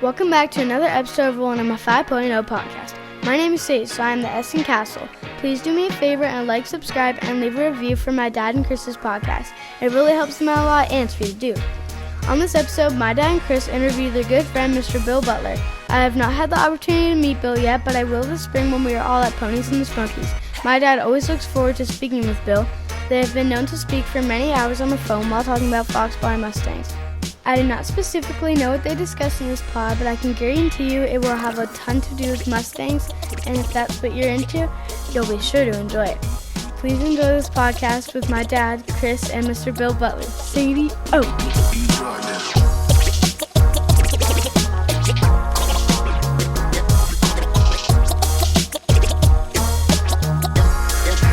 Welcome back to another episode of Rollin on my 5.0 podcast. My name is Sage, so I am the S in KASL. Please do me a favor and like, subscribe, and leave a review for my dad and Chris's podcast. It really helps them out a lot and it's free to do. On this episode, my dad and Chris interview their good friend, Mr. Bill Butler. I have not had the opportunity to meet Bill yet, but I will this spring when we are all at Ponies and the Smokies. My dad always looks forward to speaking with Bill. They have been known to speak for many hours on the phone while talking about Foxbody Mustangs. I do not specifically know what they discuss in this pod, but I can guarantee you it will have a ton to do with Mustangs, and if that's what you're into, you'll be sure to enjoy it. Please enjoy this podcast with my dad, Chris, and Mr. Bill Butler. Sadie, oh!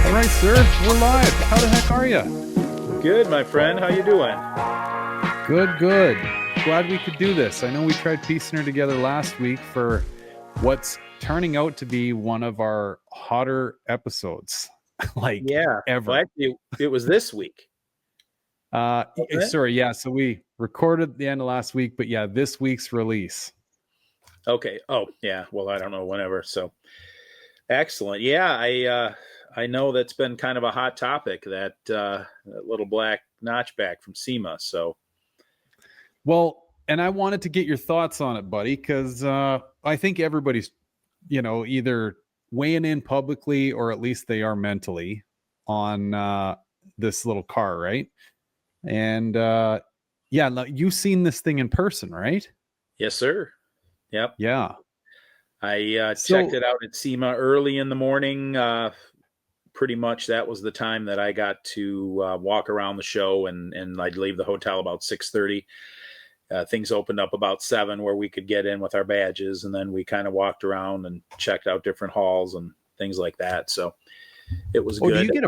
All right, sir, we're live. How the heck are you? Good, my friend. How you doing? Good. Glad we could do this. I know we tried piecing her together last week for what's turning out to be one of our hotter episodes. Ever. Well, actually, it was this week. Sorry, yeah. So we recorded at the end of last week, but yeah, this week's release. Okay. Oh, yeah. Well, I don't know whenever. So excellent. Yeah, I know that's been kind of a hot topic, that little black notchback from SEMA. So. Well, and I wanted to get your thoughts on it, buddy, because I think everybody's, either weighing in publicly or at least they are mentally on this little car, right? And you've seen this thing in person, right? Yes, sir. Yep. Yeah. I checked it out at SEMA early in the morning. Pretty much that was the time that I got to walk around the show, and I'd leave the hotel about 6:30. Things opened up about 7 where we could get in with our badges, and then we kind of walked around and checked out different halls and things like that. So it was good. Do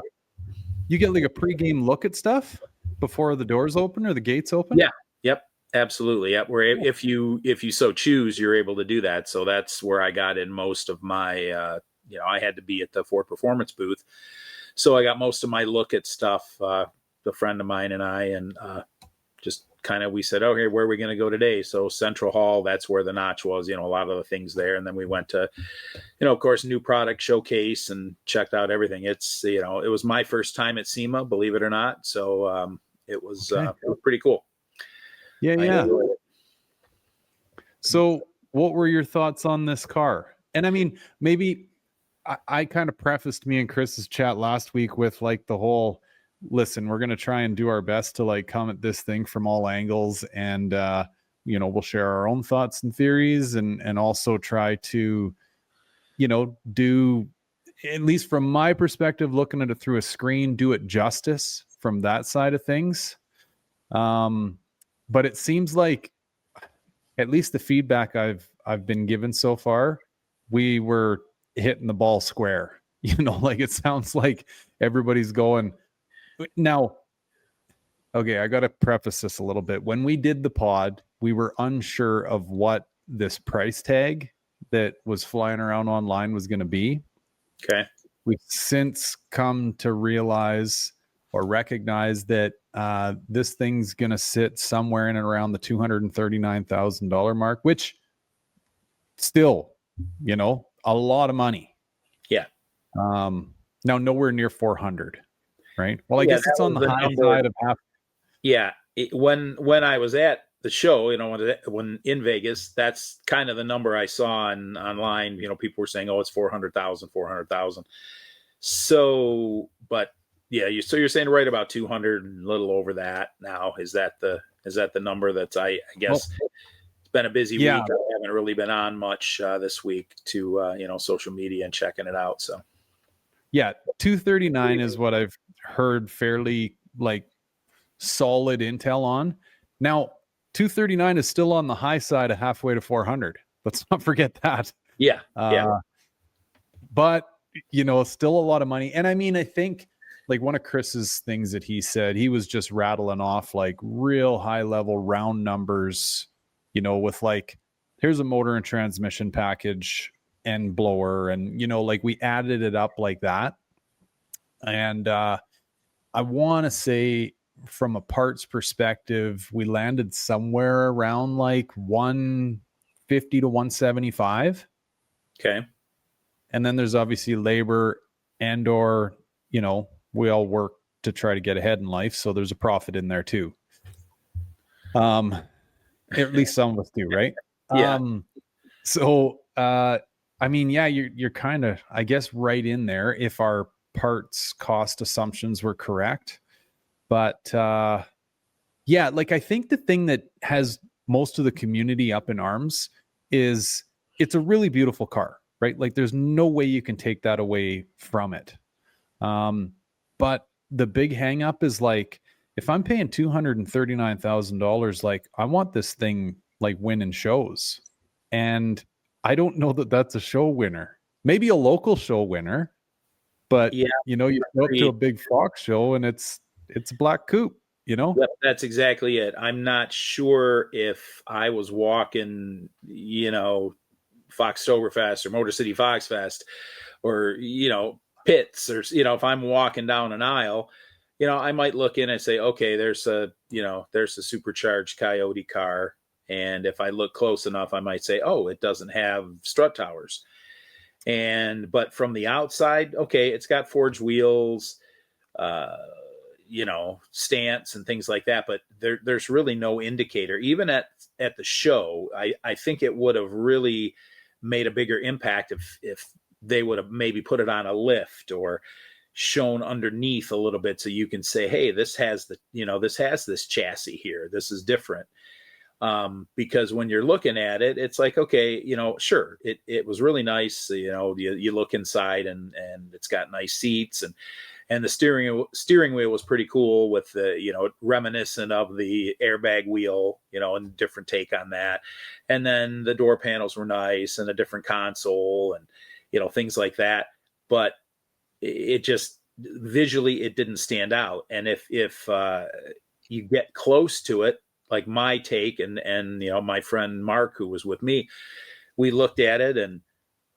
you get like a pregame look at stuff before the doors open or the gates open? Yeah. Yep. Absolutely. Yep. Where if you so choose, you're able to do that. So that's where I got in most of my, I had to be at the Ford Performance booth. So I got most of my look at stuff, the friend of mine and I, and just kind of, we said, okay, where are we going to go today? So Central Hall, that's where the notch was, a lot of the things there. And then we went to, of course, new product showcase and checked out everything. It's, it was my first time at SEMA, believe it or not. So it was pretty cool. Yeah. So what were your thoughts on this car? And I mean, maybe I kind of prefaced me and Chris's chat last week with like the whole, listen, we're going to try and do our best to like come at this thing from all angles, and we'll share our own thoughts and theories, and also try to do, at least from my perspective, looking at it through a screen, do it justice from that side of things. But it seems like, at least the feedback I've been given so far, we were hitting the ball square. Like it sounds like everybody's going. Now, okay, I got to preface this a little bit. When we did the pod, we were unsure of what this price tag that was flying around online was going to be. Okay. We've since come to realize or recognize that this thing's going to sit somewhere in and around the $239,000 mark, which still, a lot of money. Yeah. Now, nowhere near 400. Right. Well, I guess it's on the high side of half. Yeah. When I was at the show, when in Vegas, that's kind of the number I saw online. People were saying, "Oh, it's 400,000. So, but yeah, you're saying right about 200, and a little over that now. Is that the number that's I guess it's been a busy week. I haven't really been on much this week to social media and checking it out. So. Yeah, 239 is what I've heard fairly like solid intel on. Now, 239 is still on the high side of halfway to 400. Let's not forget that. Yeah. But, still a lot of money. And I mean, I think like one of Chris's things that he said, he was just rattling off like real high level round numbers, with like, here's a motor and transmission package and blower, and like we added it up like that. And I want to say from a parts perspective, we landed somewhere around like 150 to 175. Okay. And then there's obviously labor and or, we all work to try to get ahead in life. So there's a profit in there too. At least some of us do, right? Yeah. You're kind of, I guess, right in there if our parts cost assumptions were correct. But I think the thing that has most of the community up in arms is it's a really beautiful car, right? Like there's no way you can take that away from it. But the big hang up is like, if I'm paying $239,000, like I want this thing like winning shows. And I don't know that that's a show winner. Maybe a local show winner, but Yeah, you go up to a big Fox show and it's a black coupe, That's exactly it. I'm not sure if I was walking, Foxtoberfest or Motor City Fox Fest or, pits or, if I'm walking down an aisle, I might look in and say, okay, there's a supercharged Coyote car. And if I look close enough, I might say, oh, it doesn't have strut towers. But from the outside, okay, it's got forged wheels, stance and things like that. But there's really no indicator. Even at the show, I think it would have really made a bigger impact if they would have maybe put it on a lift or shown underneath a little bit, so you can say, hey, this has this chassis here. This is different. Because when you're looking at it, it's like, okay, sure, it was really nice. You look inside and it's got nice seats and the steering wheel was pretty cool with the, reminiscent of the airbag wheel, and different take on that. And then the door panels were nice and a different console and, things like that. But it just visually, it didn't stand out. And if you get close to it, like my take and my friend Mark, who was with me, we looked at it, and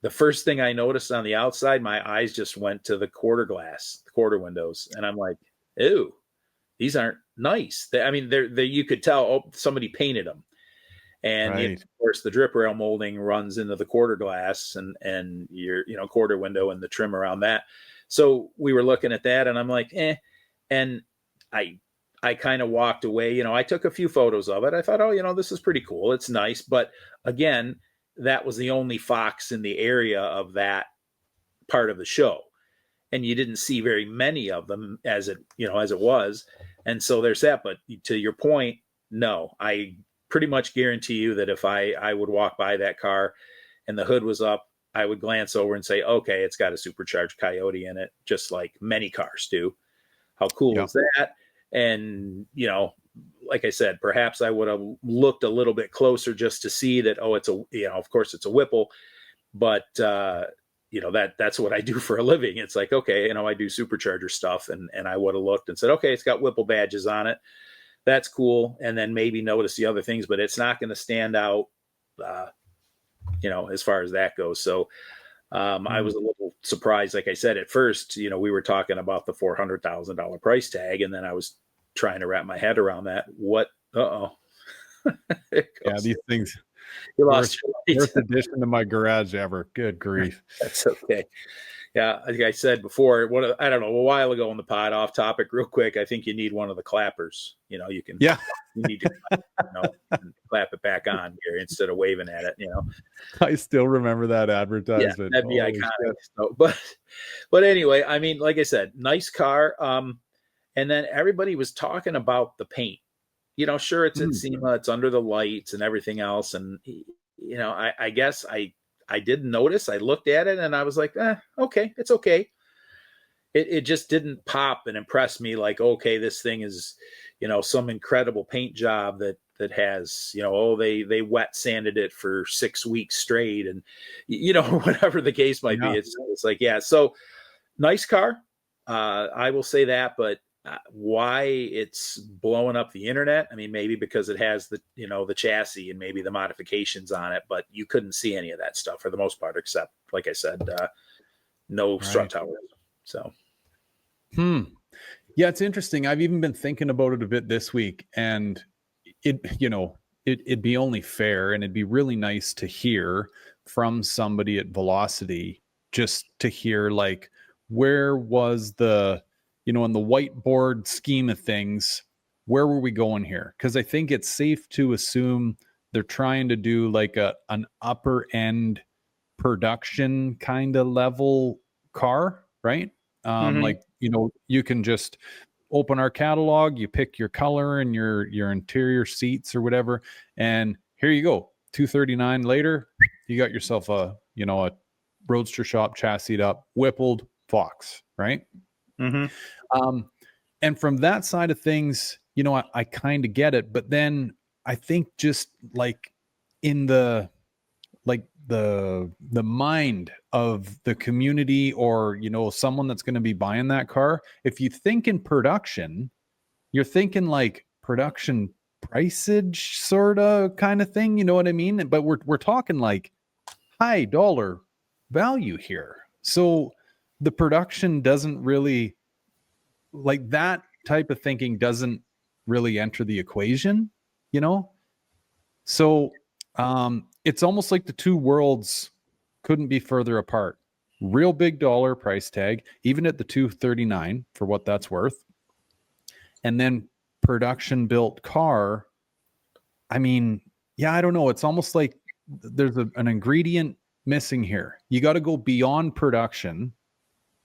the first thing I noticed on the outside, my eyes just went to the quarter windows, and I'm like, ew, these aren't nice. They're you could tell, oh, somebody painted them. And right. of course, the drip rail molding runs into the quarter glass and your quarter window and the trim around that. So we were looking at that, and I'm like, and I kind of walked away. I took a few photos of it. I thought, oh, this is pretty cool. It's nice. But again, that was the only Fox in the area of that part of the show. And you didn't see very many of them as it was. And so there's that. But to your point, no, I pretty much guarantee you that if I would walk by that car and the hood was up, I would glance over and say, okay, it's got a supercharged Coyote in it, just like many cars do. How cool is that? And, like I said, perhaps I would have looked a little bit closer just to see that, oh, it's of course it's a Whipple, but, that's what I do for a living. It's like, okay, I do supercharger stuff, and I would have looked and said, okay, it's got Whipple badges on it. That's cool. And then maybe notice the other things, but it's not going to stand out, as far as that goes. So, I was a little surprised. Like I said, at first, we were talking about the $400,000 price tag, and then I was trying to wrap my head around that. What? Yeah, these things. You lost worst addition to my garage ever. Good grief. That's okay. Yeah, like I said before, I don't know, a while ago on the pod, off topic, real quick. I think you need one of the clappers. You can. Yeah. You need to clap it back on here instead of waving at it. I still remember that advertisement. Yeah, that'd be iconic. So, but anyway, like I said, nice car. And then everybody was talking about the paint. Sure, it's at SEMA, it's under the lights and everything else. And I guess I didn't notice. I looked at it and I was like, okay, it's okay. It just didn't pop and impress me like, okay, this thing is, some incredible paint job that has, they wet sanded it for 6 weeks straight and, whatever the case might be. It's like, yeah. So nice car. I will say that, but why it's blowing up the internet? Maybe because it has the, the chassis and maybe the modifications on it, but you couldn't see any of that stuff for the most part, except, like I said, no strut towers. So. Yeah, it's interesting. I've even been thinking about it a bit this week, and it, it'd be only fair, and it'd be really nice to hear from somebody at Velocity, just to hear like, where was the, in the whiteboard scheme of things, where were we going here? Because I think it's safe to assume they're trying to do like an upper end production kind of level car, right? Like, you can just open our catalog, you pick your color and your interior seats or whatever, and here you go. $239 later, you got yourself a roadster shop chassised up, whippled Fox, right? And from that side of things, I kind of get it. But then I think just like in the mind of the community, or someone that's going to be buying that car, if you think in production, you're thinking like production priceage sort of kind of thing, you know what I mean? But we're talking like high dollar value here. So the production doesn't really, like, that type of thinking doesn't really enter the equation, So it's almost like the two worlds couldn't be further apart. Real big dollar price tag, even at the $239 for what that's worth. And then production built car. I mean, yeah, I don't know. It's almost like there's an ingredient missing here. You got to go beyond production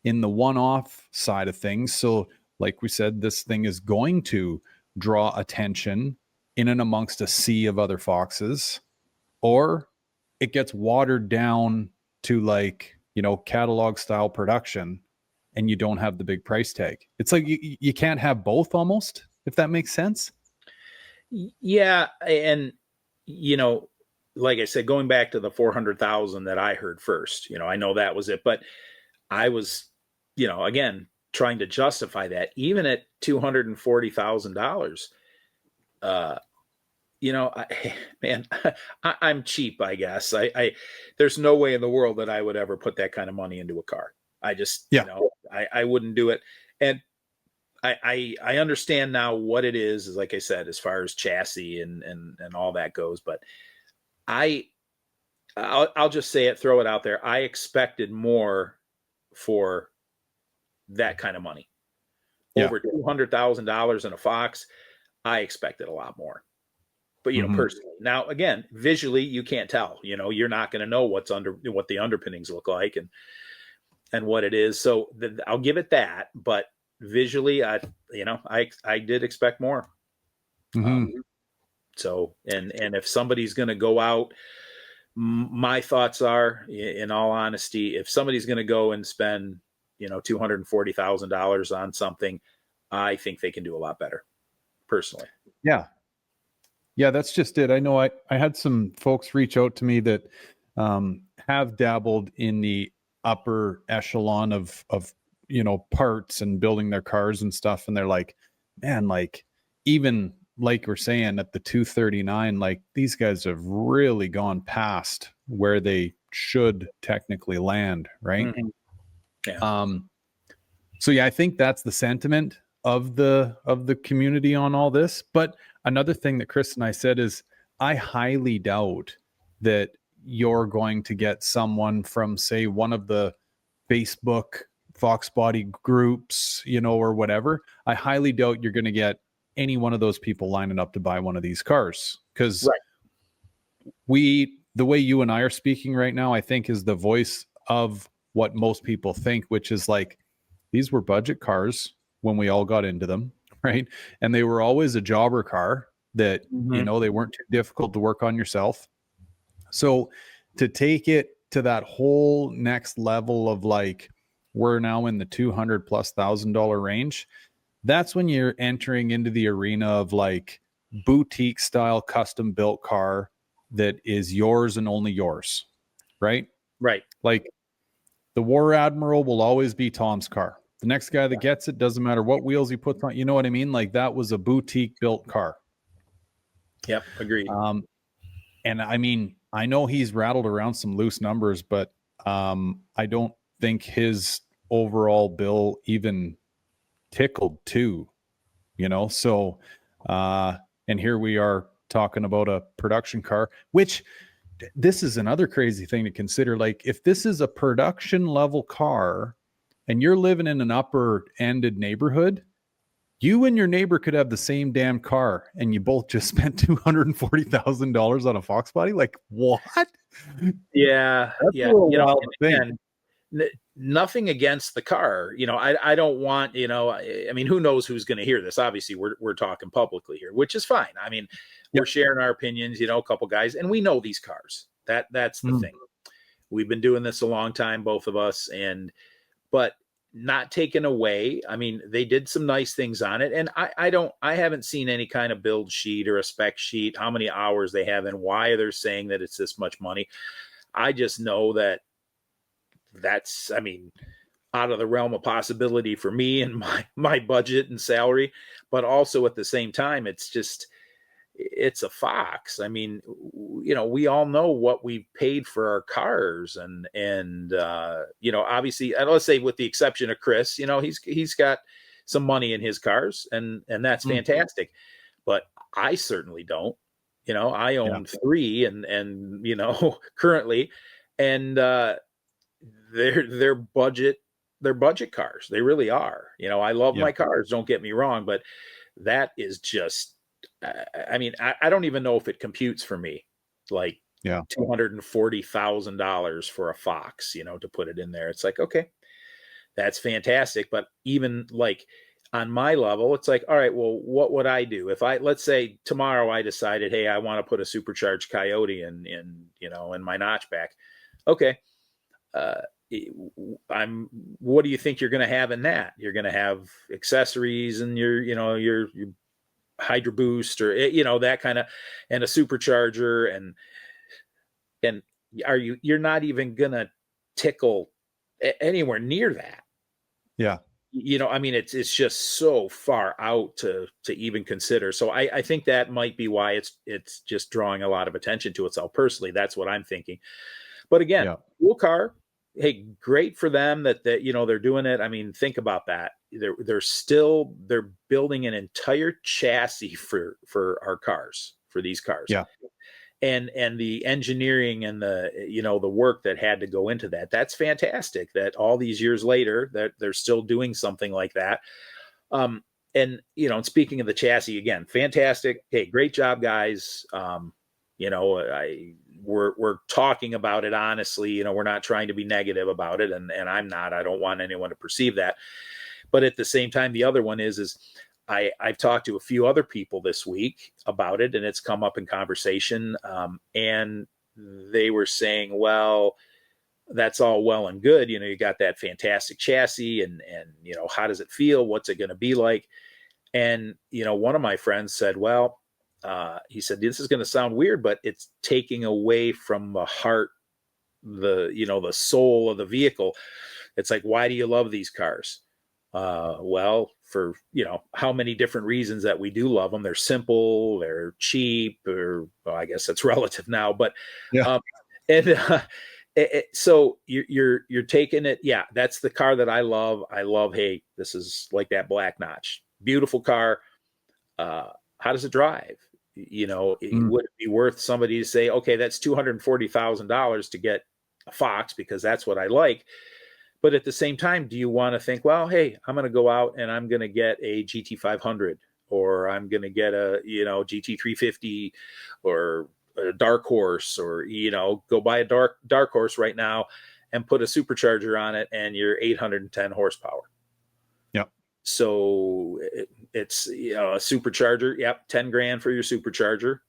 in the one-off side of things. So like we said, this thing is going to draw attention in and amongst a sea of other Foxes, or it gets watered down to like, catalog style production, and you don't have the big price tag. It's like you can't have both, almost, if that makes sense. Yeah. And, like I said, going back to the 400,000 that I heard first, I know that was it, but I was, again, trying to justify that even at $240,000. I'm cheap, I guess. There's no way in the world that I would ever put that kind of money into a car. I just, I wouldn't do it. And I understand now what it is, like I said, as far as chassis and all that goes, but I'll just say it, throw it out there. I expected more for that kind of money. Over $200,000 in a Fox, I expected a lot more. But personally, now again, visually, you can't tell. You're not going to know what the underpinnings look like and what it is. So I'll give it that. But visually, I did expect more. So and if somebody's going to go out, my thoughts are, in all honesty, if somebody's going to go and spend $240,000 on something, I think they can do a lot better, personally. Yeah, that's just it. I know I had some folks reach out to me that have dabbled in the upper echelon of parts and building their cars and stuff, and they're like, man, like, even like we're saying at the 239, like, these guys have really gone past where they should technically land, right? Yeah. So yeah, I think that's the sentiment of the community on all this. But another thing that Chris and I said is, I highly doubt that you're going to get someone from, say, one of the Facebook Foxbody groups, or whatever. I highly doubt you're going to get any one of those people lining up to buy one of these cars, because the way you and I are speaking right now, I think, is the voice of what most people think, which is like, these were budget cars when we all got into them, right? And they were always a jobber car that, they weren't too difficult to work on yourself. So to take it to that whole next level of like, we're now in the $200,000+ range, that's when you're entering into the arena of like boutique style custom built car that is yours and only yours, right? Right. Like, the War Admiral will always be Tom's car. The next guy that gets it, doesn't matter what wheels he puts on. You know what I mean? Like, that was a boutique built car. Yep, agreed. And I mean, I know he's rattled around some loose numbers, but I don't think his overall bill even tickled two, So, and here we are talking about a production car, which this is another crazy thing to consider. Like if this is a production level car and you're living in an upper ended neighborhood, you and your neighbor could have the same damn car and you both just spent $240,000 on a Foxbody. Like what? Yeah. That's Yeah. a little wild thing. And nothing against the car. I don't want, I mean, who knows who's going to hear this? Obviously we're talking publicly here, which is fine. I mean, we're sharing our opinions, a couple guys, and we know these cars. That's the thing. We've been doing this a long time, both of us, but not taken away. I mean, they did some nice things on it. And I haven't seen any kind of build sheet or a spec sheet, how many hours they have and why they're saying that it's this much money. I just know that's, I mean, out of the realm of possibility for me and my budget and salary, but also at the same time, it's a Fox. I mean, we all know what we've paid for our cars and obviously, let's say with the exception of Chris, he's got some money in his cars and that's fantastic, but I certainly don't. I own 3 and currently, and they're budget cars. They really are. I love my cars, don't get me wrong, but that is just, I mean, I don't even know if it computes for me, like $240,000 for a Fox, to put it in there. It's like, okay, that's fantastic. But even like on my level, it's like, all right, well, what would I do if let's say tomorrow I decided, hey, I want to put a supercharged Coyote in my notchback. Okay. What do you think you're going to have in that? You're going to have accessories and your Hydro Boost or that kind of, and a supercharger and you're not even going to tickle anywhere near that. Yeah. I mean, it's just so far out to even consider. So I think that might be why it's just drawing a lot of attention to itself. Personally, that's what I'm thinking. But again, cool car. Hey, great for them that they're doing it. I mean, think about that. They're building an entire chassis for our cars, for these cars. Yeah. And the engineering and the work that had to go into that. That's fantastic that all these years later that they're still doing something like that. And speaking of the chassis again, fantastic. Hey, great job, guys. We're talking about it honestly. We're not trying to be negative about it, and I'm not. I don't want anyone to perceive that. But at the same time, the other one is I've talked to a few other people this week about it, and it's come up in conversation. And they were saying, well, that's all well and good. You got that fantastic chassis, and how does it feel? What's it going to be like? And one of my friends said, well. He said, this is going to sound weird, but it's taking away from the heart, the soul of the vehicle. It's like, why do you love these cars? Well, for, how many different reasons that we do love them. They're simple, they're cheap, or well, I guess that's relative now, but, so you're taking it. Yeah. That's the car that I love. Hey, this is like that black notch, beautiful car. How does it drive? Would it be worth somebody to say, okay, that's $240,000 to get a Fox because that's what I like. But at the same time, do you want to think, well, hey, I'm going to go out and I'm going to get a GT500 or I'm going to get a, GT350 or a Dark Horse or, go buy a dark Horse right now and put a supercharger on it and you're 810 horsepower. So it's a supercharger. Yep, 10 grand for your supercharger.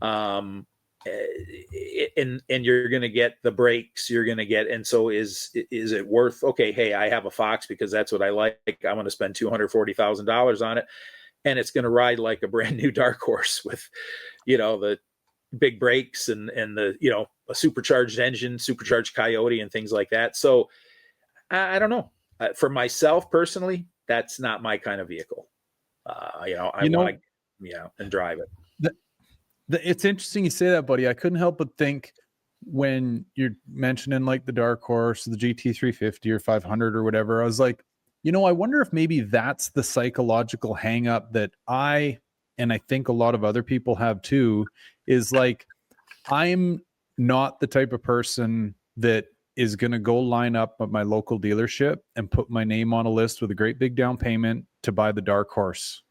And you're going to get the brakes. You're going to get, and so is it worth? Okay, hey, I have a Fox because that's what I like. I'm going to spend $240,000 on it, and it's going to ride like a brand new Dark Horse with, the big brakes and the a supercharged engine, supercharged Coyote, and things like that. So I don't know. For myself personally, that's not my kind of vehicle. I want to, and drive it. It's interesting you say that, buddy. I couldn't help but think when you're mentioning like the Dark Horse, the GT350 or 500 or whatever, I was like, I wonder if maybe that's the psychological hang up that I and I think a lot of other people have too, is like, I'm not the type of person that is going to go line up at my local dealership and put my name on a list with a great big down payment to buy the Dark Horse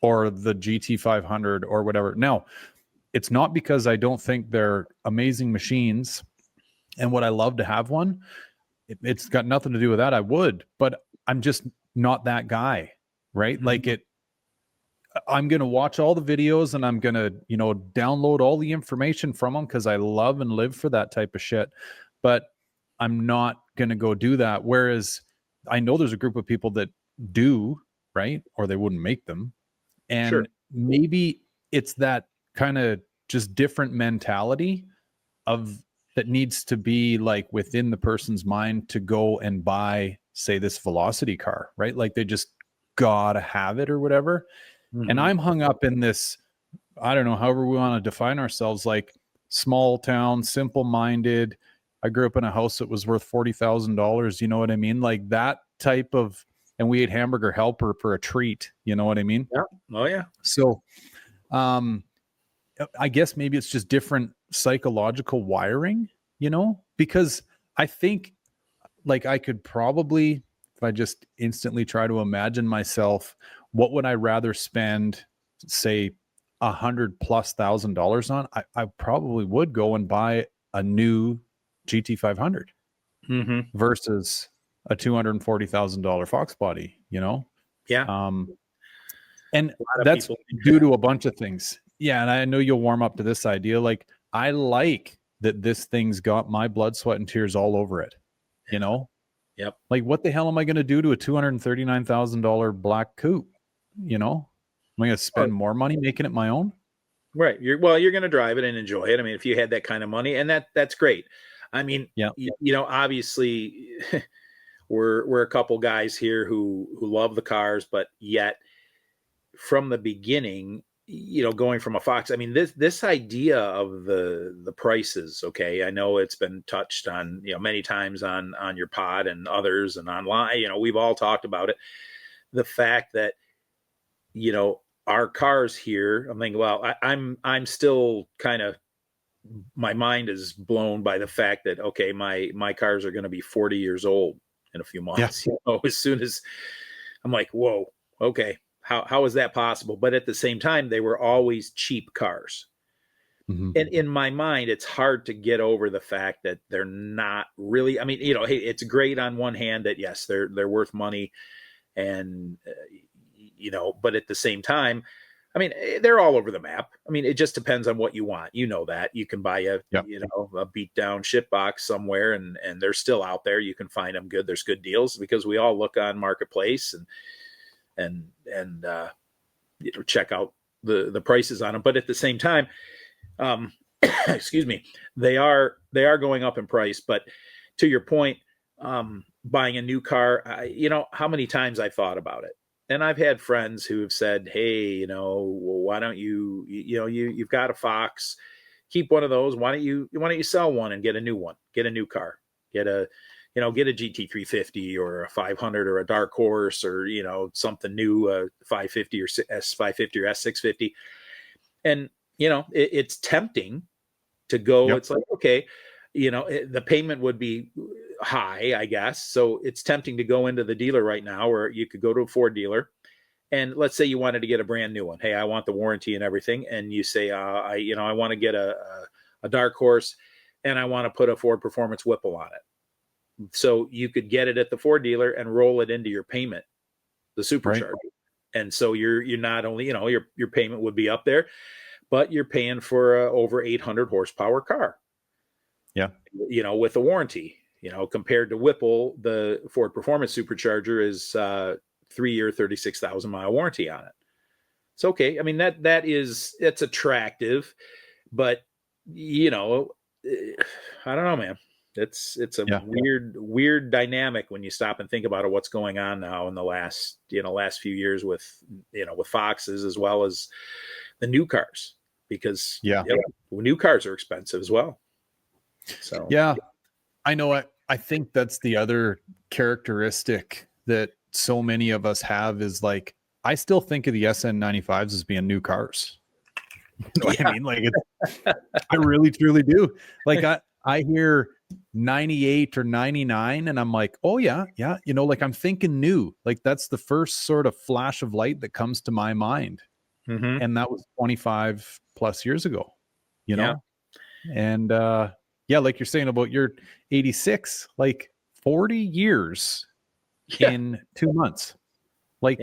or the GT500 or whatever. Now, it's not because I don't think they're amazing machines and would I love to have one. It's got nothing to do with that. I would, but I'm just not that guy, right? Mm-hmm. Like I'm going to watch all the videos and I'm going to, download all the information from them because I love and live for that type of shit. But I'm not going to go do that. Whereas I know there's a group of people that do, right? Or they wouldn't make them. And Sure. maybe it's that kind of just different mentality of that needs to be like within the person's mind to go and buy, say, this Velocity car, right? Like they just gotta have it or whatever. Mm-hmm. And I'm hung up in this, I don't know, however we want to define ourselves, like small town, simple minded. I grew up in a house that was worth $40,000. You know what I mean? Like that type of, and we ate hamburger helper for a treat. You know what I mean? Yeah. Oh yeah. So, I guess maybe it's just different psychological wiring, because I think like I could probably, if I just instantly try to imagine myself, what would I rather spend, say, $100,000+ on? I probably would go and buy a new GT500 Mm-hmm. versus a $240,000 Foxbody, Yeah. And A lot of that's people think due that. to a bunch of things. Yeah, and I know you'll warm up to this idea. Like I like that this thing's got my blood, sweat, and tears all over it. Yep. Like what the hell am I going to do to a $239,000 black coupe? Am I going to spend more money making it my own? Right. You're going to drive it and enjoy it. I mean, if you had that kind of money, and that's great. I mean, Yeah. Obviously we're a couple guys here who love the cars, but yet from the beginning, going from a Fox, I mean, this idea of the prices. Okay. I know it's been touched on, many times on your pod and others and online, we've all talked about it. The fact that, our cars here, I'm thinking, well, I'm still kind of, my mind is blown by the fact that, okay, my cars are going to be 40 years old in a few months. Yeah. As soon as I'm like, whoa, okay, how is that possible? But at the same time, they were always cheap cars. Mm-hmm. And in my mind, it's hard to get over the fact that they're not really, I mean, hey, it's great on one hand that yes, they're worth money. And, but at the same time, I mean, they're all over the map. I mean, it just depends on what you want. That you can buy a beat down shit box somewhere and they're still out there. You can find them good. There's good deals because we all look on Marketplace and check out the prices on them. But at the same time, excuse me, they are going up in price. But to your point, buying a new car, how many times I thought about it. And I've had friends who have said, hey, well, why don't you've got a Fox, keep one of those. Why don't you sell one and get a new one, get a new car, get a GT350 or a 500 or a Dark Horse or, something new, 550 or S550 or S650. And, it's tempting to go. Yep. It's like, okay, the payment would be high, I guess. So it's tempting to go into the dealer right now, or you could go to a Ford dealer and let's say you wanted to get a brand new one. Hey, I want the warranty and everything. And you say, I want to get a Dark Horse and I want to put a Ford Performance Whipple on it. So you could get it at the Ford dealer and roll it into your payment, the supercharger. Right. And so you're not only, your payment would be up there, but you're paying for a over 800 horsepower car. Yeah. With a warranty. Compared to Whipple, the Ford Performance Supercharger is 3-year, 36,000 mile warranty on it. It's okay. I mean, that's attractive, but I don't know, man. It's a weird dynamic when you stop and think about it, what's going on now in the last few years with Foxes as well as the new cars, because new cars are expensive as well. So I know. I think that's the other characteristic that so many of us have is like, I still think of the SN95s as being new cars. You know what I mean? Like I really truly do. Like I hear 98 or 99 and I'm like, oh yeah. You know, like I'm thinking new. Like that's the first sort of flash of light that comes to my mind. Mm-hmm. And that was 25 plus years ago, you know? Yeah. And yeah, like you're saying about your 86, like 40 years in 2 months. Like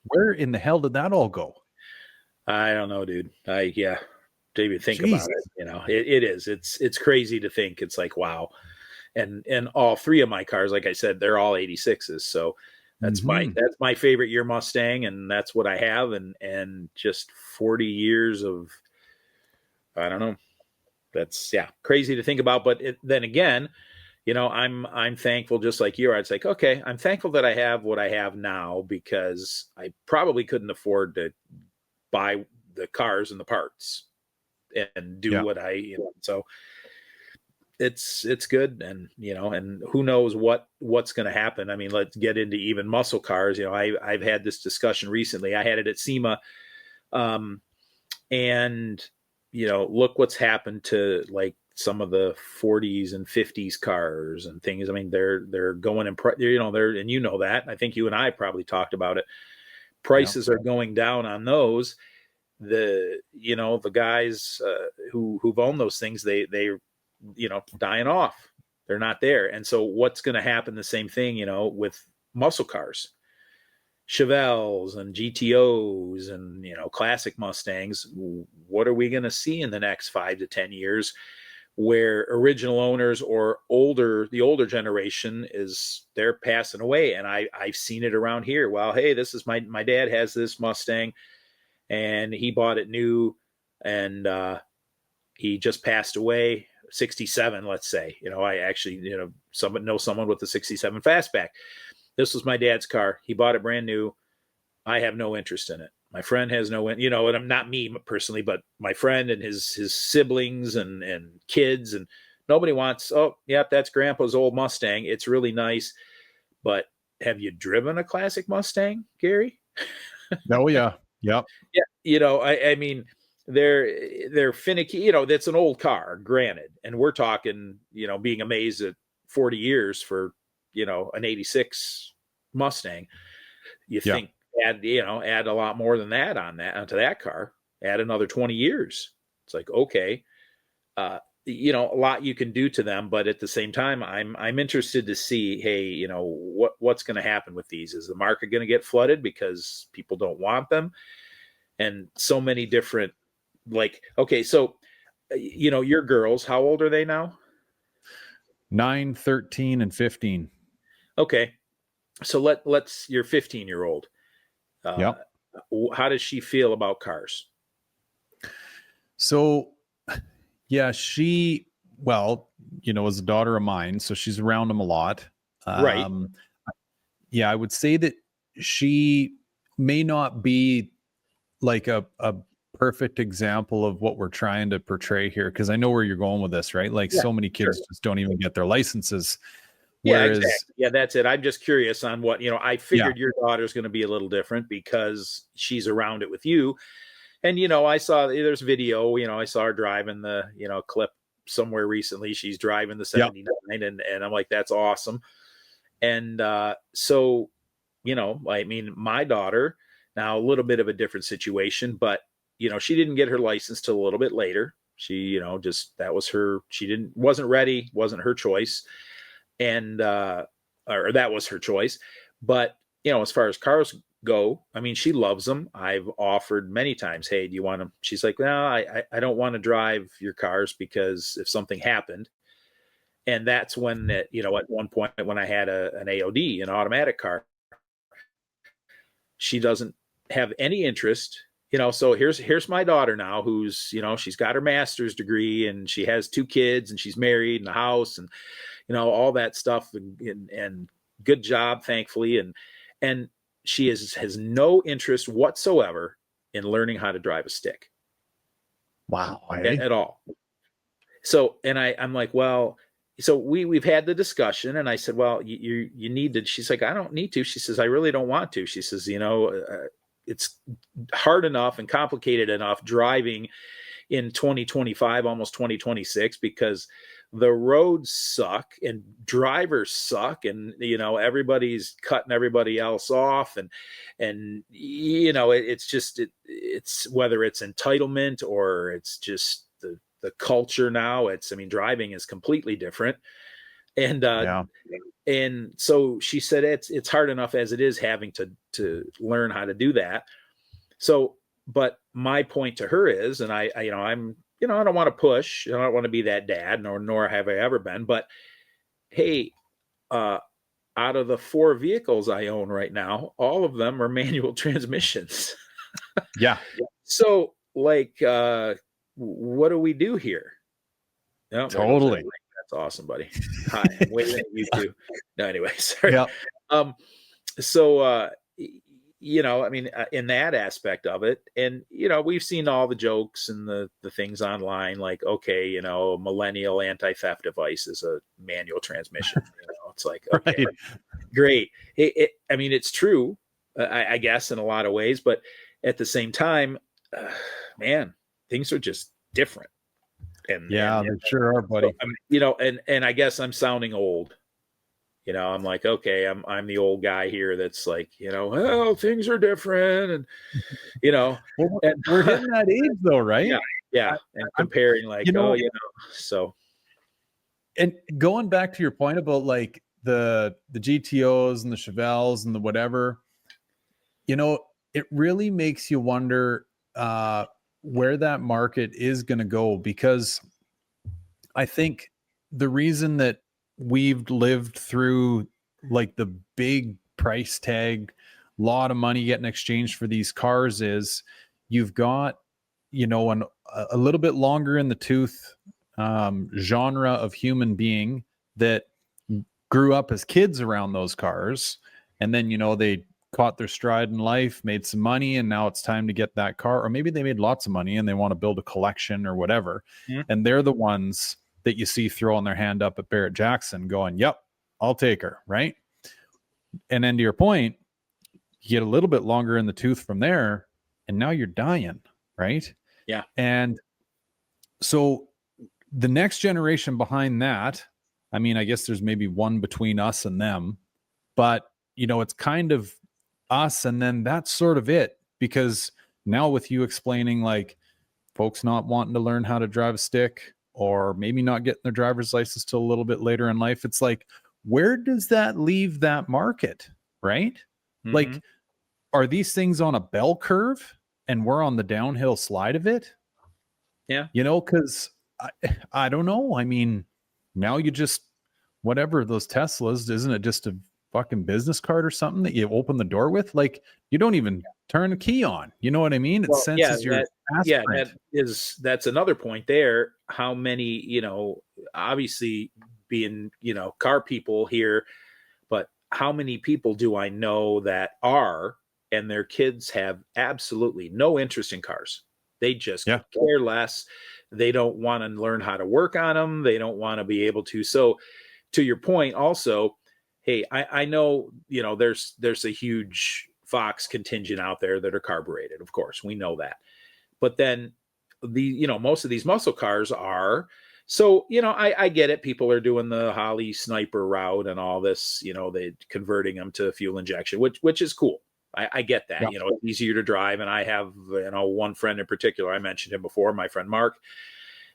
where in the hell did that all go? I don't know, dude. David, think Jesus. about it. You know, it is. It's crazy to think. It's like, wow. And all three of my cars, like I said, they're all 86s. So that's my favorite year Mustang, and that's what I have. And just 40 years of, I don't know. That's crazy to think about. But then again, you know, I'm thankful, just like you are. It's like, okay, I'm thankful that I have what I have now, because I probably couldn't afford to buy the cars and the parts and do what so it's good. And you know, and who knows what's going to happen. I mean, let's get into even muscle cars. You know, I've had this discussion recently. I had it at SEMA, and you know, look what's happened to like some of the 40s and 50s cars and things. I mean, they're going in, you know, and you know that. I think you and I probably talked about it. Prices are going down on those. The guys who've owned those things, they you know, dying off. They're not there. And so what's going to happen? The same thing, you know, with muscle cars, Chevelles and GTOs and, you know, classic Mustangs. What are we going to see in the next 5 to 10 years, where original owners or the older generation they're passing away? And I've seen it around here. Well, hey, this is my dad has this Mustang and he bought it new, and he just passed away, 67, let's say. You know, I actually, you know, someone with a 67 fastback. This was my dad's car. He bought it brand new. I have no interest in it. My friend has you know, and I'm not me personally, but my friend and his siblings and kids, and nobody wants, oh, yeah, that's grandpa's old Mustang. It's really nice. But have you driven a classic Mustang, Gary? Oh yeah. Yep. Yeah. You know, I mean, they're finicky, you know, that's an old car, granted. And we're talking, you know, being amazed at 40 years for, you know, an 86 Mustang. You think add a lot more than that onto that car, add another 20 years. It's like, okay, you know, a lot you can do to them, but at the same time, I'm interested to see, hey, you know, what's going to happen with these? Is the market going to get flooded because people don't want them? And so many different, like, okay, so, you know, your girls, how old are they now? 9, 13, and 15. Okay. So let's your 15-year-old. How does she feel about cars? So, yeah, well, you know, is a daughter of mine, so she's around them a lot. Right. Yeah, I would say that she may not be like a perfect example of what we're trying to portray here, because I know where you're going with this, right? Like so many kids just don't even get their licenses. Whereas, exactly. Yeah, that's it. I'm just curious on what, you know, I figured your daughter's going to be a little different because she's around it with you. And, you know, I saw there's video, you know, I saw her driving the, you know, clip somewhere recently. She's driving the 79 and I'm like, that's awesome. And so, you know, I mean, my daughter, now a little bit of a different situation, but, you know, she didn't get her license till a little bit later. She, you know, just, that was wasn't ready, wasn't her choice. And, or that was her choice. But, you know, as far as cars go, I mean, she loves them. I've offered many times, hey, do you want them? She's like, no, I don't want to drive your cars because if something happened. And that's when, you know, at one point when I had an AOD, an automatic car, she doesn't have any interest, you know. So here's my daughter now, who's, you know, she's got her master's degree and she has 2 kids and she's married and a house and, you know, all that stuff and good job, thankfully. And she has no interest whatsoever in learning how to drive a stick. Wow. At all. So, and I'm like, well, so we've had the discussion and I said, well, you need to, she's like, I don't need to. She says, I really don't want to. She says, you know, it's hard enough and complicated enough driving in 2025, almost 2026, because the roads suck and drivers suck, and everybody's cutting everybody else off, and it's whether it's entitlement or it's just the culture now. Driving is completely different, and and so she said it's hard enough as it is having to learn how to do that. So, but my point to her is, and I don't want to push, I don't want to be that dad, nor have I ever been, but hey, out of the 4 vehicles I own right now, all of them are manual transmissions. Yeah. So like, what do we do here? No, Totally. that's awesome, buddy. Hi, I'm waiting at you too. No, anyway, sorry. Yep. So, in that aspect of it, and we've seen all the jokes and the things online, like, okay, millennial anti-theft device is a manual transmission. It's like, okay, Right. great. It's true, I guess, in a lot of ways, but at the same time, man, things are just different. And they sure are, buddy. So, and I guess I'm sounding old. I'm like, okay, I'm the old guy here that's like, well, things are different, and and we're hitting that age though, right? Yeah, and comparing like, so. And going back to your point about like the GTOs and the Chevelles and the whatever, it really makes you wonder where that market is going to go, because I think the reason that we've lived through like the big price tag, lot of money getting exchanged for these cars is you've got, a little bit longer in the tooth genre of human being that grew up as kids around those cars. And then, they caught their stride in life, made some money, and now it's time to get that car. Or maybe they made lots of money and they want to build a collection or whatever. Mm-hmm. And they're the ones that you see throwing their hand up at Barrett-Jackson going, yep, I'll take her, right? And then to your point, you get a little bit longer in the tooth from there, and now you're dying, right? Yeah. And so the next generation behind that, I guess there's maybe one between us and them, but, it's kind of us, and then that's sort of it. Because now with you explaining like folks not wanting to learn how to drive a stick, or maybe not getting their driver's license till a little bit later in life, it's like, where does that leave that market, right? Mm-hmm. Like, are these things on a bell curve and we're on the downhill slide of it? Yeah. Because I don't know. Now you just, whatever, those Teslas, isn't it just a fucking business card or something that you open the door with? Like, you don't even turn the key on. You know what I mean? It senses your aspirant. That's another point there. How many, obviously being, car people here, but how many people do I know that are, and their kids have absolutely no interest in cars? They just care less. They don't want to learn how to work on them. They don't want to be able to. So to your point also, hey, I know, there's a huge Fox contingent out there that are carbureted. Of course, we know that. But then most of these muscle cars are. So, I get it. People are doing the Holly Sniper route and all this, they converting them to fuel injection, which is cool. I get that. Yeah. It's easier to drive. And I have, one friend in particular, I mentioned him before, my friend Mark,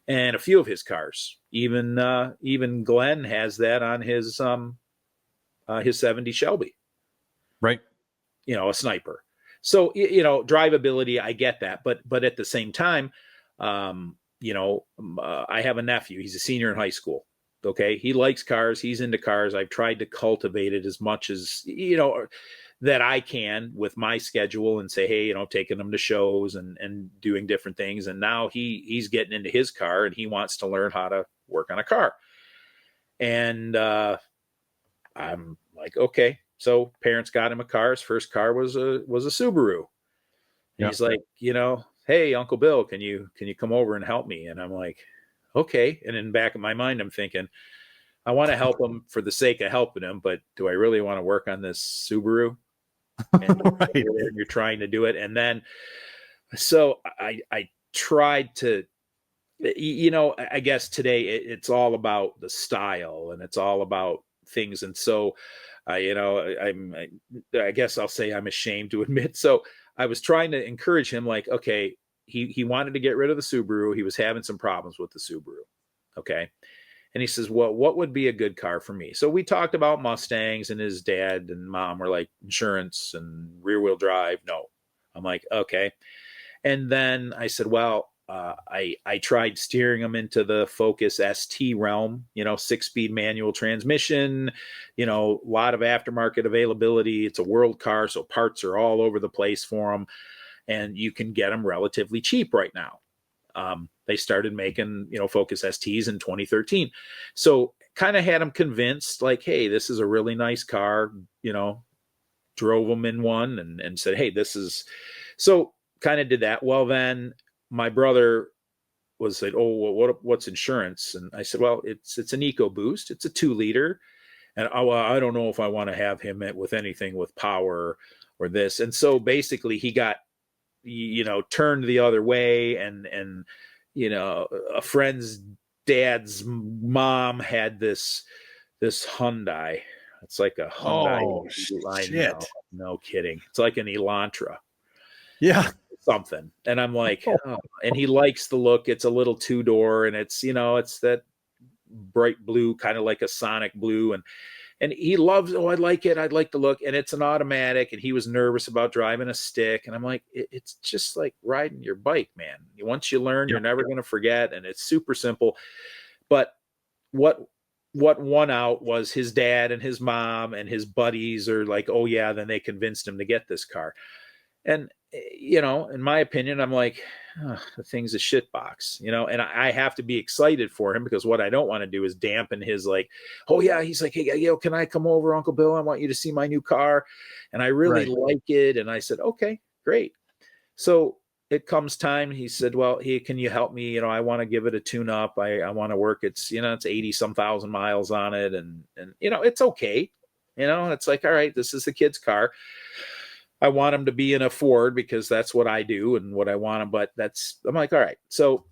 and a few of his cars. Even Glenn has that on his 70 Shelby. Right. A Sniper. So, drivability, I get that. But at the same time, I have a nephew. He's a senior in high school. Okay. He likes cars. He's into cars. I've tried to cultivate it as much as, that I can with my schedule, and say, hey, taking him to shows and doing different things. And now he's getting into his car, and he wants to learn how to work on a car. And I'm like, okay. So parents got him a car. His first car was a Subaru. And he's like, hey, Uncle Bill, can you come over and help me? And I'm like, okay. And in the back of my mind, I'm thinking, I want to help him for the sake of helping him, but do I really want to work on this Subaru? and Right. you're trying to do it. And then, so I tried to, I guess today it's all about the style and it's all about things. And so, I guess I'll say I'm ashamed to admit. So I was trying to encourage him, like, okay, he wanted to get rid of the Subaru. He was having some problems with the Subaru. Okay. And he says, well, what would be a good car for me? So we talked about Mustangs, and his dad and mom were like, insurance and rear wheel drive. No. I'm like, okay. And then I said, well, I tried steering him into the Focus ST realm, 6-speed manual transmission, a lot of aftermarket availability. It's a world car, so parts are all over the place for them, and you can get them relatively cheap right now. They started making, Focus STs in 2013. So kind of had them convinced, like, hey, this is a really nice car, drove them in one and said, hey, this is, so kind of did that. Well, then my brother was like, oh, well, what's insurance? And I said, well, it's an EcoBoost. It's a 2-liter. And I don't know if I want to have him with anything with power or this. And so basically he got, turned the other way. And a friend's dad's mom had this Hyundai. It's like a Hyundai. Oh, shit. No kidding. It's like an Elantra. Yeah. Something. And I'm like, oh. And he likes the look. It's a little 2-door, and it's, it's that bright blue, kind of like a Sonic blue. And he loves, I like it. I'd like the look. And it's an automatic. And he was nervous about driving a stick. And I'm like, it's just like riding your bike, man. Once you learn, you're never going to forget. And it's super simple. But what won out was his dad and his mom and his buddies are like, oh yeah, then they convinced him to get this car. And, in my opinion, I'm like, oh, the thing's a shit box, and I have to be excited for him, because what I don't want to do is dampen his, like, oh yeah, he's like, hey, can I come over, Uncle Bill? I want you to see my new car. And I really like it. And I said, okay, great. So it comes time. He said, well, can you help me? I want to give it a tune up. I want to work. It's, it's 80 some thousand miles on it. And, it's okay. It's like, all right, this is the kid's car. I want him to be in a Ford because that's what I do and what I want him. But I'm like, all right. So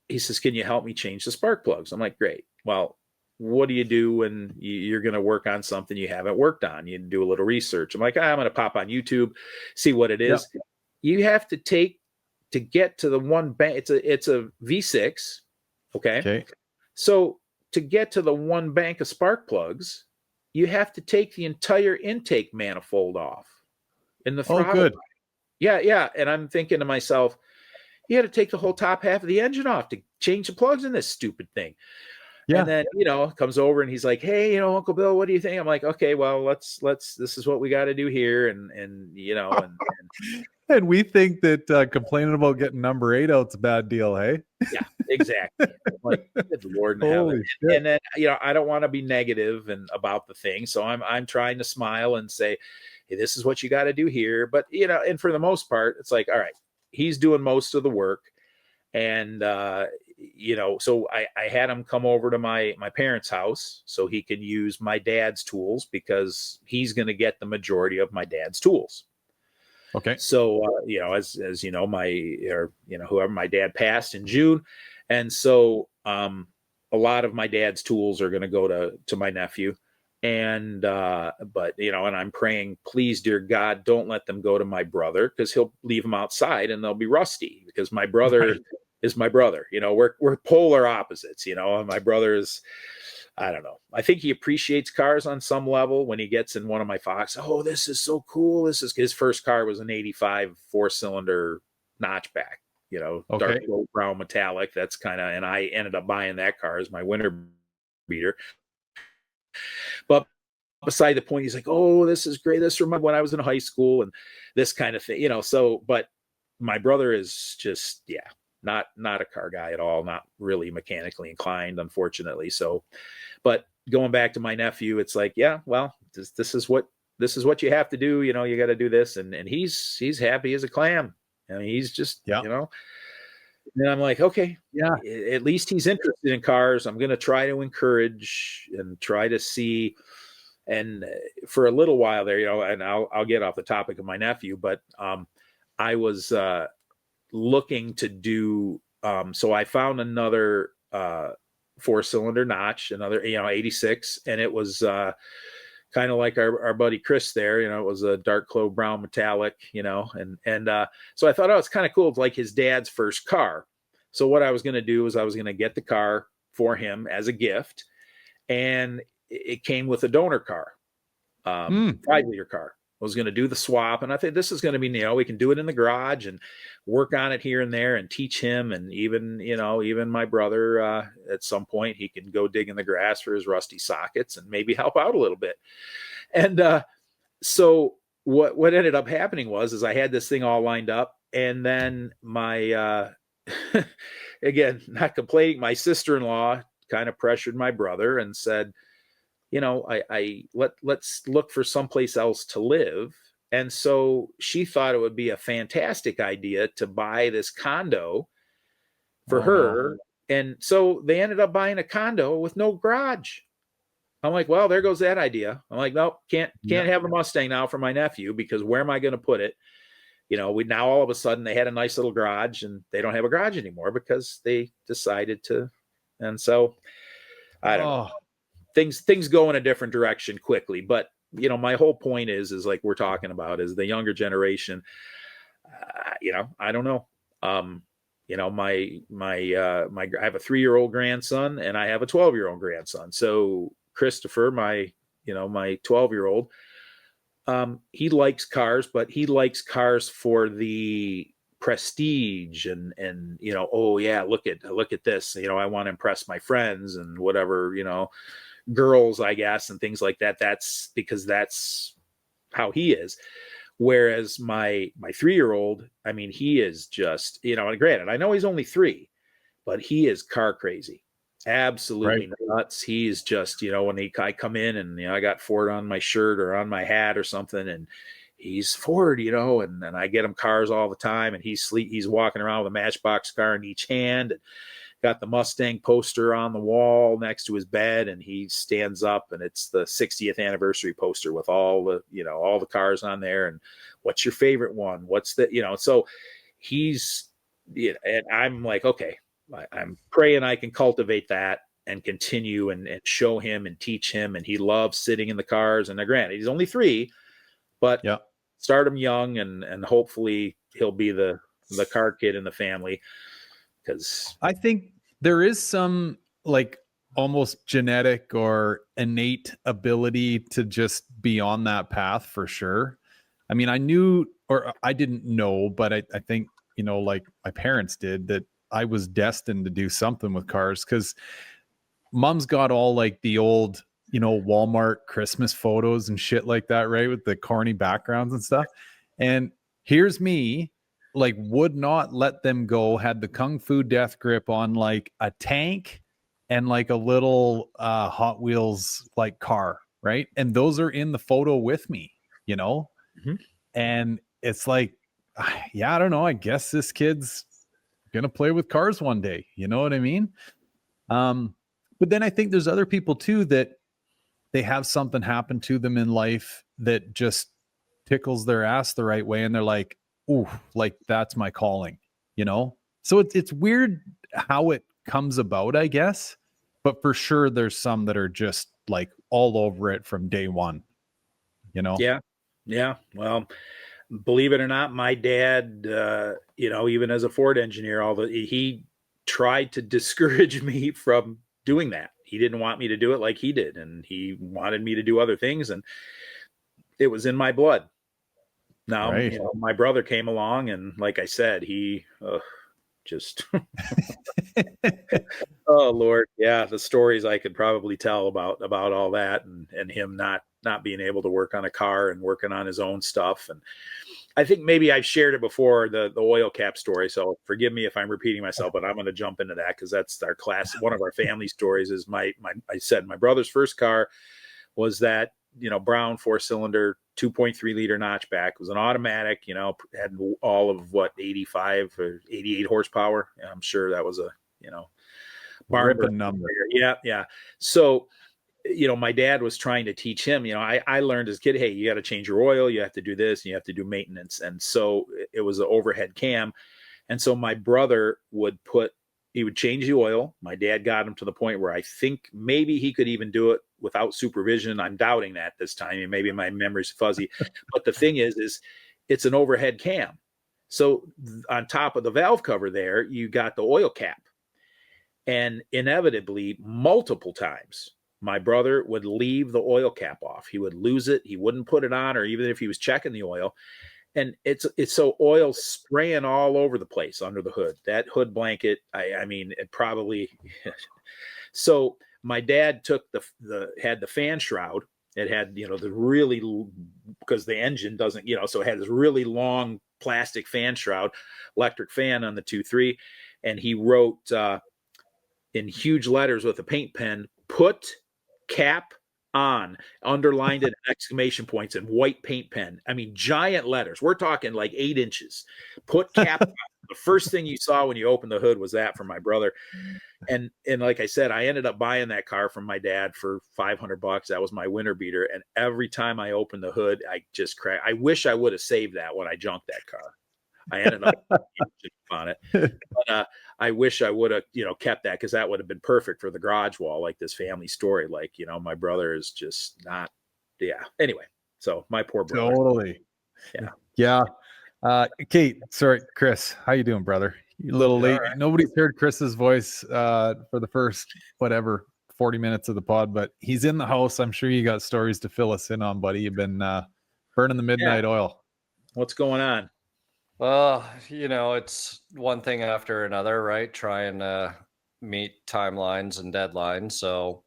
he says, can you help me change the spark plugs? I'm like, great. Well, what do you do when you're going to work on something you haven't worked on? You do a little research. I'm like, I'm going to pop on YouTube, see what it is. Yep. You have to get to the one bank. It's a V6. Okay. So to get to the one bank of spark plugs, you have to take the entire intake manifold off in the throttle. Oh, good. Yeah. And I'm thinking to myself, you had to take the whole top half of the engine off to change the plugs in this stupid thing. Yeah. And then, comes over and he's like, hey, Uncle Bill, what do you think? I'm like, okay, well, let's, this is what we got to do here. And and we think that complaining about getting number 8 out's a bad deal. Hey. Yeah, exactly. Like, good Lord in heaven. And then, I don't want to be negative about the thing. So I'm trying to smile and say, hey, this is what you got to do here. But, and for the most part, it's like, all right, he's doing most of the work. And, so I had him come over to my parents' house so he can use my dad's tools, because he's going to get the majority of my dad's tools. Okay. So, as you know, whoever, my dad passed in June. And so, a lot of my dad's tools are going to go to my nephew. And, but, and I'm praying, please, dear God, don't let them go to my brother, because he'll leave them outside and they'll be rusty, because my brother is my brother. We're polar opposites, and my brother is, I don't know. I think he appreciates cars on some level when he gets in one of my Fox. Oh, this is so cool. This is his first car was an 85 4-cylinder notchback, dark brown metallic. That's and I ended up buying that car as my winter beater. But beside the point, he's like, oh, this is great. This reminds me when I was in high school and this kind of thing, so, but my brother is just, not a car guy at all, not really mechanically inclined, unfortunately. So, but going back to my nephew, it's like, yeah, well, this is what you have to do. You got to do this. And he's happy as a clam. I mean, he's just, and I'm like, okay, at least he's interested in cars. I'm going to try to encourage and try to see, And for a little while there, and I'll get off the topic of my nephew, but I was looking to do, so I found another 4-cylinder notch, another, 86. And it was kind of like our buddy Chris there, it was a dark clove brown metallic, and so I thought, oh, it's kind of cool. It's like his dad's first car. So what I was going to do is I was going to get the car for him as a gift. And it came with a donor car, 5-liter car. I was going to do the swap, and I think this is going to be, we can do it in the garage and work on it here and there and teach him. And even my brother, at some point, he can go dig in the grass for his rusty sockets and maybe help out a little bit. And so what ended up happening is I had this thing all lined up, and then my, again, not complaining, my sister-in-law kind of pressured my brother and said, let's look for someplace else to live. And so she thought it would be a fantastic idea to buy this condo for her. And so they ended up buying a condo with no garage. I'm like, well, there goes that idea. I'm like, nope, can't have a Mustang now for my nephew, because where am I going to put it? We now all of a sudden they had a nice little garage, and they don't have a garage anymore because they decided to. And so I don't know. Things go in a different direction quickly. But, my whole point is like we're talking about is the younger generation. I don't know. I have a 3-year-old grandson, and I have a 12-year-old grandson. So Christopher, my 12-year-old, he likes cars, but he likes cars for the prestige and oh yeah, look at this, I want to impress my friends and whatever, girls, I guess, and things like that. That's because that's how he is. Whereas my 3-year-old, he is just, and granted, I know he's only 3, but he is car crazy, absolutely nuts. He's just, when I come in and, I got Ford on my shirt or on my hat or something, and he's Ford, and I get him cars all the time, and he's walking around with a Matchbox car in each hand, and got the Mustang poster on the wall next to his bed, and he stands up, and it's the 60th anniversary poster with all the cars on there. And what's your favorite one? What's the, so he's, and I'm like, okay, I'm praying I can cultivate that and continue and show him and teach him. And he loves sitting in the cars. And granted, he's only 3, but start him young, and hopefully he'll be the car kid in the family. Because I think there is some like almost genetic or innate ability to just be on that path for sure. I knew, or I didn't know, but I think, like my parents did, that I was destined to do something with cars, because mom's got all like the old, Walmart Christmas photos and shit like that, right? With the corny backgrounds and stuff. And here's me, like, would not let them go, had the Kung Fu death grip on like a tank and like a little Hot Wheels like car, right? And those are in the photo with me, and it's like, yeah, I don't know, I guess this kid's gonna play with cars one day, you know what I mean? But then I think there's other people too that they have something happen to them in life that just tickles their ass the right way, and they're like, ooh, like that's my calling, So it's weird how it comes about, I guess. But for sure, there's some that are just like all over it from day one, Yeah. Well, believe it or not, my dad, even as a Ford engineer, he tried to discourage me from doing that. He didn't want me to do it like he did, and he wanted me to do other things, and it was in my blood. Now, my brother came along, and like I said, he just, oh Lord, yeah, the stories I could probably tell about all that, and him not being able to work on a car and working on his own stuff. And I think maybe I've shared it before, the oil cap story. So forgive me if I'm repeating myself, but I'm going to jump into that because that's our class. One of our family stories is I said my brother's first car was that, brown 4-cylinder 2.3 liter notchback. It was an automatic, had all of 85 or 88 horsepower. I'm sure that was a, barn number. Yeah. So my dad was trying to teach him, I learned as a kid, hey, you got to change your oil, you have to do this, and you have to do maintenance. And so it was an overhead cam. And so my brother he would change the oil. My dad got him to the point where I think maybe he could even do it without supervision. I'm doubting that this time. Maybe my memory's fuzzy. But the thing is it's an overhead cam. So on top of the valve cover there, you got the oil cap. And inevitably, multiple times, my brother would leave the oil cap off. He would lose it. He wouldn't put it on, or even if he was checking the oil. And it's so oil spraying all over the place under the hood. That hood blanket, I mean, it probably. So my dad took had the fan shroud. It had, the really, because the engine doesn't, so it had this really long plastic fan shroud, electric fan on the 2.3. And he wrote in huge letters with a paint pen, "Put cap on," underlined it, exclamation points, and white paint pen. I mean, giant letters. We're talking like 8 inches. "Put cap on." The first thing you saw when you opened the hood was that from my brother. And like I said, I ended up buying that car from my dad for $500. That was my winter beater. And every time I opened the hood, I just cracked. I wish I would have saved that when I junked that car. I ended up on it, but I wish I would have, kept that, because that would have been perfect for the garage wall, like this family story. Like, my brother is just not, yeah. Anyway, so my poor brother. Totally. Yeah. Kate, sorry, Chris, how you doing, brother? You're a little late. Right. Nobody's heard Chris's voice for the first 40 minutes of the pod, but he's in the house. I'm sure you got stories to fill us in on, buddy. You've been burning the midnight oil. What's going on? Well, it's one thing after another, right? Trying to meet timelines and deadlines. So,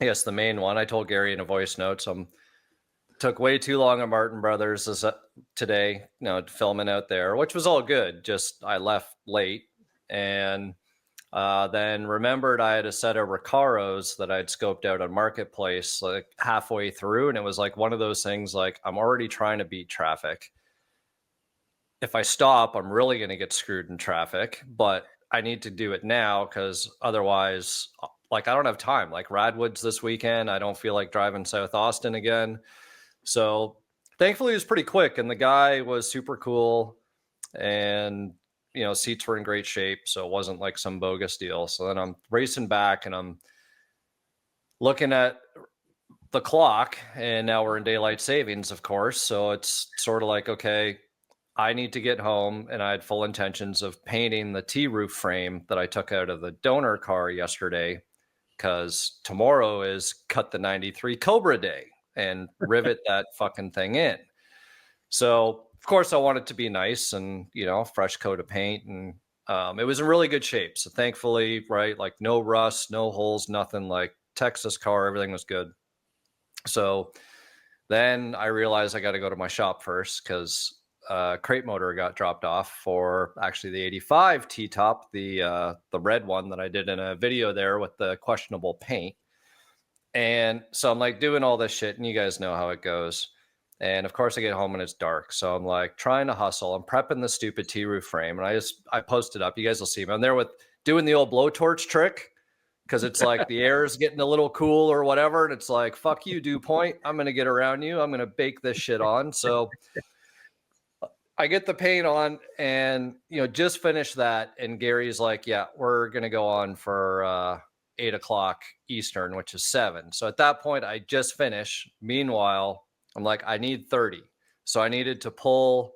yes, the main one, I told Gary in a voice note, took way too long at Martin Brothers today, filming out there, which was all good. Just I left late, and then remembered I had a set of Recaros that I'd scoped out on Marketplace like halfway through. And it was like one of those things, like, I'm already trying to beat traffic. If I stop, I'm really going to get screwed in traffic, but I need to do it now, because otherwise, like, I don't have time. Like Radwood's this weekend. I don't feel like driving South Austin again. So thankfully it was pretty quick, and the guy was super cool, and, seats were in great shape. So it wasn't like some bogus deal. So then I'm racing back, and I'm looking at the clock, and now we're in daylight savings, of course. So it's sort of like, okay, I need to get home, and I had full intentions of painting the T-roof frame that I took out of the donor car yesterday, because tomorrow is cut the 93 Cobra Day and rivet that fucking thing in. So, of course, I want it to be nice and, fresh coat of paint, and it was in really good shape. So thankfully, right, like no rust, no holes, nothing, like Texas car, everything was good. So then I realized I got to go to my shop first, because crate motor got dropped off for actually the 85 T-top, the red one that I did in a video there with the questionable paint. And so I'm like doing all this shit, and you guys know how it goes. And of course I get home and it's dark. So I'm like trying to hustle. I'm prepping the stupid T-roof frame, and I posted up. You guys will see me. I'm there doing the old blowtorch trick, because it's like the air is getting a little cool or whatever. And it's like, fuck you, dew point. I'm going to get around you. I'm going to bake this shit on. So I get the paint on, and, just finished that. And Gary's like, yeah, we're going to go on for 8 o'clock Eastern, which is 7. So at that point I just finished. Meanwhile, I'm like, I need 30. So I needed to pull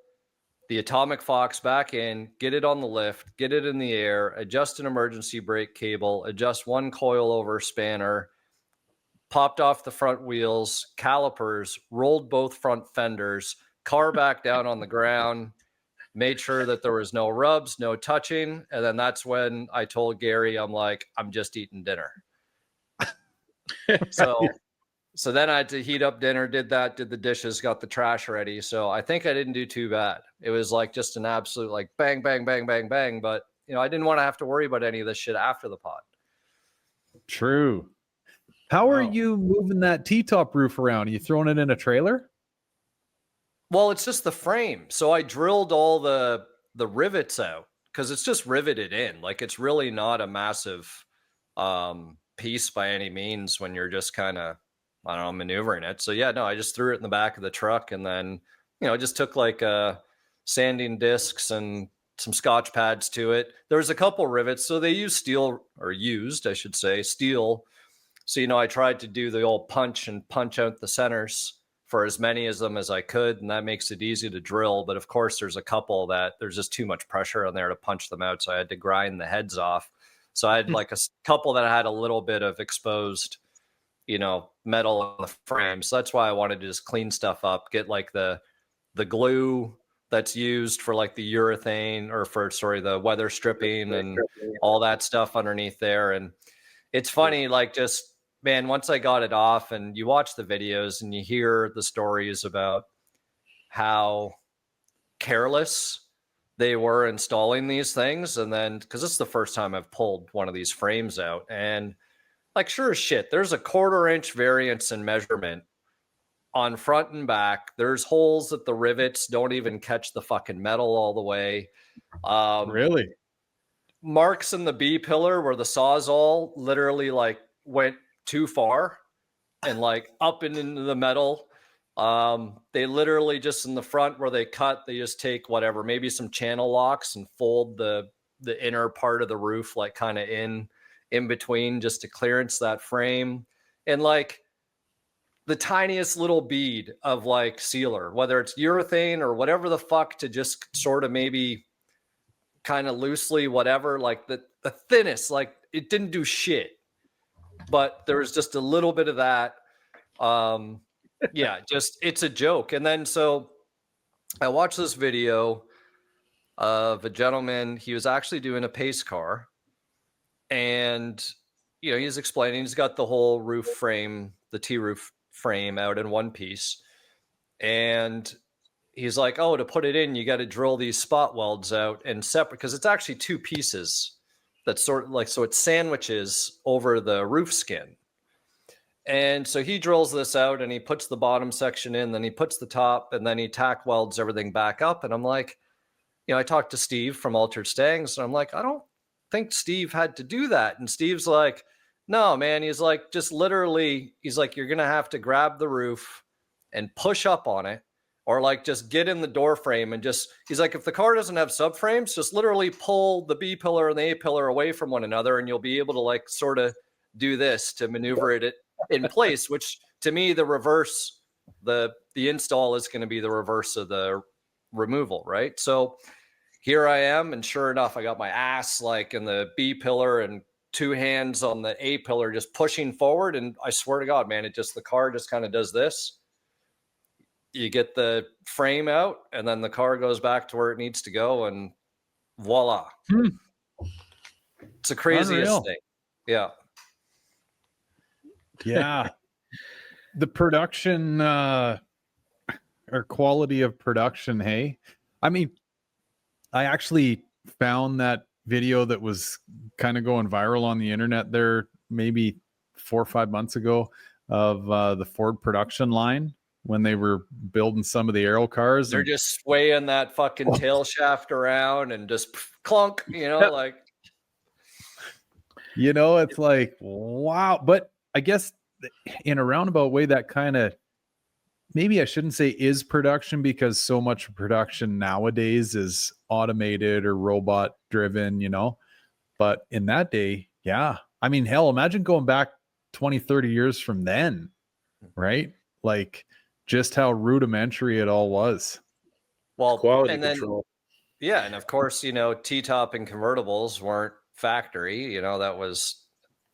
the Atomic Fox back in, get it on the lift, get it in the air, adjust an emergency brake cable, adjust one coilover spanner, popped off the front wheels, calipers, rolled both front fenders, car back down on the ground, made sure that there was no rubs, no touching. And then that's when I told Gary, I'm like, I'm just eating dinner. So then I had to heat up dinner, did the dishes, got the trash ready. So I think I didn't do too bad. It was like just an absolute like bang, bang, bang, bang, bang. But, I didn't want to have to worry about any of this shit after the pod. True. How are you moving that T-top roof around? Are you throwing it in a trailer? Well, it's just the frame. So I drilled all the rivets out, because it's just riveted in. Like, it's really not a massive piece by any means when you're just kind of, I don't know, maneuvering it. So yeah, no, I just threw it in the back of the truck, and then, you know, I just took like sanding discs and some Scotch pads to it. There was a couple rivets. So they used steel, or used, I should say, steel. So, you know, I tried to do the old punch out the centers for as many of them as I could. And that makes it easy to drill. But of course, there's a couple that there's just too much pressure on there to punch them out. So I had to grind the heads off. So I had like a couple that had a little bit of exposed, you know, metal on the frame. So that's why I wanted to just clean stuff up, get like the glue that's used for like the urethane, or for, sorry, the weather stripping and all that stuff underneath there. And it's funny, like, just, man, once I got it off and you watch the videos and you hear the stories about how careless they were installing these things. And then, because this is the first time I've pulled one of these frames out, and like, sure as shit, there's a 1/4 inch variance in measurement on front and back. There's holes that the rivets don't even catch the fucking metal all the way. Really? Marks in the B pillar where the Sawzall literally like went too far and like up and into the metal. They literally just in the front where they cut, they just take whatever, maybe some channel locks and fold the inner part of the roof, like kind of in between, just to clearance that frame. And like the tiniest little bead of like sealer, whether it's urethane or whatever the fuck, to just sort of maybe kind of loosely, whatever, like the thinnest, like it didn't do shit, but there was just a little bit of that. Yeah, just, it's a joke. And then, so I watched this video of a gentleman, he was actually doing a pace car, and, you know, he's explaining, he's got the whole roof frame, the T-roof frame out in one piece. And he's like, oh, to put it in, you got to drill these spot welds out and separate, because it's actually two pieces that sort of like, so it sandwiches over the roof skin. And so he drills this out and he puts the bottom section in, then he puts the top, and then he tack welds everything back up. And I'm like, you know, I talked to Steve from Altered Stangs, and I'm like, I don't think Steve had to do that. And Steve's like, no, man. He's like, just literally, he's like, you're going to have to grab the roof and push up on it, or like just get in the door frame and just, he's like, if the car doesn't have subframes, just literally pull the B pillar and the A pillar away from one another, and you'll be able to like sort of do this to maneuver it in place, which to me, the reverse, the install is going to be the reverse of the removal, right? So here I am, and sure enough, I got my ass like in the B pillar and two hands on the A pillar, just pushing forward. And I swear to God, man, it just, the car just kind of does this. You get the frame out, and then the car goes back to where it needs to go, and voila. It's the craziest Unreal. thing. Yeah. Yeah. The production or quality of production, hey? I mean, I actually found that video that was kind of going viral on the internet there maybe 4 or 5 months ago of the Ford production line when they were building some of the aero cars. They're just swaying that fucking tail shaft around and just clunk, you know, like, you know, it's like, wow. But I guess in a roundabout way, that kind of, maybe I shouldn't say is production, because so much of production nowadays is automated or robot driven, you know. But in that day, yeah. I mean, hell, imagine going back 20, 30 years from then, right? Like just how rudimentary it all was. well, Quality and then, control. yeah. And of course, you know, T-top and convertibles weren't factory, you know,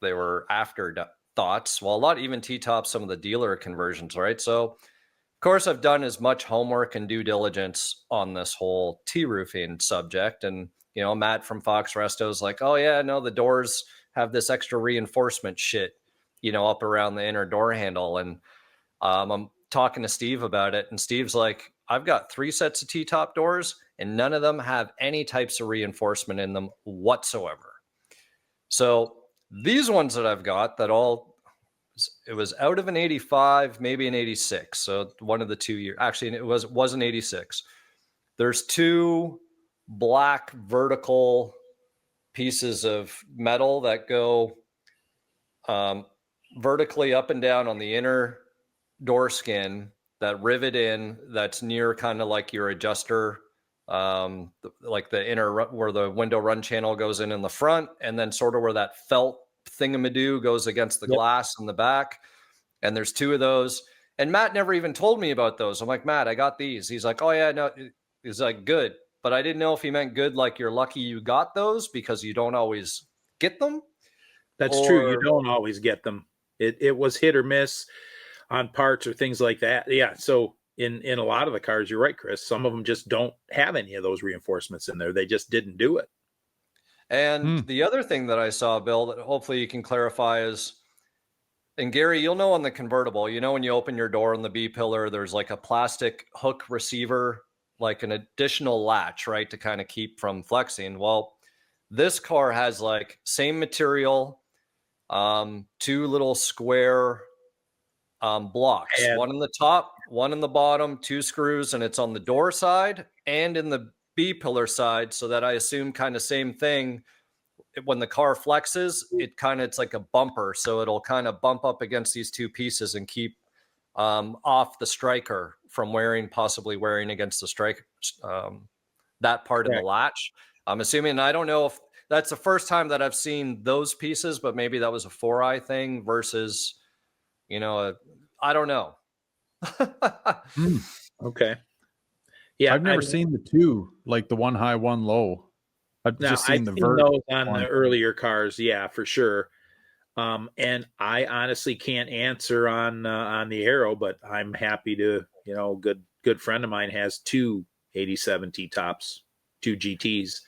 they were afterthoughts. Well, a lot, even T-top, some of the dealer conversions, right? So of course, I've done as much homework and due diligence on this whole T-roofing subject. And, you know, Matt from Fox Resto is like, oh yeah, no, the doors have this extra reinforcement shit, you know, up around the inner door handle. And I'm talking to Steve about it, and Steve's like, I've got 3 sets of T-top doors, and none of them have any types of reinforcement in them whatsoever. So these ones that I've got, that all, it was out of an 85, maybe an 86. So one of the 2 years, actually, it was an 86. There's 2 black vertical pieces of metal that go vertically up and down on the inner door skin that rivet in, that's near kind of like your adjuster, like the inner where the window run channel goes in the front, and then sort of where that felt thingamadoo goes against the glass in the back. And there's 2 of those. And Matt never even told me about those. I'm like, Matt, I got these. He's like, oh yeah, no. He's like, good. But I didn't know if he meant good, like you're lucky you got those because you don't always get them. That's true. You don't always get them. It was hit or miss on parts or things like that. Yeah. So in a lot of the cars, you're right, Chris. Some of them just don't have any of those reinforcements in there. They just didn't do it. And the other thing that I saw, Bill, that hopefully you can clarify is, and Gary, you'll know on the convertible, you know, when you open your door on the B pillar, there's like a plastic hook receiver, like an additional latch, right, to kind of keep from flexing. Well, this car has like same material, 2 little square blocks, one in the top, one in the bottom, 2 screws, and it's on the door side and in the B pillar side. So that I assume kind of same thing. When the car flexes, it's like a bumper. So it'll kind of bump up against these 2 pieces and keep off the striker from possibly wearing against the striker, that part of the latch. I'm assuming, and I don't know if that's the first time that I've seen those pieces, but maybe that was a 4-eye thing versus, you know, I don't know. Okay. Yeah. I've never seen the 2, like the 1 high, 1 low. I've just seen those on the earlier cars. Yeah, for sure. And I honestly can't answer on the Aero, but I'm happy to, you know, good friend of mine has 2 87 T-tops, 2 GTs.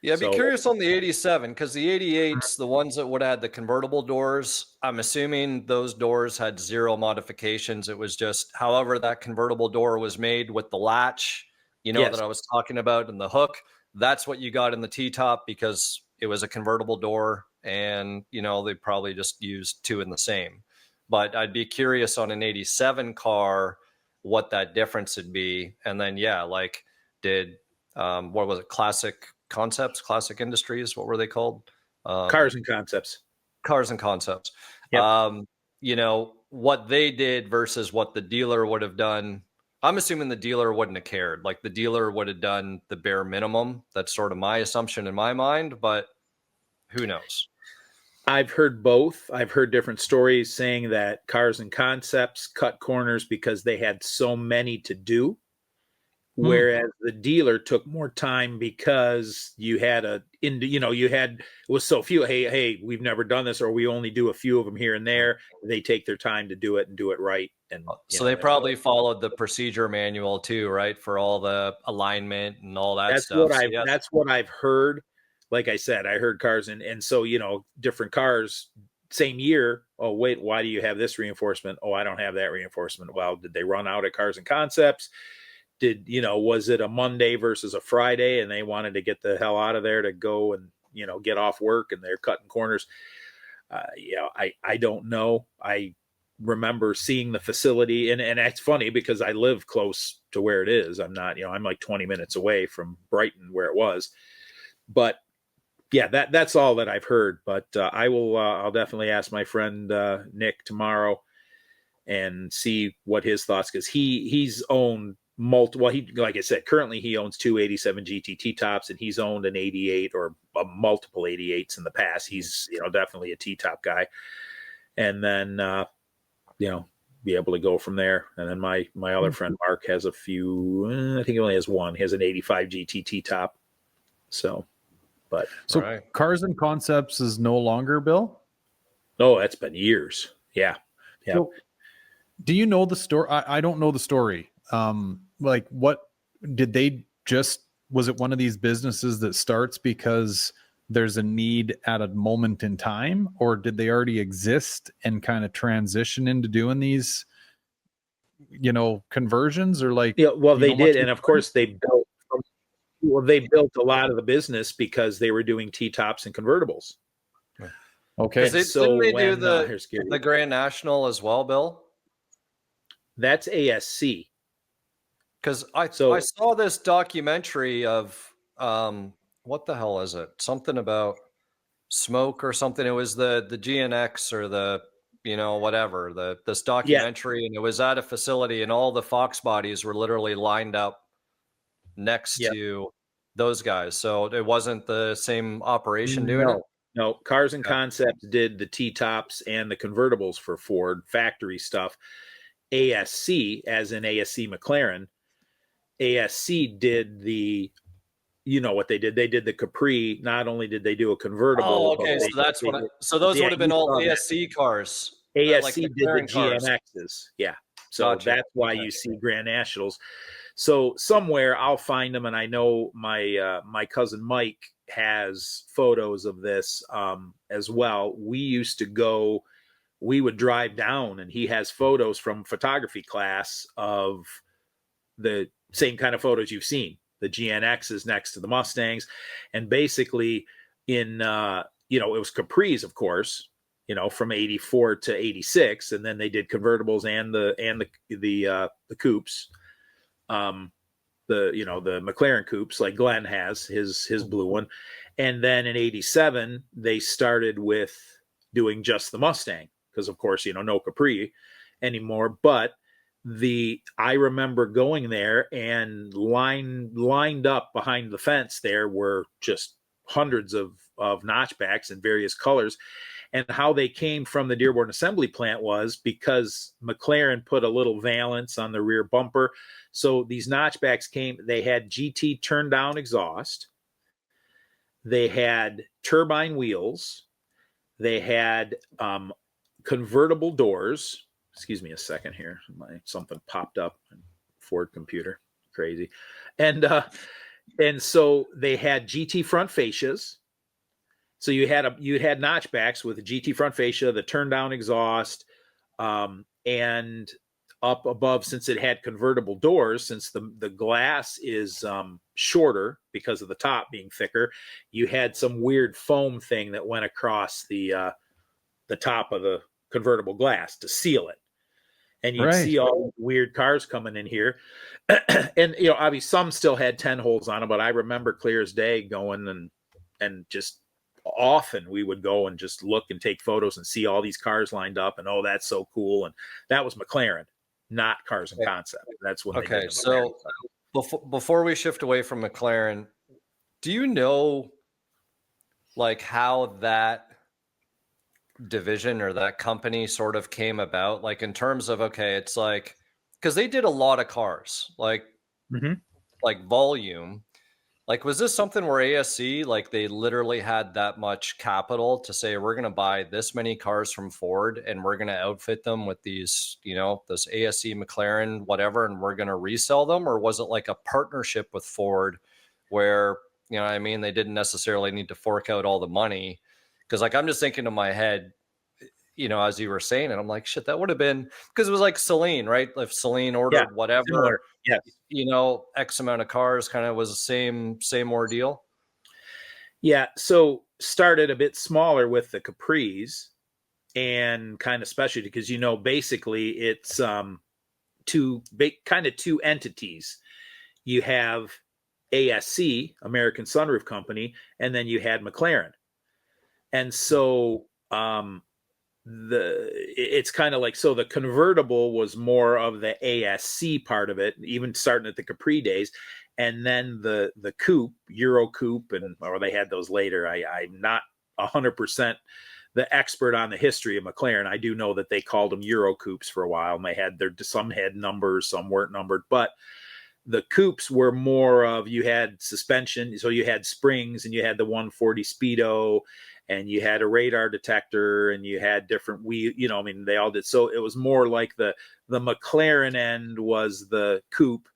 Yeah, I'd be curious on the 87, because the 88s, the ones that would have had the convertible doors, I'm assuming those doors had 0 modifications. It was just however that convertible door was made with the latch, you know, that I was talking about, and the hook. That's what you got in the T-top because it was a convertible door, and, you know, they probably just used 2 in the same. But I'd be curious on an 87 car what that difference would be. And then, yeah, like did, what was it? Classic Industries. What were they called? Cars and Concepts. Yep. You know, what they did versus what the dealer would have done. I'm assuming the dealer wouldn't have cared. Like the dealer would have done the bare minimum. That's sort of my assumption in my mind, but who knows? I've heard both. I've heard different stories saying that Cars and Concepts cut corners because they had so many to do. Whereas the dealer took more time because you had it was so few. Hey, we've never done this, or we only do a few of them here and there. They take their time to do it and do it right. And so they probably followed the procedure manual too, right? For all the alignment and all that stuff. That's what I've heard. Like I said, I heard cars and so, you know, different cars, same year. Oh, wait, why do you have this reinforcement? Oh, I don't have that reinforcement. Well, did they run out of Cars and Concepts? Was it a Monday versus a Friday and they wanted to get the hell out of there to go and, you know, get off work and they're cutting corners? I don't know. I remember seeing the facility and it's funny because I live close to where it is. I'm not, you know, I'm like 20 minutes away from Brighton where it was, but yeah, that's all that I've heard, but I'll definitely ask my friend Nick tomorrow and see what his thoughts, because he's owned like I said, currently he owns 2 87 GT tops and he's owned an 88 or multiple 88s in the past. He's, you know, definitely a T-top guy. And then, you know, be able to go from there. And then my other friend, Mark, has a few, I think he only has one. He has an 85 GT T-top. So right. Cars and Concepts is no longer, Bill? No, that's been years. Yeah. So, do you know the story? I don't know the story. Like what did they was it one of these businesses that starts because there's a need at a moment in time, or did they already exist and kind of transition into doing these, you know, conversions, or like, well, they did. And of course they built a lot of the business because they were doing T-tops and convertibles. Okay. Didn't they do the Grand National as well, Bill? That's ASC. Because I saw this documentary of what the hell is it? Something about Smoke or something. It was the GNX or the, whatever, this Yeah. documentary, and it was at a facility, and all the Fox bodies were literally lined up next Yeah. to those guys. So it wasn't the same operation doing it. No, Cars and Okay. Concepts did the T-tops and the convertibles for Ford factory stuff. ASC, as in ASC McLaren, ASC did the, what they did? They did the Capri. Not only did they do a convertible, Oh, okay. So that's what. So those would have been all ASC cars. ASC like did the McLaren cars. GNXs. Yeah. So Gotcha. that's why you see Grand Nationals. So somewhere I'll find them, and I know my cousin Mike has photos of this as well. We would drive down, and he has photos from photography class of the same kind of photos you've seen. The GNXs next to the Mustangs, and basically in it was Capris, of course, from 84 to 86, and then they did convertibles and the coupes, the McLaren coupes, like Glenn has his blue one, and then in 87 they started with doing just the Mustang, because of course no Capri anymore. But I remember going there, and lined up behind the fence there were just hundreds of notchbacks in various colors. And how they came from the Dearborn assembly plant was because McLaren put a little valance on the rear bumper. So these notchbacks they had GT turn down exhaust, they had turbine wheels, they had convertible doors. Excuse me a second here. Something popped up on Ford computer. Crazy. And so they had GT front fascias. So you had notchbacks with a GT front fascia, the turn down exhaust, and up above, since it had convertible doors, since the glass is shorter because of the top being thicker, you had some weird foam thing that went across the top of the convertible glass to seal it. And you'd see all weird cars coming in here. And, obviously some still had 10 holes on them, but I remember clear as day going and just often we would go and just look and take photos and see all these cars lined up, and, oh, that's so cool. And that was McLaren, not Cars and Concept. That's when Okay. So before we shift away from McLaren, do you know like how that division or that company sort of came about, like in terms of, okay, it's like, because they did a lot of cars, like like volume, like was this something where ASC, like they literally had that much capital to say, we're going to buy this many cars from Ford and we're going to outfit them with these, this ASC McLaren whatever, and we're going to resell them? Or was it like a partnership with Ford where, what I mean, they didn't necessarily need to fork out all the money? Because like I'm just thinking in my head, as you were saying it, I'm like, shit, that would have been, because it was like Celine, right? If Celine ordered whatever, similar. Yes. X amount of cars, kind of was the same ordeal. Yeah. So started a bit smaller with the Capris, and kind of specialty because, basically it's two entities. You have ASC, American Sunroof Company, and then you had McLaren. And so it's kind of like, so the convertible was more of the ASC part of it, even starting at the Capri days. And then the coupe, Euro coupe, or they had those later. I'm not 100% the expert on the history of McLaren. I do know that they called them Euro coupes for a while, and some had numbers, some weren't numbered, but the coupes were more of, you had suspension, so you had springs, and you had the 140 Speedo, and you had a radar detector, and you had different they all did. So it was more like the McLaren end was the coupe,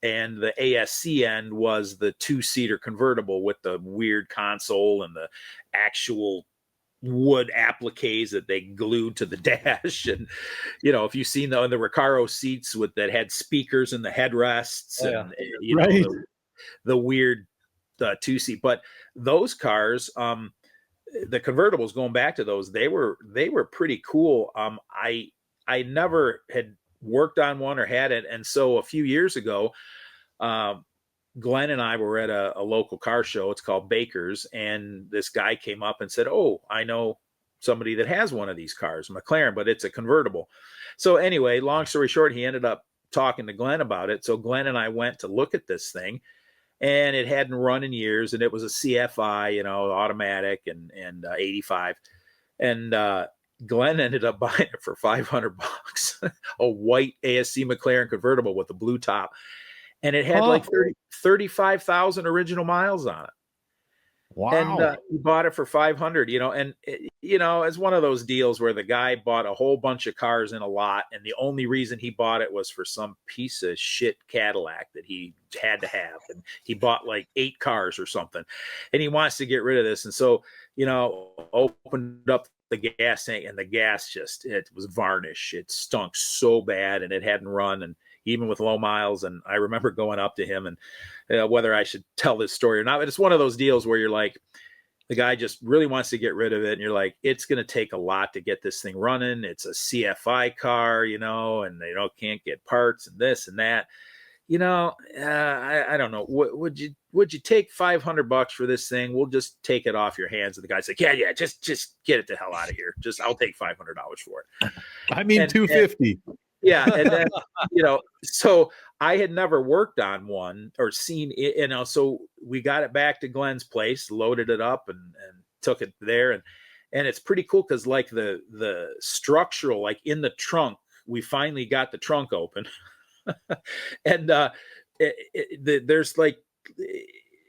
and the ASC end was the 2-seater convertible with the weird console and the actual wood appliques that they glued to the dash. And if you've seen the Recaro seats that had speakers in the headrests, and the weird 2-seat. But those cars, the convertibles, going back to those, they were pretty cool. I never had worked on one or had it, and so a few years ago, Glenn and I were at a local car show. It's called Baker's. And this guy came up and said, "Oh, I know somebody that has one of these cars, McLaren, but it's a convertible." So anyway, long story short, he ended up talking to Glenn about it. So Glenn and I went to look at this thing, and it hadn't run in years, and it was a CFI, automatic and 85. And Glenn ended up buying it for $500, a white ASC McLaren convertible with a blue top. And it had like 35,000 original miles on it. Wow. And he bought it for 500, and it's one of those deals where the guy bought a whole bunch of cars in a lot. And the only reason he bought it was for some piece of shit Cadillac that he had to have. And he bought like 8 cars or something, and he wants to get rid of this. And so, opened up the gas tank, and the gas it was varnish. It stunk so bad, and it hadn't run. And even with low miles. And I remember going up to him, and whether I should tell this story or not, but it's one of those deals where you're like, the guy just really wants to get rid of it. And you're like, it's going to take a lot to get this thing running. It's a CFI car, and they can't get parts and this and that. I don't know. Would you take $500 for this thing? We'll just take it off your hands. And the guy's like, yeah, just get it the hell out of here. I'll take $500 for it. I mean, $250. Yeah. And then, so I had never worked on one or seen it, so we got it back to Glenn's place, loaded it up and took it there. And it's pretty cool. Cause like the structural, like in the trunk, we finally got the trunk open and, there's like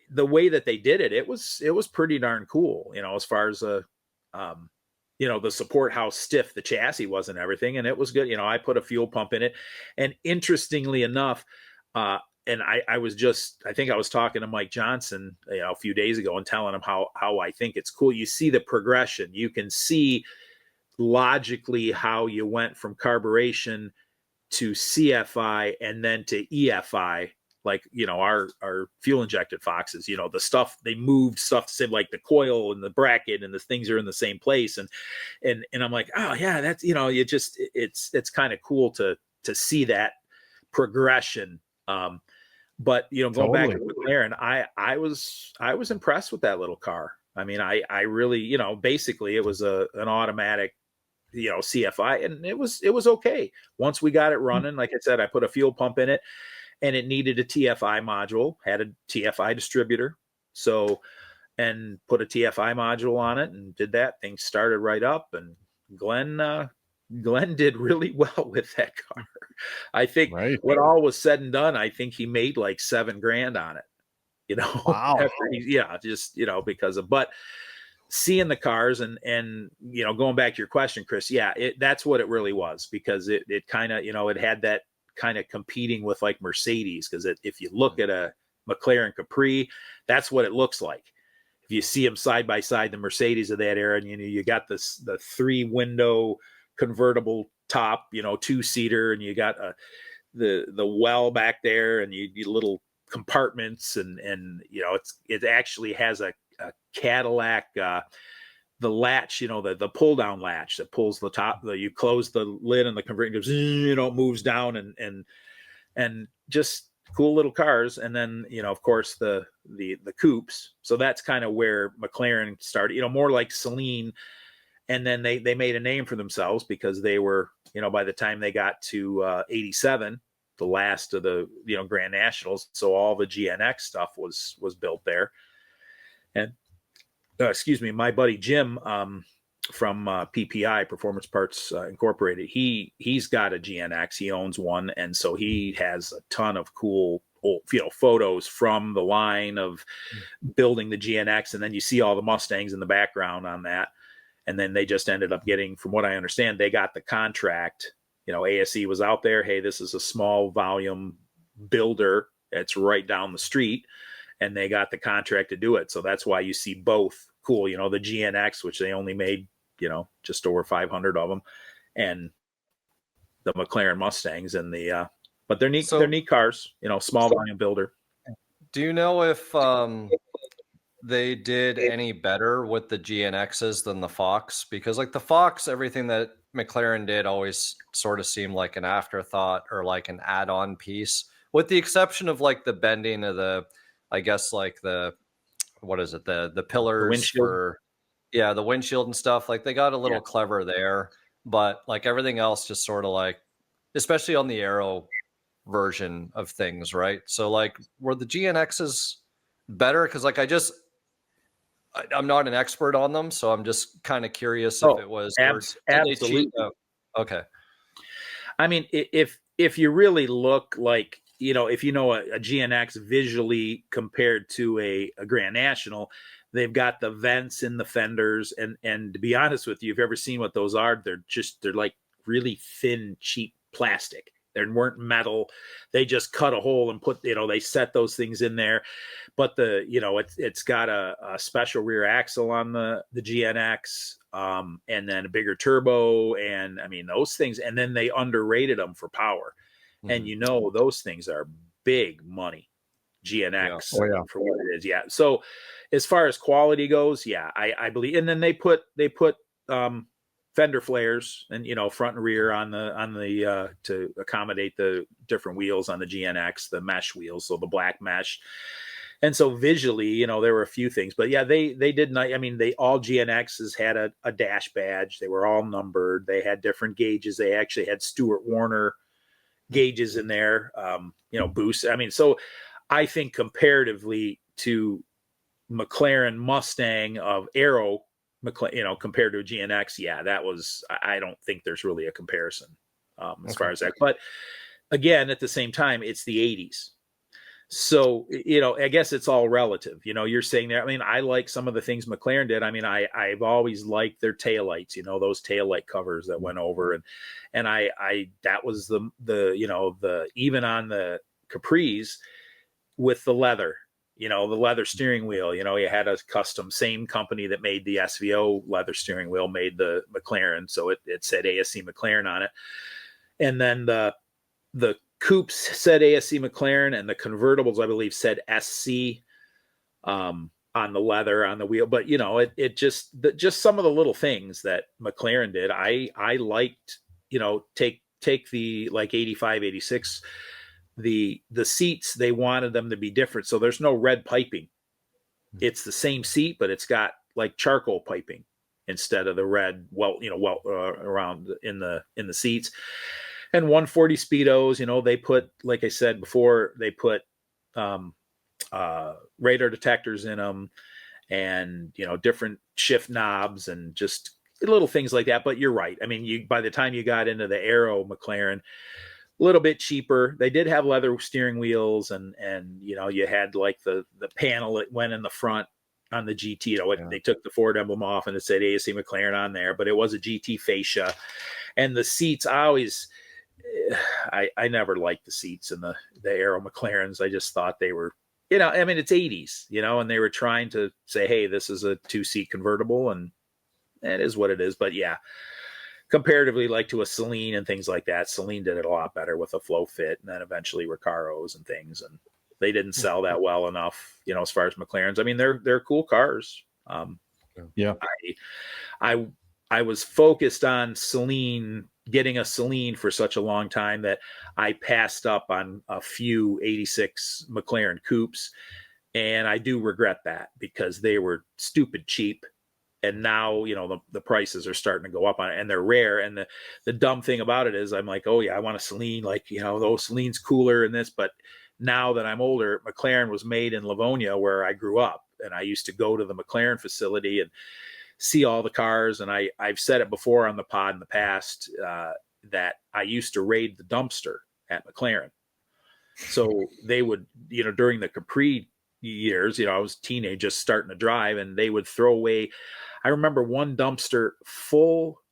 the way that they did it, it was pretty darn cool, as far as the support, how stiff the chassis was and everything. And it was good. I put a fuel pump in it. And interestingly enough, and I think I was talking to Mike Johnson, a few days ago and telling him how I think it's cool. You see the progression. You can see logically how you went from carburation to CFI and then to EFI. Like, our fuel injected Foxes, the stuff, they moved stuff to say like the coil and the bracket and the things are in the same place. And I'm like, oh yeah, that's, it's kind of cool to see that progression. But, going back to McLaren, I was impressed with that little car. I mean, I really, basically it was an automatic, CFI, and it was okay. Once we got it running, like I said, I put a fuel pump in it. And it needed a TFI module, had a TFI distributor. So, and put a TFI module on it and did that. Things started right up. And Glenn did really well with that car. I think when all was said and done, I think he made like $7,000 on it, Wow. Because of, but seeing the cars and going back to your question, Chris, yeah, that's what it really was, because it kind of, it had that kind of competing with like Mercedes, because if you look at a McLaren Capri, that's what it looks like. If you see them side by side, the Mercedes of that era, and you got the 3-window convertible top, 2-seater, and you got the well back there, and you little compartments, and it actually has a Cadillac the latch, the pull down latch that pulls the top, you close the lid and the converter goes, it moves down, and just cool little cars. And then, of course the coupes. So that's kind of where McLaren started, more like Celine. And then they made a name for themselves, because they were, by the time they got to 87, the last of the, Grand Nationals. So all the GNX stuff was built there. And my buddy Jim from PPI, Performance Parts Incorporated, he's got a GNX. He owns one, and so he has a ton of cool photos from the line of building the GNX, and then you see all the Mustangs in the background on that. And then they just ended up getting, from what I understand, they got the contract. ASE was out there. Hey, this is a small volume builder. It's right down the street. And they got the contract to do it. So that's why you see both cool, the GNX, which they only made, just over 500 of them, and the McLaren Mustangs, and but they're neat, they're neat cars, small volume builder. Do you know if they did any better with the GNXs than the Fox? Because like the Fox, everything that McLaren did always sort of seemed like an afterthought or like an add-on piece. with the exception of like the bending of the, I guess like what is it? The pillars windshield. for, yeah, the windshield and stuff. Like they got a little clever there, but like everything else just sort of like, especially on the aero version of things, right? So like were the GNXs better? Because like I'm not an expert on them, so I'm just kind of curious if it was absolutely. Okay. I mean, if you really look like, if you know a GNX visually compared to a Grand National, they've got the vents in the fenders, and to be honest with you, if you've ever seen what those are, they're like really thin, cheap plastic. They weren't metal. They just cut a hole and put, they set those things in there. But it's got a special rear axle on the GNX, and then a bigger turbo, and I mean those things. And then they underrated them for power, and those things are big money. GNX for what it is, So as far as quality goes, I believe. And then they put fender flares and front and rear on the to accommodate the different wheels on the GNX, the mesh wheels, so the black mesh. And so visually, there were a few things, but they did not. I mean, all GNXs had a dash badge. They were all numbered. They had different gauges. They actually had Stuart Warner gauges in there, boosts. I mean, so I think comparatively to McLaren Mustang of Aero, compared to a GNX, that was, I don't think there's really a comparison as far as that. But again, at the same time, it's the 80s. So, I guess it's all relative. You're saying there, I mean, I like some of the things McLaren did. I mean, I've always liked their taillights, those taillight covers that went over. And that was the even on the Capris with the leather, the leather steering wheel, you had a custom, same company that made the SVO leather steering wheel made the McLaren. So it said ASC McLaren on it. And then the coupes said ASC McLaren, and the convertibles, I believe, said SC on the leather on the wheel. But it just some of the little things that McLaren did, I liked. Take the like 85, 86, the seats, they wanted them to be different, so there's no red piping. It's the same seat, but it's got like charcoal piping instead of the red around in the seats. And 140 speedos, they put, like I said before, they put radar detectors in them, and different shift knobs and just little things like that. But you're right. I mean, by the time you got into the Aero McLaren, a little bit cheaper. They did have leather steering wheels, and you had like the panel that went in the front on the GT. They took the Ford emblem off and it said ASC McLaren on there, but it was a GT fascia. And the seats, I never liked the seats in the Aero McLarens. I just thought they were, I mean, it's 80s, and they were trying to say, hey, this is a 2-seat convertible, and it is what it is. But comparatively, like to a Celine and things like that, Celine did it a lot better with a flow fit, and then eventually Recaros and things, and they didn't sell that well enough, as far as McLarens. I mean, they're cool cars. I was focused on getting a Celine for such a long time that I passed up on a few 86 McLaren coupes. And I do regret that, because they were stupid cheap. And now, the prices are starting to go up on it, and they're rare. And the dumb thing about it is I'm like, oh yeah, I want a Celine, like, those Celine's cooler and this. But now that I'm older, McLaren was made in Livonia, where I grew up. And I used to go to the McLaren facility and see all the cars. And I've said it before on the pod in the past, that I used to raid the dumpster at McLaren. So they would, during the Capri years, I was a teenager just starting to drive, and they would throw away. I remember one dumpster full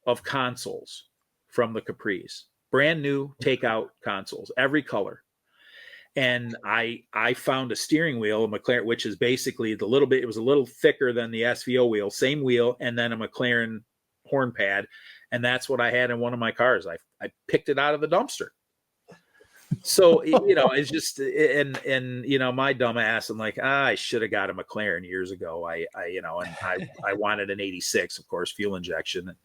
of consoles from the Capris, brand new takeout consoles, every color. And I found a steering wheel, a McLaren, which is basically it was a little thicker than the SVO wheel, same wheel, and then a McLaren horn pad. And that's what I had in one of my cars. I picked it out of the dumpster. So, it's just, and my dumb ass, I'm like, I should have got a McLaren years ago. I wanted an 86, of course, fuel injection.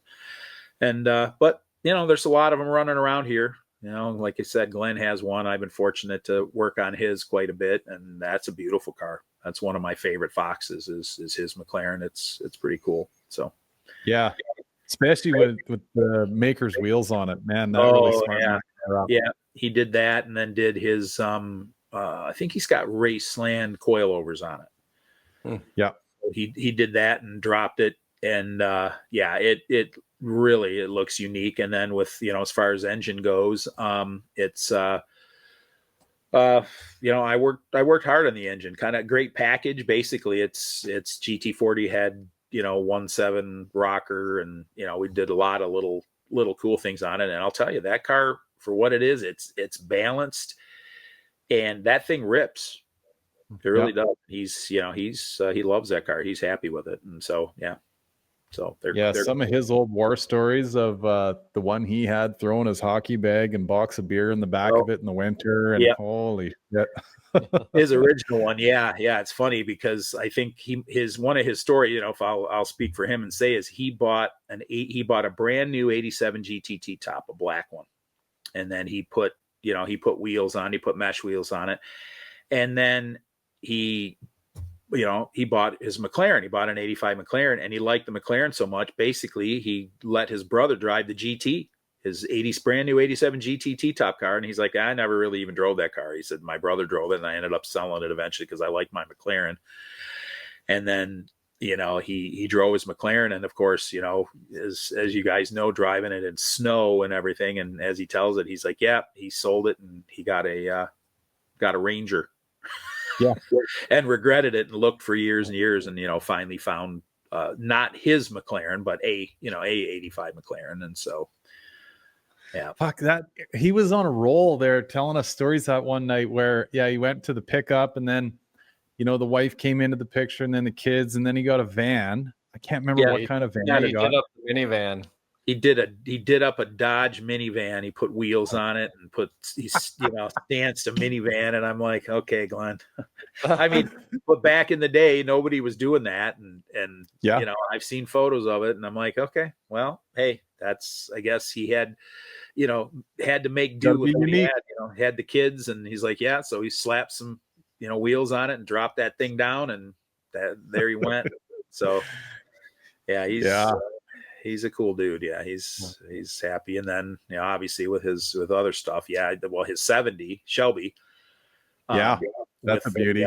And, but, there's a lot of them running around here. You know, like I said, Glenn has one. I've been fortunate to work on his quite a bit, and that's a beautiful car. That's one of my favorite Foxes is his McLaren. It's pretty cool. So Yeah. Especially with the maker's wheels on it, man. That really smart. Yeah, he did that, and then did his I think he's got race land coilovers on it. Yeah. He did that and dropped it, and it really, it looks unique. And then with, you know, as far as engine goes, it's I worked hard on the engine. Kind of great package. Basically, it's GT40 had, you know, 1.7 rocker, and, you know, we did a lot of little cool things on it. And I'll tell you, that car, for what it is, it's balanced, and that thing rips. It really does. He loves that car. He's happy with it, and so yeah. So they're some of his old war stories of the one he had throwing his hockey bag and box of beer in the back of it in the winter, and holy shit. His original one, yeah, it's funny because I think one of his story, you know, if I'll speak for him and say, is he bought a brand new 87 GTT top, a black one, and then he put wheels on, he put mesh wheels on it, and then he bought his McLaren. He bought an 85 McLaren, and he liked the McLaren so much, basically he let his brother drive the GT, his brand new 87 GTT top car. And he's like, I never really even drove that car. He said, my brother drove it, and I ended up selling it eventually because I liked my McLaren. And then, you know, he drove his McLaren, and of course, you know, as you guys know, driving it in snow and everything. And as he tells it, he's like, yeah, he sold it, and he got a Ranger. Yeah. And regretted it, and looked for years and years, and, you know, finally found not his McLaren, but a 85 McLaren. And so, yeah. Fuck that. He was on a roll there telling us stories that one night where, he went to the pickup, and then, you know, the wife came into the picture, and then the kids, and then he got a van. I can't remember what kind of van he got. Did up the minivan. He did up a Dodge minivan. He put wheels on it and stanced a minivan. And I'm like, okay, Glenn. I mean, but back in the day, nobody was doing that. And you know, I've seen photos of it, and I'm like, okay, well, hey, that's, I guess he had to make do with what he had, you know, had the kids, and he's like, yeah. So he slapped some, you know, wheels on it and dropped that thing down, and there he went. So yeah, he's a cool dude. Yeah, he's happy. And then, you know, obviously with other stuff, his 70 Shelby. That's a beauty.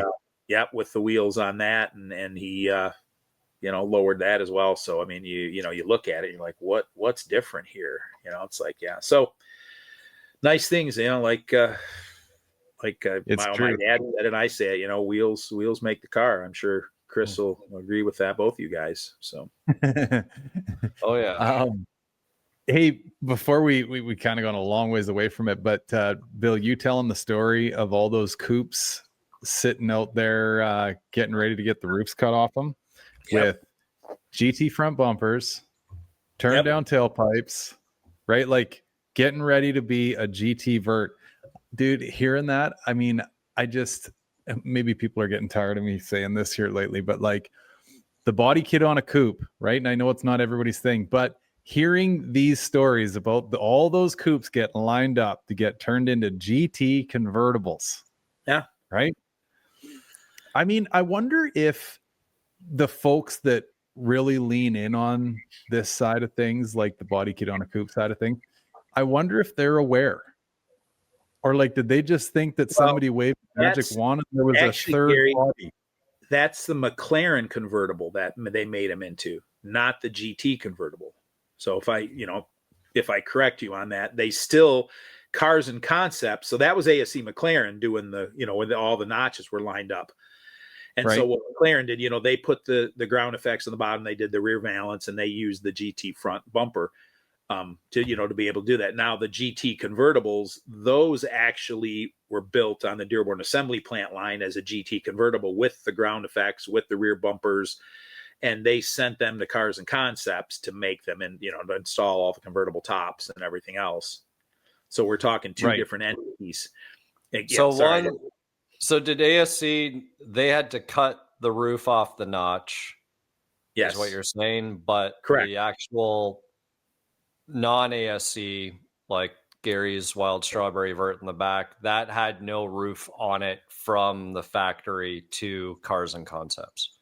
With the wheels on that, and he lowered that as well. So I mean, you look at it, you're like, what's different here? You know, it's like, so nice things, you know, like my dad said, and I say it, you know, wheels make the car. I'm sure Chris will agree with that, both you guys. So oh yeah. Hey, before we kind of gone a long ways away from it, but Bill, you telling the story of all those coupes sitting out there getting ready to get the roofs cut off them with GT front bumpers, turn down tailpipes, right? Like getting ready to be a GT vert. Dude, hearing that, I mean, maybe people are getting tired of me saying this here lately, but like the body kit on a coupe, right? And I know it's not everybody's thing, but hearing these stories about all those coupes getting lined up to get turned into GT convertibles. Yeah. Right. I mean, I wonder if the folks that really lean in on this side of things, like the body kit on a coupe side of thing, I wonder if they're aware. Or like, did they just think that somebody waved a magic wand and there was a third body? That's the McLaren convertible that they made him into, not the GT convertible. So if I correct you on that, they still Cars and Concepts. So that was ASC McLaren doing the, you know, when all the notches were lined up. And so what McLaren did, you know, they put the ground effects on the bottom, they did the rear valance, and they used the GT front bumper to be able to do that. Now the GT convertibles, those actually were built on the Dearborn assembly plant line as a GT convertible with the ground effects, with the rear bumpers, and they sent them to Cars and Concepts to make them and, you know, to install all the convertible tops and everything else. So we're talking two different entities. So did ASC, they had to cut the roof off the notch? Yes. Is what you're saying, but correct. The actual non-ASC, like Gary's Wild Strawberry Vert in the back, that had no roof on it from the factory to Cars and Concepts.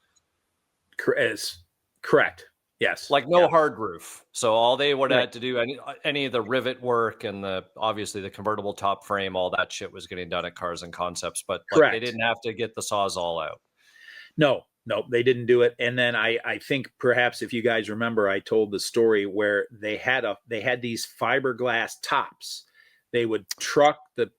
Is correct. Yes. Like no hard roof. So all they would Right. have to do, any of the rivet work and obviously the convertible top frame, all that shit was getting done at Cars and Concepts, but like, they didn't have to get the Sawzall out. No, they didn't do it. And then I think perhaps if you guys remember, I told the story where they had these fiberglass tops. They would truck the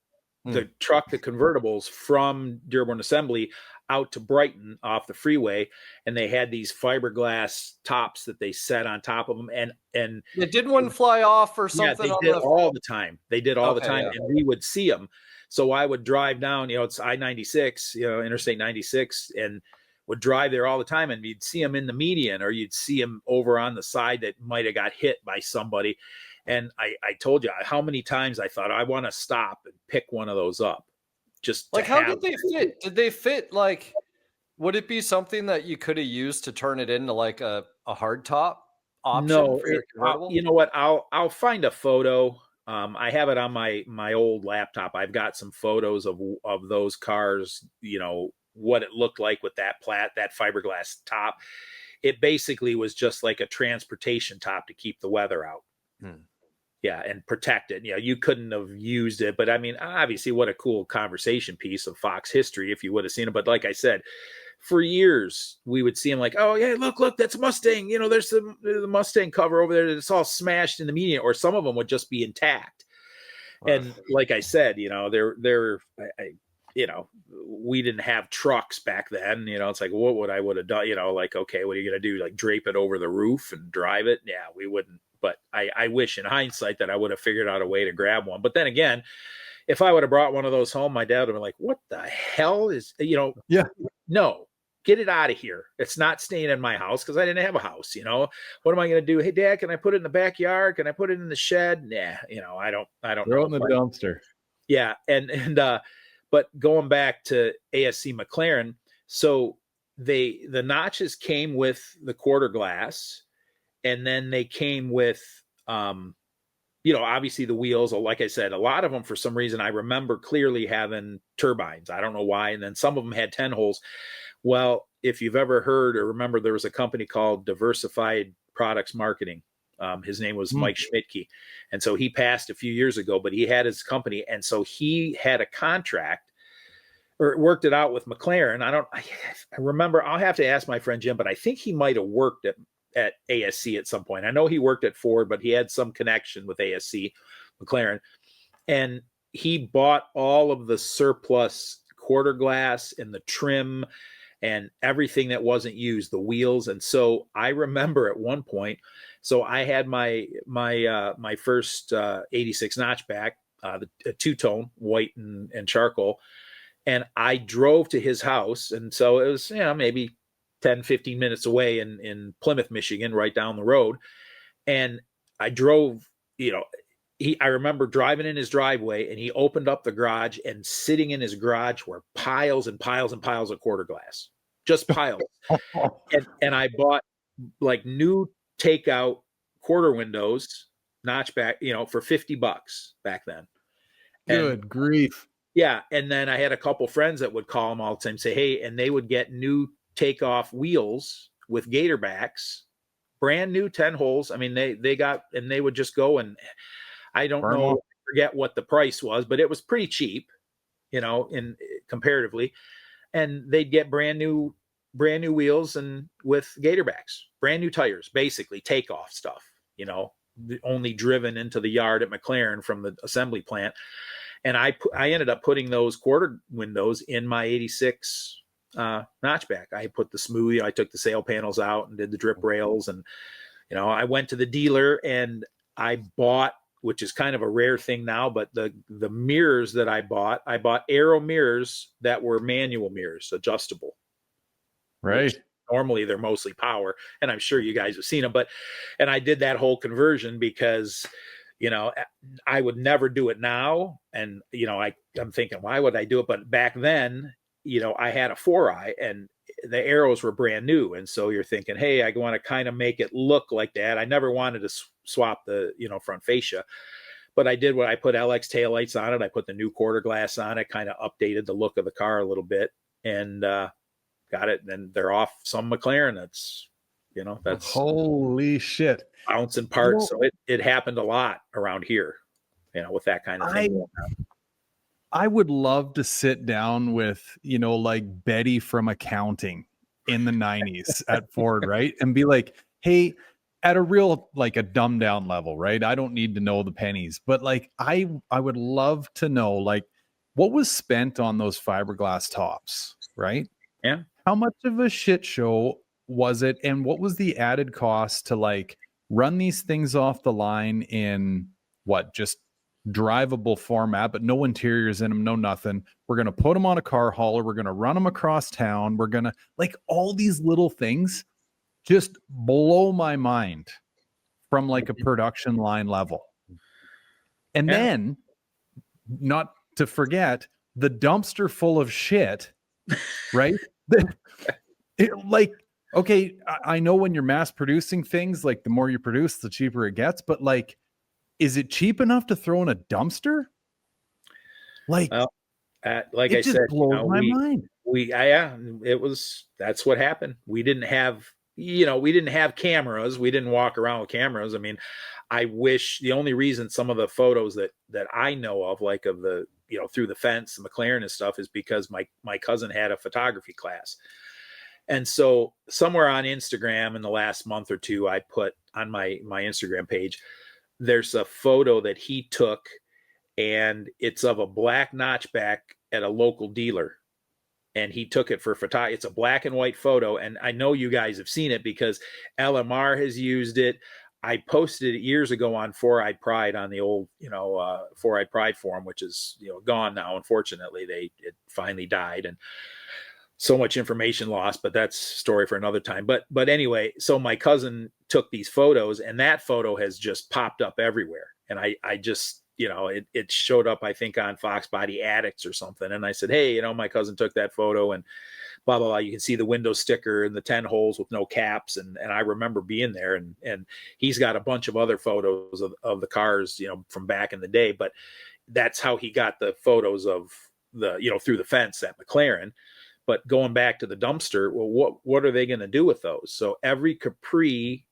convertibles from Dearborn Assembly out to Brighton off the freeway, and they had these fiberglass tops that they set on top of them. And didn't one fly off or something? Yeah, they did all the time. They did all the time, and we would see them. So I would drive down, it's I-96, Interstate 96, and would drive there all the time, and you'd see them in the median, or you'd see them over on the side that might have got hit by somebody. And I told you how many times I thought I want to stop and pick one of those up. Just like, how did they fit? Did they fit? Like, would it be something that you could have used to turn it into like a hard top option? No, for your convertible? you know what? I'll find a photo. I have it on my old laptop. I've got some photos of those cars, what it looked like with that fiberglass top. It basically was just like a transportation top to keep the weather out. Yeah, and protect it. You couldn't have used it, but I mean, obviously, what a cool conversation piece of Fox history if you would have seen it. But like I said, for years we would see them like, oh yeah, look, that's a Mustang. There's the Mustang cover over there that's all smashed in the median, or some of them would just be intact. And like I said, we didn't have trucks back then. It's like, what would I would have done? Like, okay, what are you gonna do? Like drape it over the roof and drive it? Yeah, we wouldn't. But I wish in hindsight that I would have figured out a way to grab one. But then again, if I would have brought one of those home, my dad would have been like, what the hell is, Yeah. No, get it out of here. It's not staying in my house because I didn't have a house. What am I going to do? Hey, Dad, can I put it in the backyard? Can I put it in the shed? Nah, I don't Throw know. it in the dumpster. Yeah. But going back to ASC McLaren, so the notches came with the quarter glass. And then they came with, obviously the wheels. Like I said, a lot of them, for some reason, I remember clearly having turbines. I don't know why. And then some of them had 10 holes. Well, if you've ever heard or remember, there was a company called Diversified Products Marketing. His name was Mike Schmidtke. And so he passed a few years ago, but he had his company. And so he had a contract or worked it out with McLaren. I remember, I'll have to ask my friend Jim, but I think he might have worked at ASC at some point. I know he worked at Ford, but he had some connection with ASC McLaren, and he bought all of the surplus quarter glass and the trim and everything that wasn't used, the wheels. And so I remember at one point, so I had my first 86 notchback, the two-tone white and charcoal, and I drove to his house. And so it was, maybe 10, 15 minutes away in Plymouth, Michigan, right down the road. And I drove, I remember driving in his driveway, and he opened up the garage, and sitting in his garage were piles and piles and piles of quarter glass, just piles. and I bought like new takeout quarter windows, notchback, for $50 back then. Good grief. Yeah. And then I had a couple friends that would call him all the time, say, hey, and they would get new takeoff wheels with gator backs, brand new 10 holes. I mean, they got, and they would just go, and I don't know, I forget what the price was, but it was pretty cheap, in comparatively. And they'd get brand new wheels and with gator backs, brand new tires, basically takeoff stuff, only driven into the yard at McLaren from the assembly plant. And I ended up putting those quarter windows in my 86 notchback. I put the smoothie, I took the sail panels out and did the drip rails. And, I went to the dealer and I bought, which is kind of a rare thing now, but the mirrors that I bought Aero mirrors that were manual mirrors, adjustable. Right. Normally they're mostly power, and I'm sure you guys have seen them, and I did that whole conversion because, I would never do it now. And, I'm thinking, why would I do it? But back then, I had a 4i and the arrows were brand new. And so you're thinking, hey, I want to kind of make it look like that. I never wanted to swap the, front fascia, But I did what I put LX taillights on it. I put the new quarter glass on it, kind of updated the look of the car a little bit, and got it. And then they're off some McLaren. That's holy shit. ounce and parts. So it happened a lot around here, with that kind of thing. I would love to sit down with, like Betty from accounting in the 90s at Ford, right? And be like, hey, at a real, like a dumbed down level, right? I don't need to know the pennies, but like, I would love to know, like, what was spent on those fiberglass tops, right? Yeah. How much of a shit show was it? And what was the added cost to like run these things off the line in just drivable format, but no interiors in them, no nothing. We're going to put them on a car hauler. We're going to run them across town. We're going to, like, all these little things just blow my mind from like a production line level. And then, not to forget, the dumpster full of shit, right? Okay, I know when you're mass producing things, like the more you produce, the cheaper it gets, but like, is it cheap enough to throw in a dumpster? Like, like I said, blows my mind. That's what happened. We didn't have cameras. We didn't walk around with cameras. I mean, I wish the only reason some of the photos that I know of, like of the, through the fence, the McLaren and stuff, is because my cousin had a photography class. And so somewhere on Instagram in the last month or two, I put on my Instagram page, there's a photo that he took, and it's of a black notchback at a local dealer. And he took it for photography. It's a black and white photo. And I know you guys have seen it because LMR has used it. I posted it years ago on Four Eyed Pride on the old, Four Eyed Pride forum, which is, gone now. Unfortunately, it finally died, and so much information lost, but that's a story for another time. But anyway, so my cousin took these photos, and that photo has just popped up everywhere. And I just, it showed up, I think, on Foxbody Addicts or something. And I said, hey, my cousin took that photo, and blah, blah, blah. You can see the window sticker and the 10 holes with no caps. And I remember being there, and he's got a bunch of other photos of the cars, from back in the day. But that's how he got the photos of the, through the fence at McLaren. But going back to the dumpster, well, what are they going to do with those? So every Capri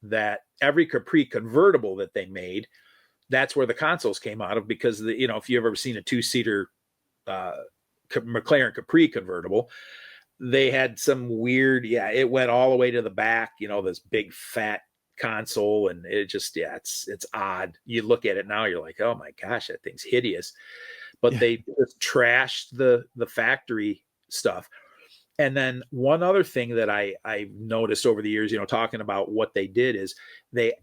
convertible that they made, that's where the consoles came out of, because if you've ever seen a 2-seater McLaren Capri convertible, they had some weird, it went all the way to the back, this big fat console, and it just, it's odd. You look at it now, you're like, oh my gosh, that thing's hideous. But they just trashed the factory stuff. And then one other thing that I noticed over the years, talking about what they did, is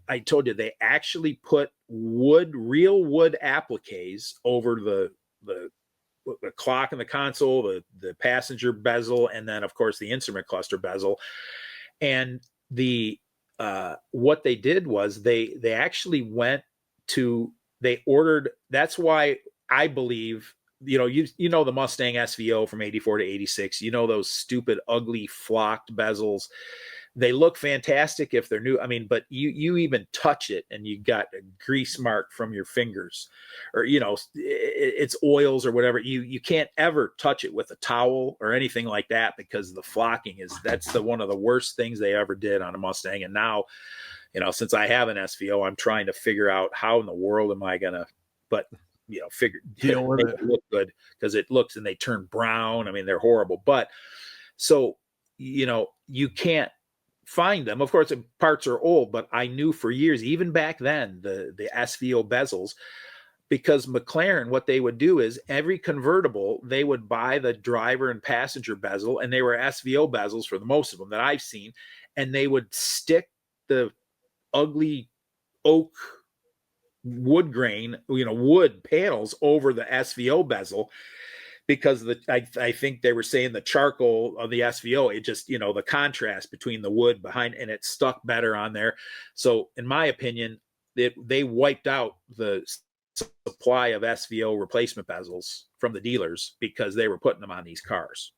I told you, they actually put real wood appliques over the clock in the console, the passenger bezel, and then of course the instrument cluster bezel. And what they did was they actually they ordered, that's why I believe, the Mustang SVO from 84 to 86, those stupid, ugly, flocked bezels. They look fantastic if they're new. I mean, but you even touch it and you got a grease mark from your fingers, or, it's oils or whatever. You can't ever touch it with a towel or anything like that, because the flocking that's one of the worst things they ever did on a Mustang. And now, since I have an SVO, I'm trying to figure out how in the world am I going to, deal with it, look good, because it looks, and they turn brown. I mean, they're horrible. But so, you can't find them. Of course, the parts are old, but I knew for years, even back then, the SVO bezels, because McLaren, what they would do is every convertible, they would buy the driver and passenger bezel, and they were SVO bezels for the most of them that I've seen, and they would stick the ugly oak wood grain, wood panels over the SVO bezel, because I think they were saying the charcoal of the SVO, it just, the contrast between the wood behind, and it stuck better on there. So in my opinion, they wiped out the supply of SVO replacement bezels from the dealers, because they were putting them on these cars.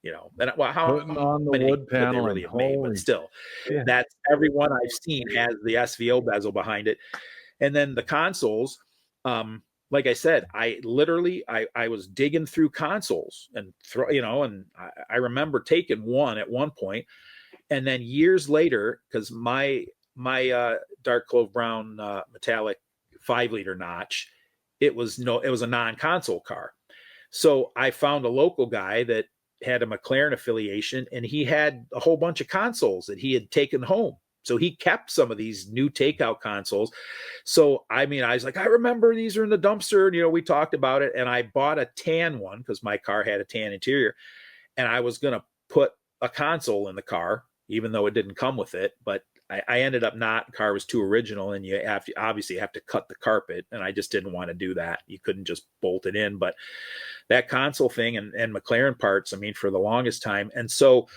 And how putting on the wood panel, they really have made, but still, that's every one I've seen has the SVO bezel behind it. And then the consoles, like I said, I literally, I was digging through consoles and and I remember taking one at one point, and then years later, because my dark clove brown metallic 5-liter notch, it was a non-console car. So I found a local guy that had a McLaren affiliation, and he had a whole bunch of consoles that he had taken home. So he kept some of these new takeout consoles. So, I mean, I was like, I remember these are in the dumpster. And, we talked about it. And I bought a tan one because my car had a tan interior. And I was going to put a console in the car, even though it didn't come with it. But I ended up not. The car was too original. And you obviously have to cut the carpet. And I just didn't want to do that. You couldn't just bolt it in. But that console thing and McLaren parts, I mean, for the longest time. And so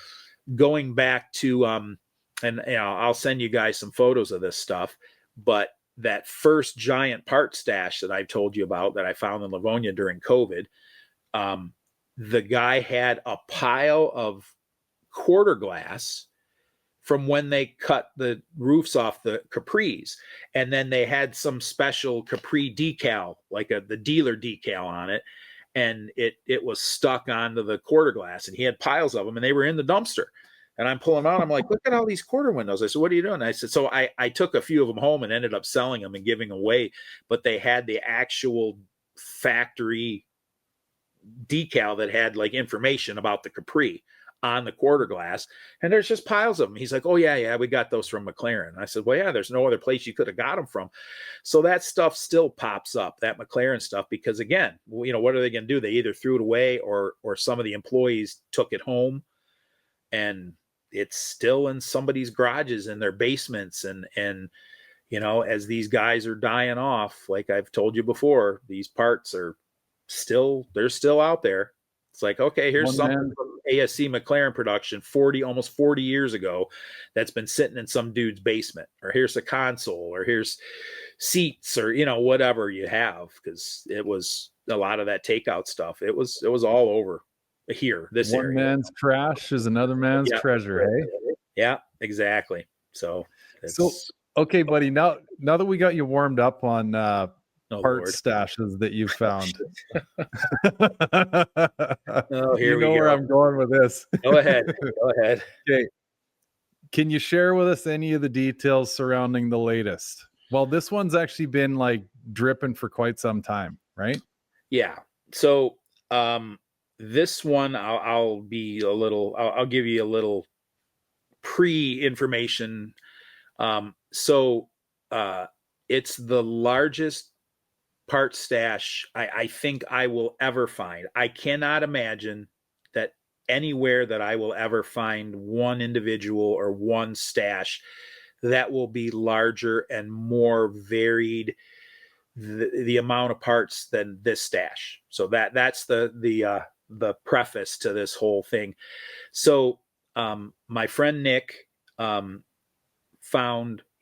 going back to, and I'll send you guys some photos of this stuff, but that first giant part stash that I've told you about that I found in Livonia during COVID, the guy had a pile of quarter glass from when they cut the roofs off the Capris. And then they had some special Capri decal, like the dealer decal on it. And it was stuck onto the quarter glass, and he had piles of them, and they were in the dumpster. And I'm pulling them out. I'm like, look at all these quarter windows. I said, what are you doing? I said, so I took a few of them home and ended up selling them and giving away, but they had the actual factory decal that had like information about the Capri on the quarter glass. And there's just piles of them. He's like, oh yeah, we got those from McLaren. I said, well, yeah, there's no other place you could have got them from. So that stuff still pops up, that McLaren stuff, because again, what are they going to do? They either threw it away or some of the employees took it home, and it's still in somebody's garages in their basements. And as these guys are dying off, like I've told you before, these parts they're still out there. It's like, okay, here's something from ASC McLaren production almost 40 years ago that's been sitting in some dude's basement, or here's a console, or here's seats, or whatever you have, because it was a lot of that takeout stuff. It was all over here. This one area. man's trash is another man's treasure, hey? Yeah, exactly. So okay, buddy. Now that we got you warmed up on stashes that you found, here we go. Where I'm going with this. Go ahead. Okay. Can you share with us any of the details surrounding the latest? Well, this one's actually been like dripping for quite some time, right? Yeah. So, this one, I'll give you a little pre-information. It's the largest part stash I think I will ever find. I cannot imagine that anywhere that I will ever find one individual or one stash that will be larger and more varied the amount of parts than this stash. So that's the preface to this whole thing. So my friend Nick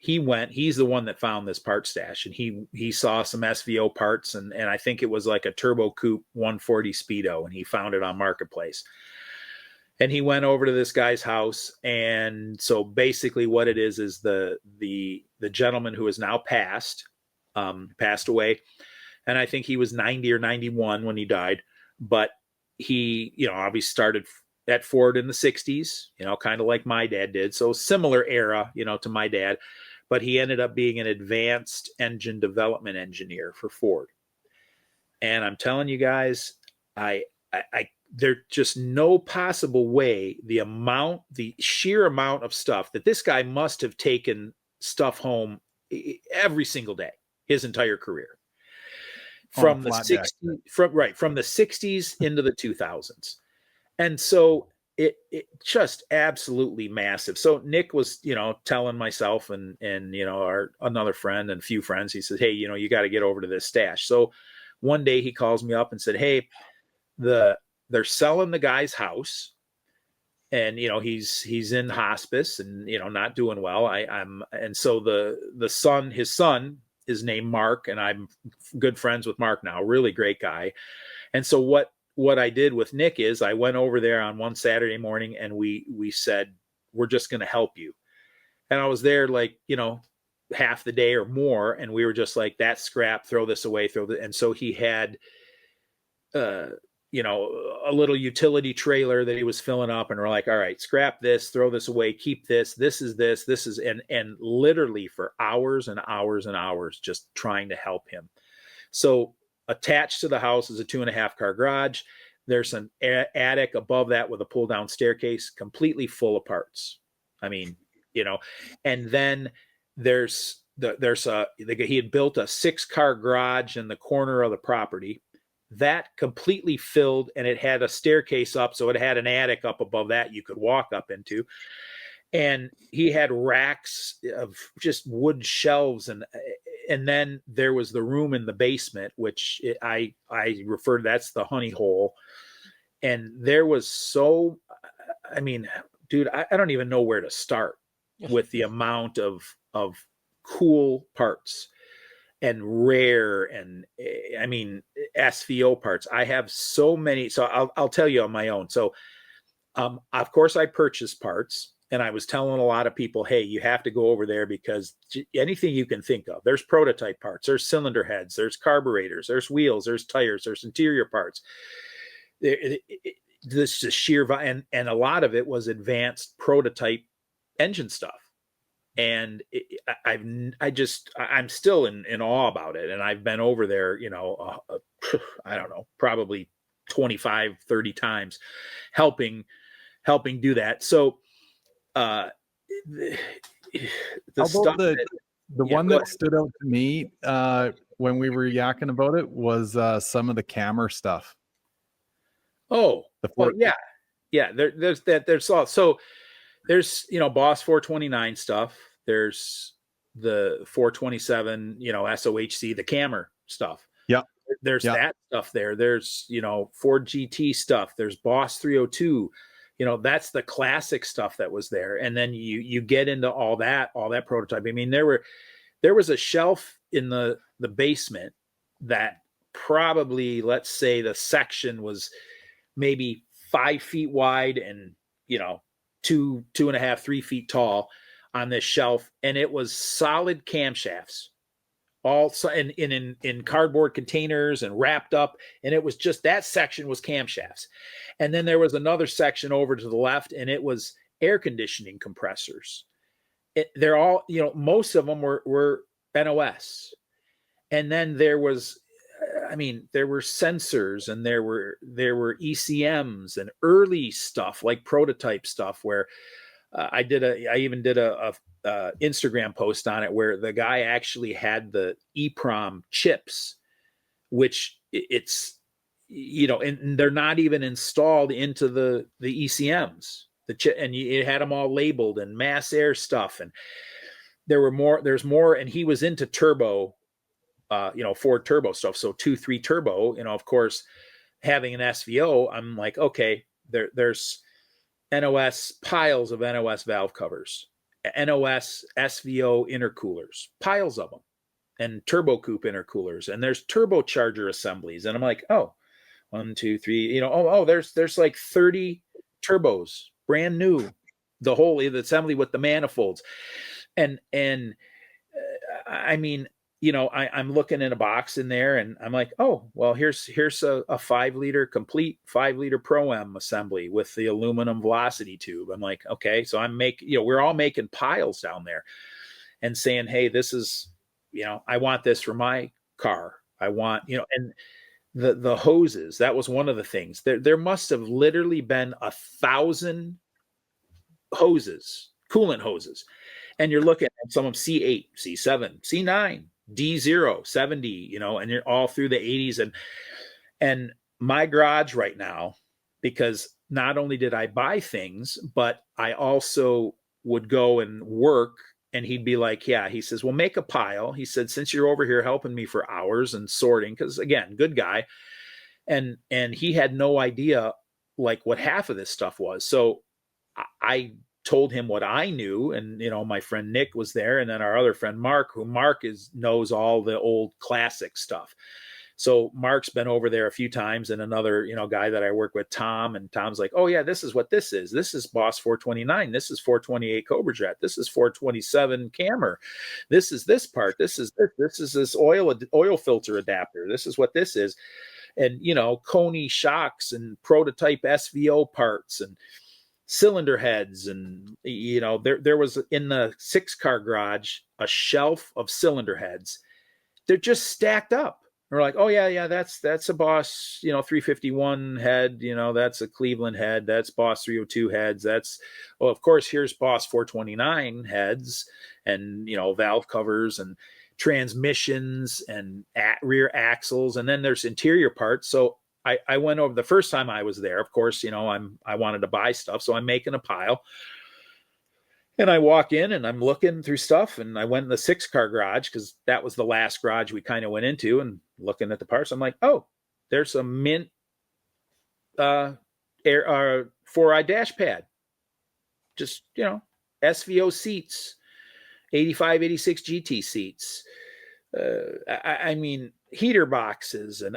he's the one that found this part stash, and he saw some SVO parts, and I think it was like a turbo coupe 140 Speedo, and he found it on Marketplace. And he went over to this guy's house, and so basically what it is the gentleman who is now passed away, and I think he was 90 or 91 when he died, but he obviously started at Ford in the 60s, kind of like my dad did, so similar era to my dad, but he ended up being an advanced engine development engineer for Ford. And I'm telling you guys, there's just no possible way the sheer amount of stuff that this guy must have taken stuff home every single day his entire career, from the 60s into the 2000s. And so it just absolutely massive. So Nick was, telling myself and another friend and a few friends, he said, hey, you got to get over to this stash. So one day he calls me up and said, hey, they're selling the guy's house, and he's in hospice and not doing well. And so his son is named Mark, and I'm good friends with Mark now, really great guy. And so what I did with Nick is I went over there on one Saturday morning, and we said, we're just going to help you. And I was there like, half the day or more. And we were just like, that's scrap, throw this away, and so he had, you know, a little utility trailer that he was filling up, and we're like, all right, scrap this, throw this away, keep this, this is, and literally for hours and hours and hours, just trying to help him. So attached to the house is a 2.5 car garage. There's an attic above that with a pull down staircase, completely full of parts. I mean, you know, and then he had built a 6-car garage in the corner of the property that completely filled, and it had a staircase up. So it had an attic up above that you could walk up into. And he had racks of just wood shelves, and then there was the room in the basement, which I refer to, that's the honey hole. And there was I mean, dude, I don't even know where to start with the amount of cool parts and rare, and I mean, SVO parts. I have so many. So I'll tell you on my own. So, of course I purchased parts, and I was telling a lot of people, hey, you have to go over there because anything you can think of, there's prototype parts, there's cylinder heads, there's carburetors, there's wheels, there's tires, there's interior parts. This is sheer, and a lot of it was advanced prototype engine stuff. And I'm still in awe about it. And I've been over there, you know, I don't know, probably 25, 30 times helping do that. So, the stuff the one that stood out to me, when we were yakking about it was, some of the camera stuff. Oh, well, yeah. There's all, so there's, you know, Boss 429 stuff. There's the 427, you know, SOHC, the camera stuff. Yeah. There's that stuff there. There's, you know, Ford GT stuff. There's Boss 302. You know, that's the classic stuff that was there. And then you get into all that prototype. I mean, there was a shelf in the basement that probably, let's say the section was maybe 5 feet wide and, you know, 2.5, 3 feet tall on this shelf. And it was solid camshafts, all in cardboard containers and wrapped up. And it was just, that section was camshafts. And then there was another section over to the left, and it was air conditioning compressors. They're all, you know, most of them were NOS. And then there was, I mean, there were sensors, and there were ECMs and early stuff like prototype stuff where I even did a Instagram post on it where the guy actually had the EEPROM chips, which it's, you know, and they're not even installed into the ECMs, and it had them all labeled and mass air stuff. And there's more, and he was into turbo, you know, Ford turbo stuff. So 2.3 turbo, you know, of course, having an SVO, I'm like, okay, there's NOS, piles of NOS valve covers, NOS SVO intercoolers, piles of them, and turbo coupe intercoolers, and there's turbocharger assemblies. And I'm like, oh, 1, 2, 3, you know, there's like 30 turbos, brand new, the whole assembly with the manifolds. And I mean, you know, I'm looking in a box in there, and I'm like, oh, well, here's a 5 liter complete 5 liter Pro-M assembly with the aluminum Velocity tube. I'm like, okay, so we're all making piles down there and saying, hey, this is, you know, I want this for my car. I want, you know, and the hoses, that was one of the things. There must have literally been 1,000 hoses, coolant hoses. And you're looking at some of them C8, C7, C9, D0, 70, you know, and you're all through the 80s. And my garage right now, because not only did I buy things, but I also would go and work, and he'd be like, yeah, he says, well, make a pile. He said, since you're over here helping me for hours and sorting, because again, good guy. And he had no idea like what half of this stuff was. So I told him what I knew, and you know, my friend Nick was there, and then our other friend Mark, who knows all the old classic stuff. So Mark's been over there a few times, and another, guy that I work with, Tom, and Tom's like, oh yeah, this is what this is. This is Boss 429. This is 428 Cobra Jet. This is 427 Cammer. This is this part. This is this oil filter adapter. This is what this is. And, Coney shocks and prototype SVO parts and cylinder heads. And, there was in the 6-car garage a shelf of cylinder heads. They're just stacked up. We're like, oh yeah, that's a Boss, 351 head, that's a Cleveland head, that's Boss 302 heads, of course, here's Boss 429 heads, and valve covers and transmissions and rear axles, and then there's interior parts. So I went over the first time I was there. Of course, I wanted to buy stuff, so I'm making a pile. And I walk in and I'm looking through stuff, and I went in the 6-car garage because that was the last garage we kind of went into, and looking at the parts, I'm like, oh, there's a Mint 4i dash pad. Just, SVO seats, 85, 86 GT seats. I mean, heater boxes. And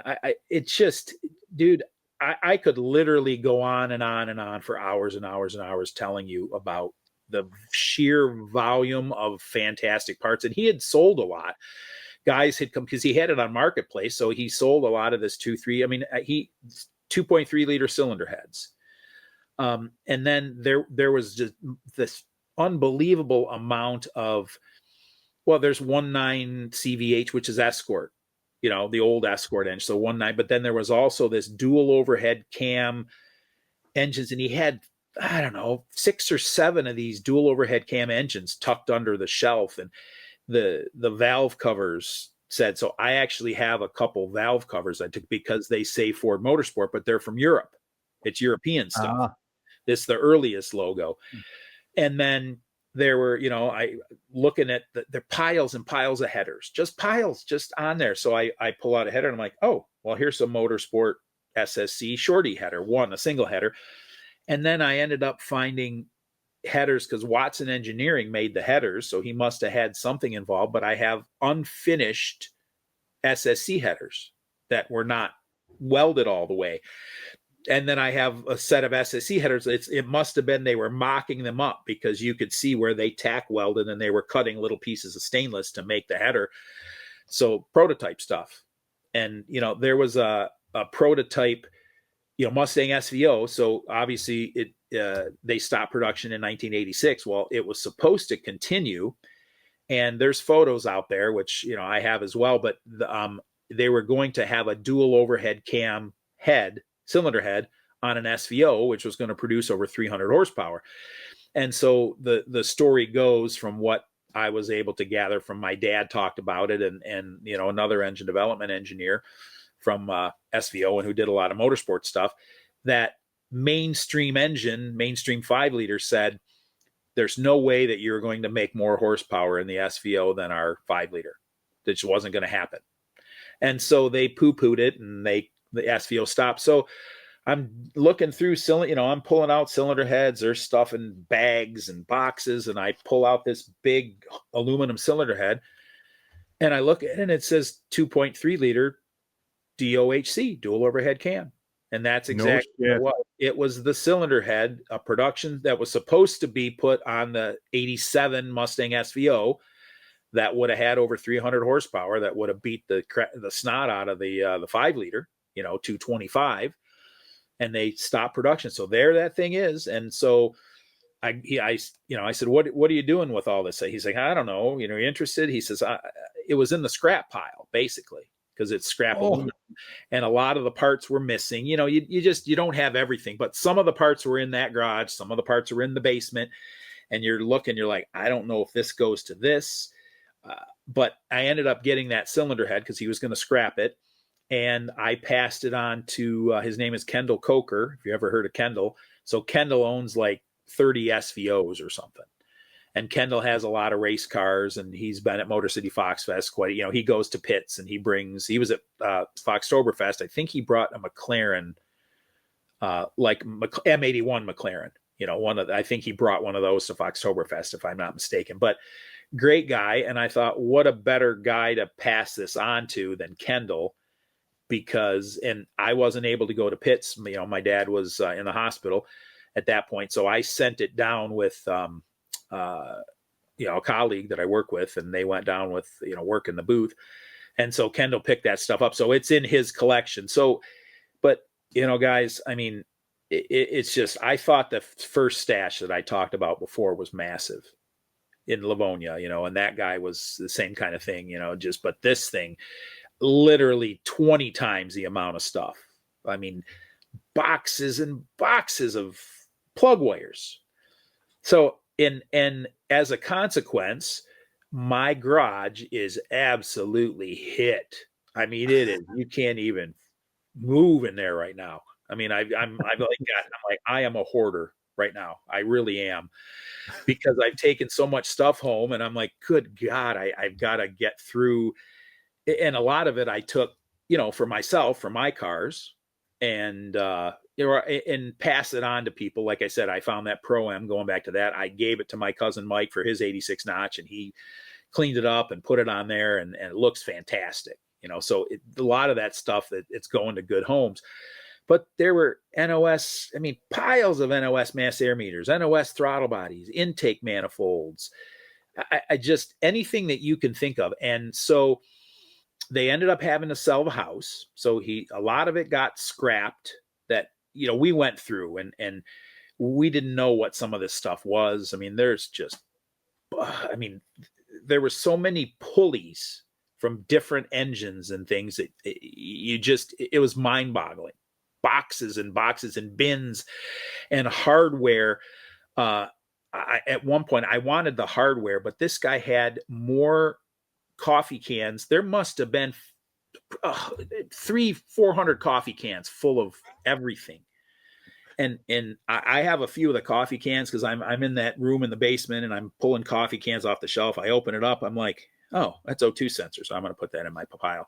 it's just, dude, I could literally go on and on and on for hours and hours and hours telling you about the sheer volume of fantastic parts. And he had sold a lot. Guys had come because he had it on Marketplace. So he sold a lot of this 2.3 liter cylinder heads. And then there was just this unbelievable amount of, there's 1.9 CVH, which is Escort, the old Escort engine. So 1.9, but then there was also this dual overhead cam engines, and he had, I don't know, 6 or 7 of these dual overhead cam engines tucked under the shelf, and the valve covers said, so I actually have a couple valve covers I took because they say Ford Motorsport, but they're from Europe. It's European stuff. This is the earliest logo. And then there were, I looking at the piles and piles of headers, just piles just on there. So I pull out a header and I'm like, oh, well, here's a Motorsport SSC shorty header, a single header. And then I ended up finding headers because Watson Engineering made the headers. So he must have had something involved, but I have unfinished SSC headers that were not welded all the way. And then I have a set of SSC headers. It must have been they were mocking them up because you could see where they tack welded and they were cutting little pieces of stainless to make the header. So prototype stuff. And, there was a prototype, Mustang SVO. So obviously they stopped production in 1986. Well, it was supposed to continue. And there's photos out there, which, I have as well, but they were going to have a dual overhead cam cylinder head on an SVO, which was going to produce over 300 horsepower. And so the story goes, from what I was able to gather from my dad talked about it, and another engine development engineer from SVO and who did a lot of motorsport stuff, that mainstream 5 liter said, there's no way that you're going to make more horsepower in the SVO than our 5 liter. That just wasn't going to happen. And so they poo-pooed it, and the SVO stopped. So I'm looking through I'm pulling out cylinder heads. There's stuff in bags and boxes, and I pull out this big aluminum cylinder head, and I look at it, and it says 2.3 liter aDOHC, dual overhead cam. And that's exactly what it was. The cylinder head, a production that was supposed to be put on the 87 Mustang SVO that would have had over 300 horsepower, that would have beat the snot out of the 5 liter, 225, and they stopped production. So there that thing is. And so I said, what are you doing with all this? He's like, I don't know. You interested? He says, it was in the scrap pile, basically, because it's scrap aluminum, and a lot of the parts were missing. You don't have everything, but some of the parts were in that garage. Some of the parts were in the basement, and you're like, I don't know if this goes to this. But I ended up getting that cylinder head because he was going to scrap it. And I passed it on to, his name is Kendall Coker, if you ever heard of Kendall. So Kendall owns like 30 SVOs or something. And Kendall has a lot of race cars, and he's been at Motor City Fox Fest quite, he goes to pits, and he was at Foxtoberfest. I think he brought a McLaren, like M81 McLaren, I think he brought one of those to Foxtoberfest, if I'm not mistaken. But great guy. And I thought, what a better guy to pass this on to than Kendall. because, and I wasn't able to go to Pitts. You know, my dad was in the hospital at that point. So I sent it down with, you know, a colleague that I work with, and they went down with, you know, work in the booth. And so Kendall picked that stuff up. So it's in his collection. So, but, you know, guys, I mean, it's just, I thought the first stash that I talked about before was massive in Livonia, you know, and that guy was the same kind of thing, you know, just, but this thing, literally 20 times the amount of stuff. I mean, boxes and boxes of plug wires. So, and as a consequence, my garage is absolutely hit. I mean, it is, you can't even move in there right now. I mean, I'm like, I am a hoarder right now. I really am, because I've taken so much stuff home, and I'm like, good God, I've got to get through. And a lot of it I took, you know, for myself, for my cars, and, you know, and pass it on to people. Like I said, I found that Pro-M, going back to that. I gave it to my cousin Mike for his 86 notch, and he cleaned it up and put it on there, and it looks fantastic. You know, so a lot of that stuff, that it's going to good homes. But there were NOS, I mean, piles of NOS mass air meters, NOS throttle bodies, intake manifolds, I just, anything that you can think of. And so they ended up having to sell the house. So a lot of it got scrapped that, you know, we went through, and we didn't know what some of this stuff was. I mean, there were so many pulleys from different engines and things that it was mind boggling. Boxes and boxes and bins and hardware. At one point I wanted the hardware, but this guy had more coffee cans. There must have been 300-400 coffee cans full of everything. And I have a few of the coffee cans, because I'm in that room in the basement, and I'm pulling coffee cans off the shelf. I open it up. I'm like, oh, that's O2 sensor. So I'm going to put that in my pile.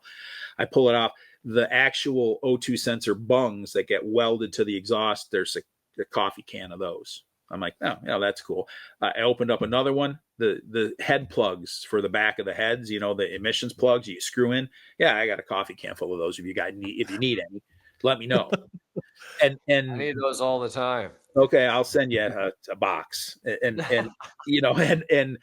I pull it off. The actual O2 sensor bungs that get welded to the exhaust, there's a coffee can of those. I'm like, oh, yeah, that's cool. I opened up another one, the head plugs for the back of the heads, you know, the emissions plugs you screw in. Yeah, I got a coffee can full of those. If you need any, let me know. And I need those all the time. Okay, I'll send you a box, and you know, and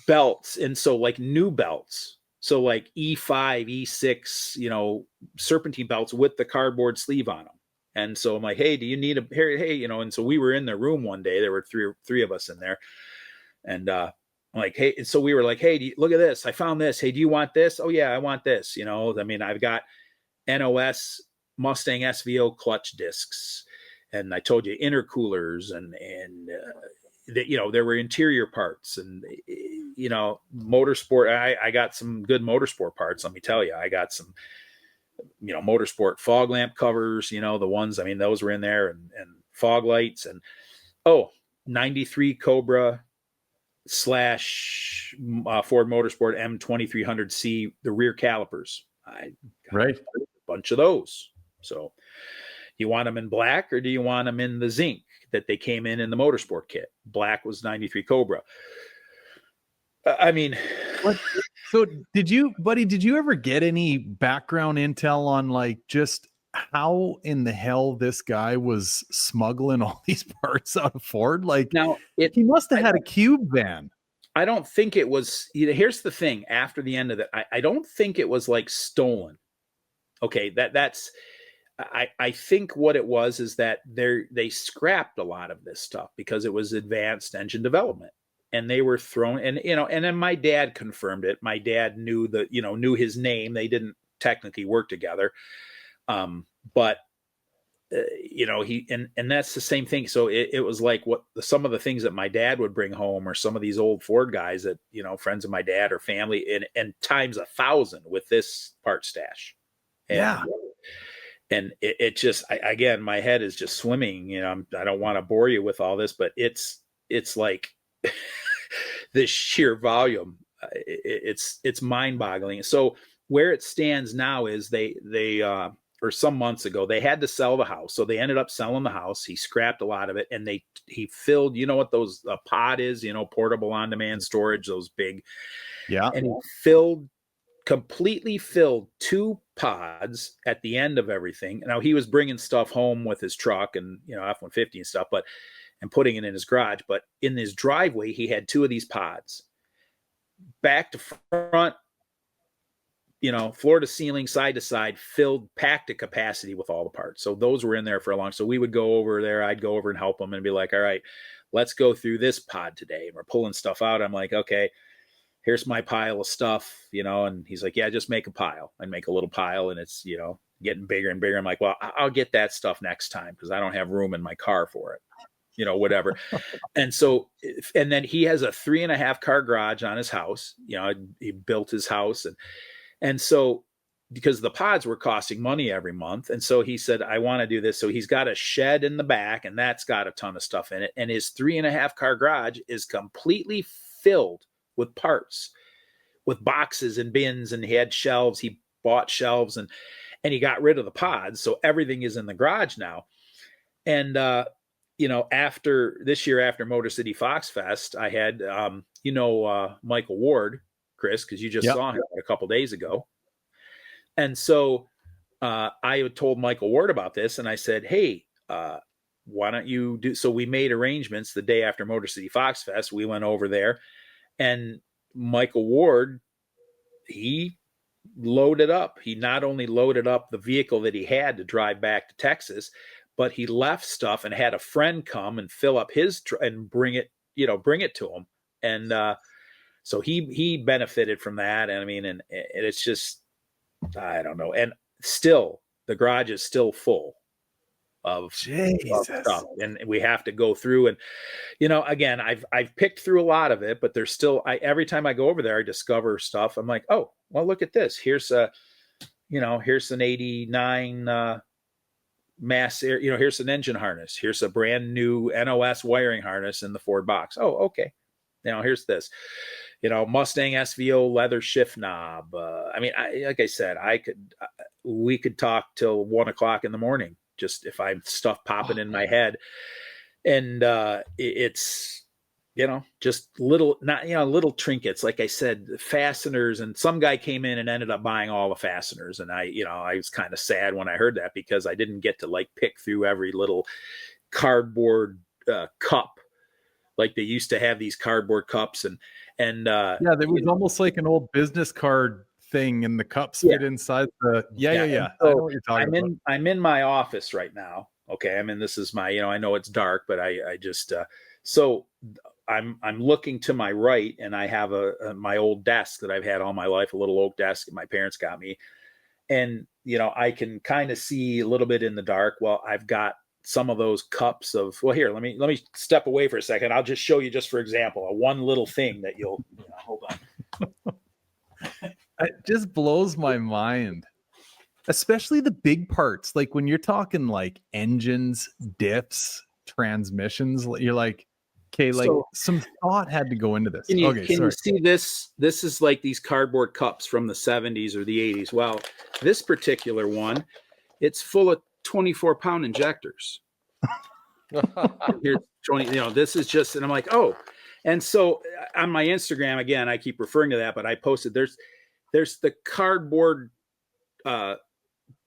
belts, and so like new belts, so like E5, E6, you know, serpentine belts with the cardboard sleeve on them. And so I'm like, hey, do you need hey, you know? And so we were in the room one day. There were three of us in there, and I'm like, hey, and so we were like, hey, look at this. I found this. Hey, do you want this? Oh yeah, I want this. You know, I mean, I've got NOS Mustang SVO clutch discs, and I told you intercoolers, and you know, there were interior parts, and you know, motorsport. I got some good motorsport parts. Let me tell you, I got some, you know, motorsport fog lamp covers. You know, the ones, I mean, those were in there, and fog lights, and 93 Cobra / Ford Motorsport M2300C, the rear calipers. I got a bunch of those. So you want them in black, or do you want them in the zinc that they came in the motorsport kit? Black was 93 Cobra. I mean, so did you ever get any background intel on like just how in the hell this guy was smuggling all these parts out of Ford? Like, now he must have had a cube van. I don't think it was, you know, here's the thing, after the end of it, I don't think it was like stolen. Okay. That's, I think what it was is that they scrapped a lot of this stuff because it was advanced engine development, and they were thrown, and, you know, and then my dad confirmed it. My dad knew his name. They didn't technically work together. But you know, and that's the same thing. So it was like some of the things that my dad would bring home, or some of these old Ford guys that, you know, friends of my dad or family, and times 1,000 with this part stash. Yeah. And it just, again, my head is just swimming. You know, I don't want to bore you with all this, but it's like this sheer volume. It's mind boggling. So where it stands now is they or some months ago, they had to sell the house. So they ended up selling the house. He scrapped a lot of it, and he filled, you know what those pod is, you know, portable on-demand storage, those big. Yeah. And he filled completely filled 2 pods at the end of everything. Now he was bringing stuff home with his truck and, F-150 and stuff, and putting it in his garage. But in his driveway, he had 2 of these pods, back to front, floor to ceiling, side to side, filled, packed to capacity with all the parts. So those were in there for a long. So we would go over there. I'd go over and help them and be like, all right, let's go through this pod today. And we're pulling stuff out. I'm like, okay, here's my pile of stuff, and he's like, yeah, just make a pile. I make a little pile, and it's, getting bigger and bigger. I'm like, well, I'll get that stuff next time because I don't have room in my car for it, whatever. And so, and then he has a 3.5 car garage on his house. He built his house, and so, because the pods were costing money every month. And so he said, I want to do this. So he's got a shed in the back, and that's got a ton of stuff in it. And his 3.5 car garage is completely filled with parts, with boxes and bins, and he had shelves. He bought shelves, and he got rid of the pods. So everything is in the garage now. And, after this year, after Motor City Fox Fest, I had, Michael Ward, Chris, because you just saw him a couple days ago. And so I had told Michael Ward about this, and I said, hey, why don't you do, so we made arrangements the day after Motor City Fox Fest. We went over there, and Michael Ward, he loaded up. He not only loaded up the vehicle that he had to drive back to Texas, but he left stuff and had a friend come and fill up his and bring it to him. And so he benefited from that. And I mean, and it's just, I don't know. And still, the garage is still full of stuff, and we have to go through. And again, I've picked through a lot of it, but there's still, every time I go over there, I discover stuff. I'm like, oh, well, look at this. Here's here's an 89 mass air, here's an engine harness. Here's a brand new NOS wiring harness in the Ford box. Oh, okay. Here's this. Mustang SVO leather shift knob. I mean, like I said, we could talk till 1 o'clock in the morning, just if I'm stuff popping in my head. And it's, just little, little trinkets. Like I said, fasteners, and some guy came in and ended up buying all the fasteners. And I was kind of sad when I heard that, because I didn't get to pick through every little cardboard cup. Like they used to have these cardboard cups, and there was almost like an old business card thing, and the cups fit inside the So I know what you're talking about. I'm in my office right now. Okay, I mean, this is my, I know it's dark, but I just so I'm looking to my right, and I have my old desk that I've had all my life, a little oak desk that my parents got me, and I can kind of see a little bit in the dark. Well, I've got some of those cups of, well, here, let me step away for a second. I'll just show you, just for example, one little thing that you'll hold on. It just blows my mind, especially the big parts. Like when you're talking like engines, diffs, transmissions, you're like, okay, like some thought had to go into this. Can you see this? This is like these cardboard cups from the 70s or the 80s. Well, this particular one, it's full of 24-pound injectors. Here's 20, this is just, and I'm like, oh. And so on my Instagram, again, I keep referring to that, but I posted, there's the cardboard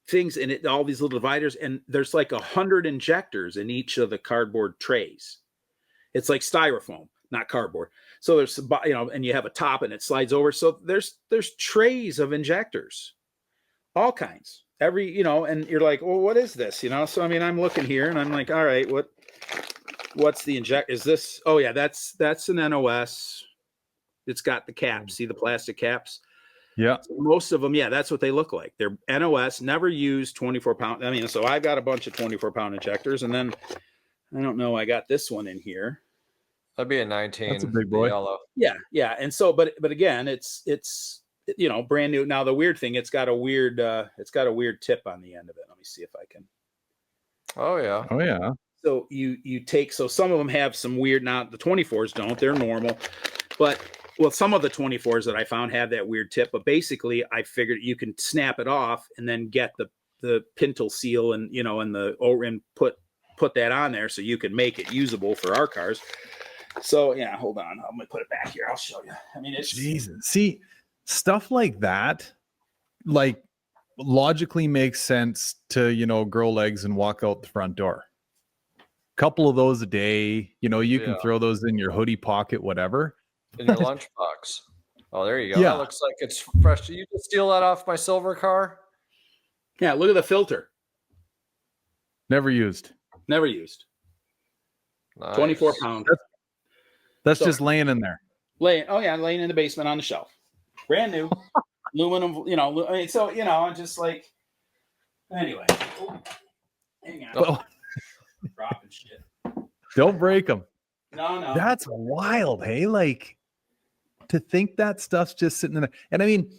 things in it, all these little dividers, and there's like 100 injectors in each of the cardboard trays. It's like styrofoam, not cardboard. So there's, and you have a top and it slides over. So there's trays of injectors, all kinds. Every, and you're like, well, what is this? So, I mean, I'm looking here and I'm like, all right, what's the inject? Is this, oh yeah, that's an NOS. It's got the caps. See the plastic caps? Yeah. So most of them, yeah, that's what they look like. They're NOS, never used 24-pound. I mean, so I got a bunch of 24-pound injectors, and then I don't know, I got this one in here. That'd be a 19. That's a big boy. Yellow. Yeah. And so, but again, it's brand new. Now the weird thing, it's got a weird tip on the end of it. Let me see if I can. Oh yeah. So you take, so some of them have some weird, now the 24s don't, they're normal, but well, some of the 24s that I found have that weird tip, but basically I figured you can snap it off and then get the pintle seal and, and and put that on there so you can make it usable for our cars. So yeah, hold on. I'm gonna put it back here. I'll show you. I mean, it's Jesus. See, stuff like that, like logically makes sense to, you know, grow legs and walk out the front door. Couple of those a day, you know, you can throw those in your hoodie pocket, whatever. In your lunchbox. Oh, there you go. Yeah. That looks like it's fresh. Did you just steal that off my silver car? Yeah, look at the filter. Never used. Never used. Nice. 24 pounds. That's just laying in there. Laying in the basement on the shelf. Brand new. Aluminum, you know, I mean, so, you know, just like, anyway. Oh, hang on. Well, dropping shit. Don't break them. No. That's wild, hey? Like, to think that stuff's just sitting in there. And I mean,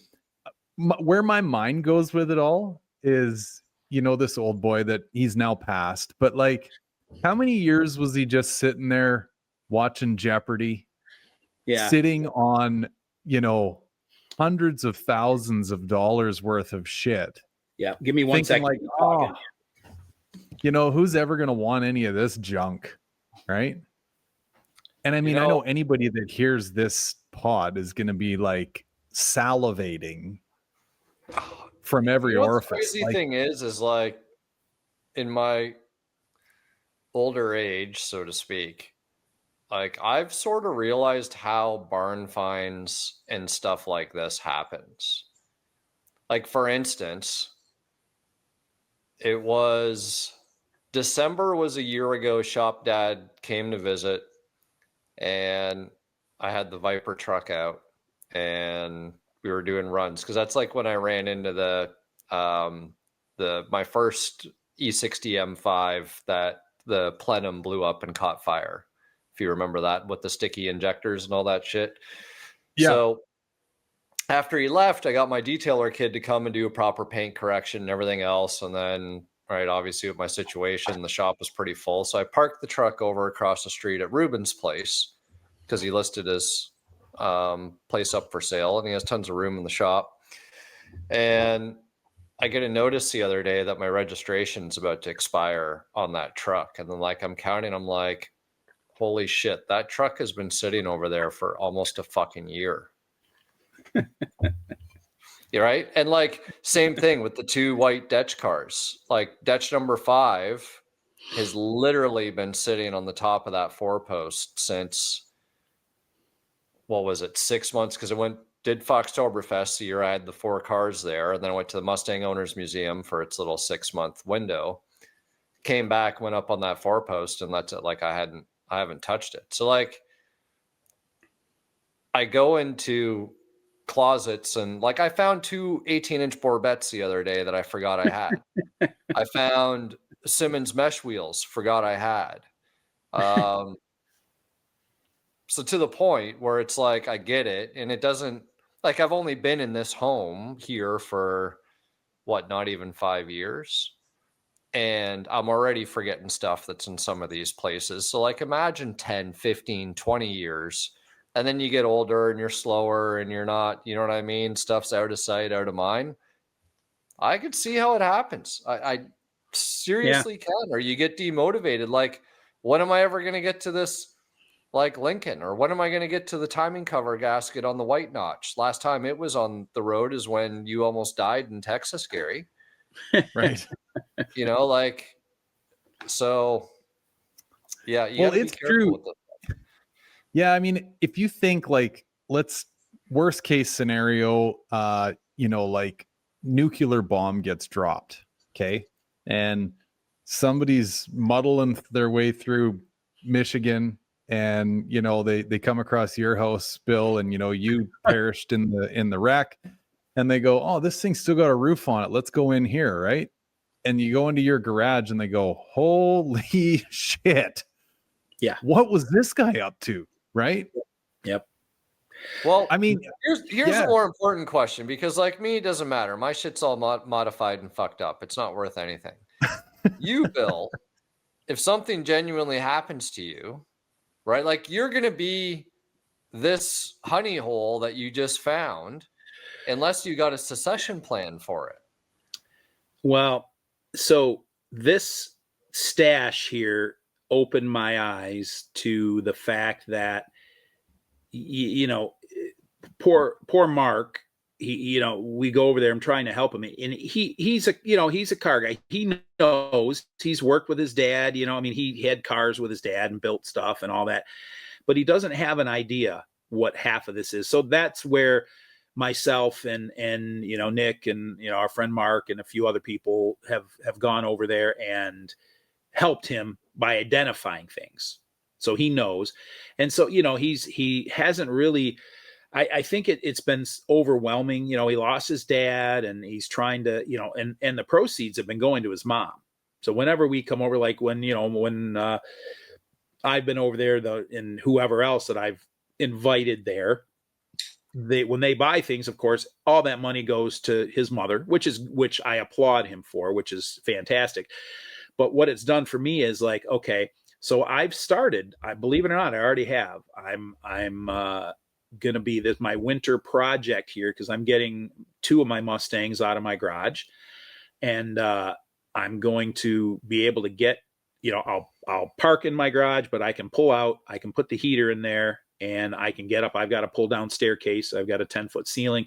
where my mind goes with it all is, you know, this old boy that he's now passed, but like, how many years was he just sitting there watching Jeopardy? Yeah. Sitting on, you know, hundreds of thousands of dollars worth of shit. Yeah. Give me one second. Like, oh, you know, who's ever going to want any of this junk? Right. And I mean, I know anybody that hears this pod is going to be like salivating from every orifice. The crazy thing is like in my older age, so to speak, like I've sort of realized how barn finds and stuff like this happens. Like, for instance, it was December was a year ago. Shop Dad came to visit and I had the Viper truck out and we were doing runs because that's like when I ran into my first E60 M5 that the plenum blew up and caught fire. If you remember that, with the sticky injectors and all that shit. Yeah. So after he left, I got my detailer kid to come and do a proper paint correction and everything else. And then, right, obviously with my situation, the shop was pretty full. So I parked the truck over across the street at Ruben's place because he listed his place up for sale and he has tons of room in the shop. And I get a notice the other day that my registration's about to expire on that truck. And then like I'm counting, I'm like, holy shit, that truck has been sitting over there for almost a fucking year. You're right. And like, same thing with the two white Dutch cars. Like Dutch number 5 has literally been sitting on the top of that 4-post since, what was it, 6 months? Because it did Foxtoberfest the year I had the 4 cars there. And then I went to the Mustang Owners Museum for its little 6-month window. Came back, went up on that 4-post, and that's it. Like I haven't touched it. So like I go into closets and like I found 2 18-inch Bourbettes the other day that I forgot I had. I found Simmons mesh wheels, forgot I had. So to the point where it's like I get it, and it doesn't, like I've only been in this home here for what, not even 5 years. And I'm already forgetting stuff that's in some of these places. So like imagine 10, 15, 20 years. And then you get older and you're slower and you're not, you know what I mean? Stuff's out of sight, out of mind. I could see how it happens. I seriously can. Or you get demotivated. Like, when am I ever going to get to this, like Lincoln? Or when am I going to get to the timing cover gasket on the white notch? Last time it was on the road is when you almost died in Texas, Gary. Right. You know, like, so yeah. Well, it's true. Yeah, I mean, if you think like, let's worst case scenario, you know, like nuclear bomb gets dropped, okay, and somebody's muddling their way through Michigan, and you know they come across your house, Bill, and you know you perished in the wreck, and they go, oh, this thing's still got a roof on it. Let's go in here, right? And you go into your garage, and they go, holy shit! Yeah, what was this guy up to? Right? Yep. Well, I mean, here's a more important question, because like me, it doesn't matter. My shit's all modified and fucked up. It's not worth anything. You, Bill, if something genuinely happens to you, right? Like you're going to be this honey hole that you just found, unless you got a succession plan for it. Well, so this stash here opened my eyes to the fact that, you know, poor Mark we go over there. I'm trying to help him, and he's a car guy. He knows, he's worked with his dad. I mean, he had cars with his dad and built stuff and all that, but he doesn't have an idea what half of this is. So that's where myself and Nick and our friend Mark and a few other people have gone over there and helped him by identifying things, so he knows. And so he hasn't really, I think it's been overwhelming. He lost his dad, and he's trying to, and the proceeds have been going to his mom. So whenever we come over, like when I've been over there, and whoever else that I've invited there, when they buy things, of course, all that money goes to his mother, which I applaud him for, which is fantastic. But what it's done for me is like, okay, so I've started, I believe it or not, I already have. I'm going to be my winter project here, because I'm getting 2 of my Mustangs out of my garage, and I'm going to be able to get, I'll park in my garage, but I can pull out, I can put the heater in there, and I can get up. I've got a pull down staircase. I've got a 10-foot ceiling,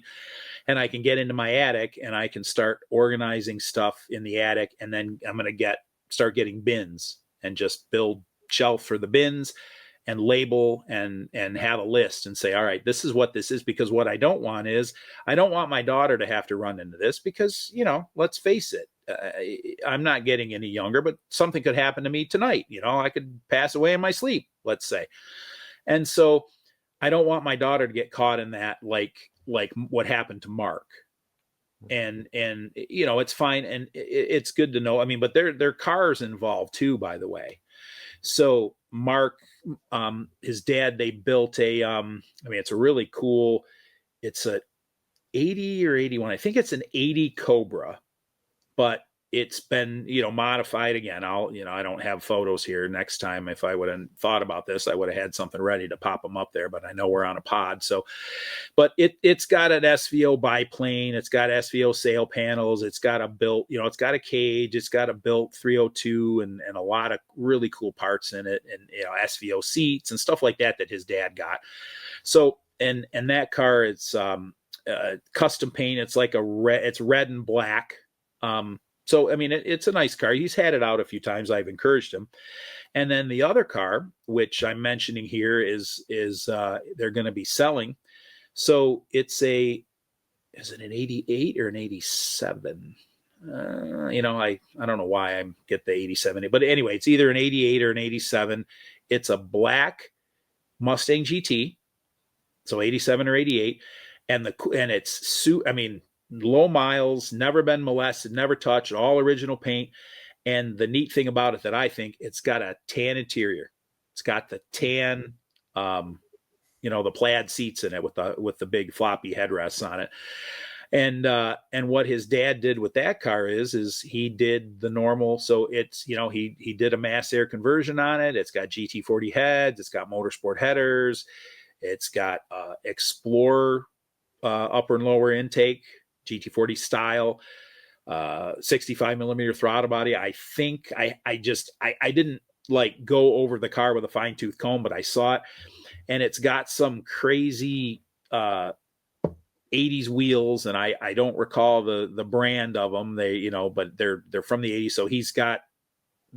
and I can get into my attic, and I can start organizing stuff in the attic. And then I'm going to start getting bins and just build shelf for the bins and label and have a list and say, all right, this is what this is. Because what I don't want is, I don't want my daughter to have to run into this, because, let's face it, I'm not getting any younger, but something could happen to me tonight. I could pass away in my sleep, let's say. And so I don't want my daughter to get caught in that, like what happened to Mark. And it's fine. And it's good to know. I mean, but there are cars involved too, by the way. So Mark, his dad, they built it's a really cool, it's a 80 or 81. I think it's an 80 Cobra, but it's been, modified again. I don't have photos here. Next time, if I would have thought about this, I would have had something ready to pop them up there, but I know we're on a pod. So, but it's got an SVO biplane. It's got SVO sail panels. It's got a built, it's got a cage. It's got a built 302 and a lot of really cool parts in it, and, SVO seats and stuff like that his dad got. So, and that car, it's custom paint. It's like it's red and black. So, I mean, it's a nice car. He's had it out a few times. I've encouraged him. And then the other car, which I'm mentioning here, is they're going to be selling. So is it an 88 or an 87? I don't know why I get the 87, but anyway, it's either an 88 or an 87. It's a black Mustang GT. So 87 or 88. And it's low miles, never been molested, never touched, all original paint. And the neat thing about it that I think, it's got a tan interior. It's got the tan, the plaid seats in it with the big floppy headrests on it. And what his dad did with that car is he did the normal. So it's, he did a mass air conversion on it. It's got GT40 heads. It's got motorsport headers. It's got Explorer upper and lower intake, GT40 style, 65 millimeter throttle body. I think I didn't like go over the car with a fine tooth comb, but I saw it, and it's got some crazy 80s wheels, and I don't recall the brand of them. But they're from the 80s. So he's got,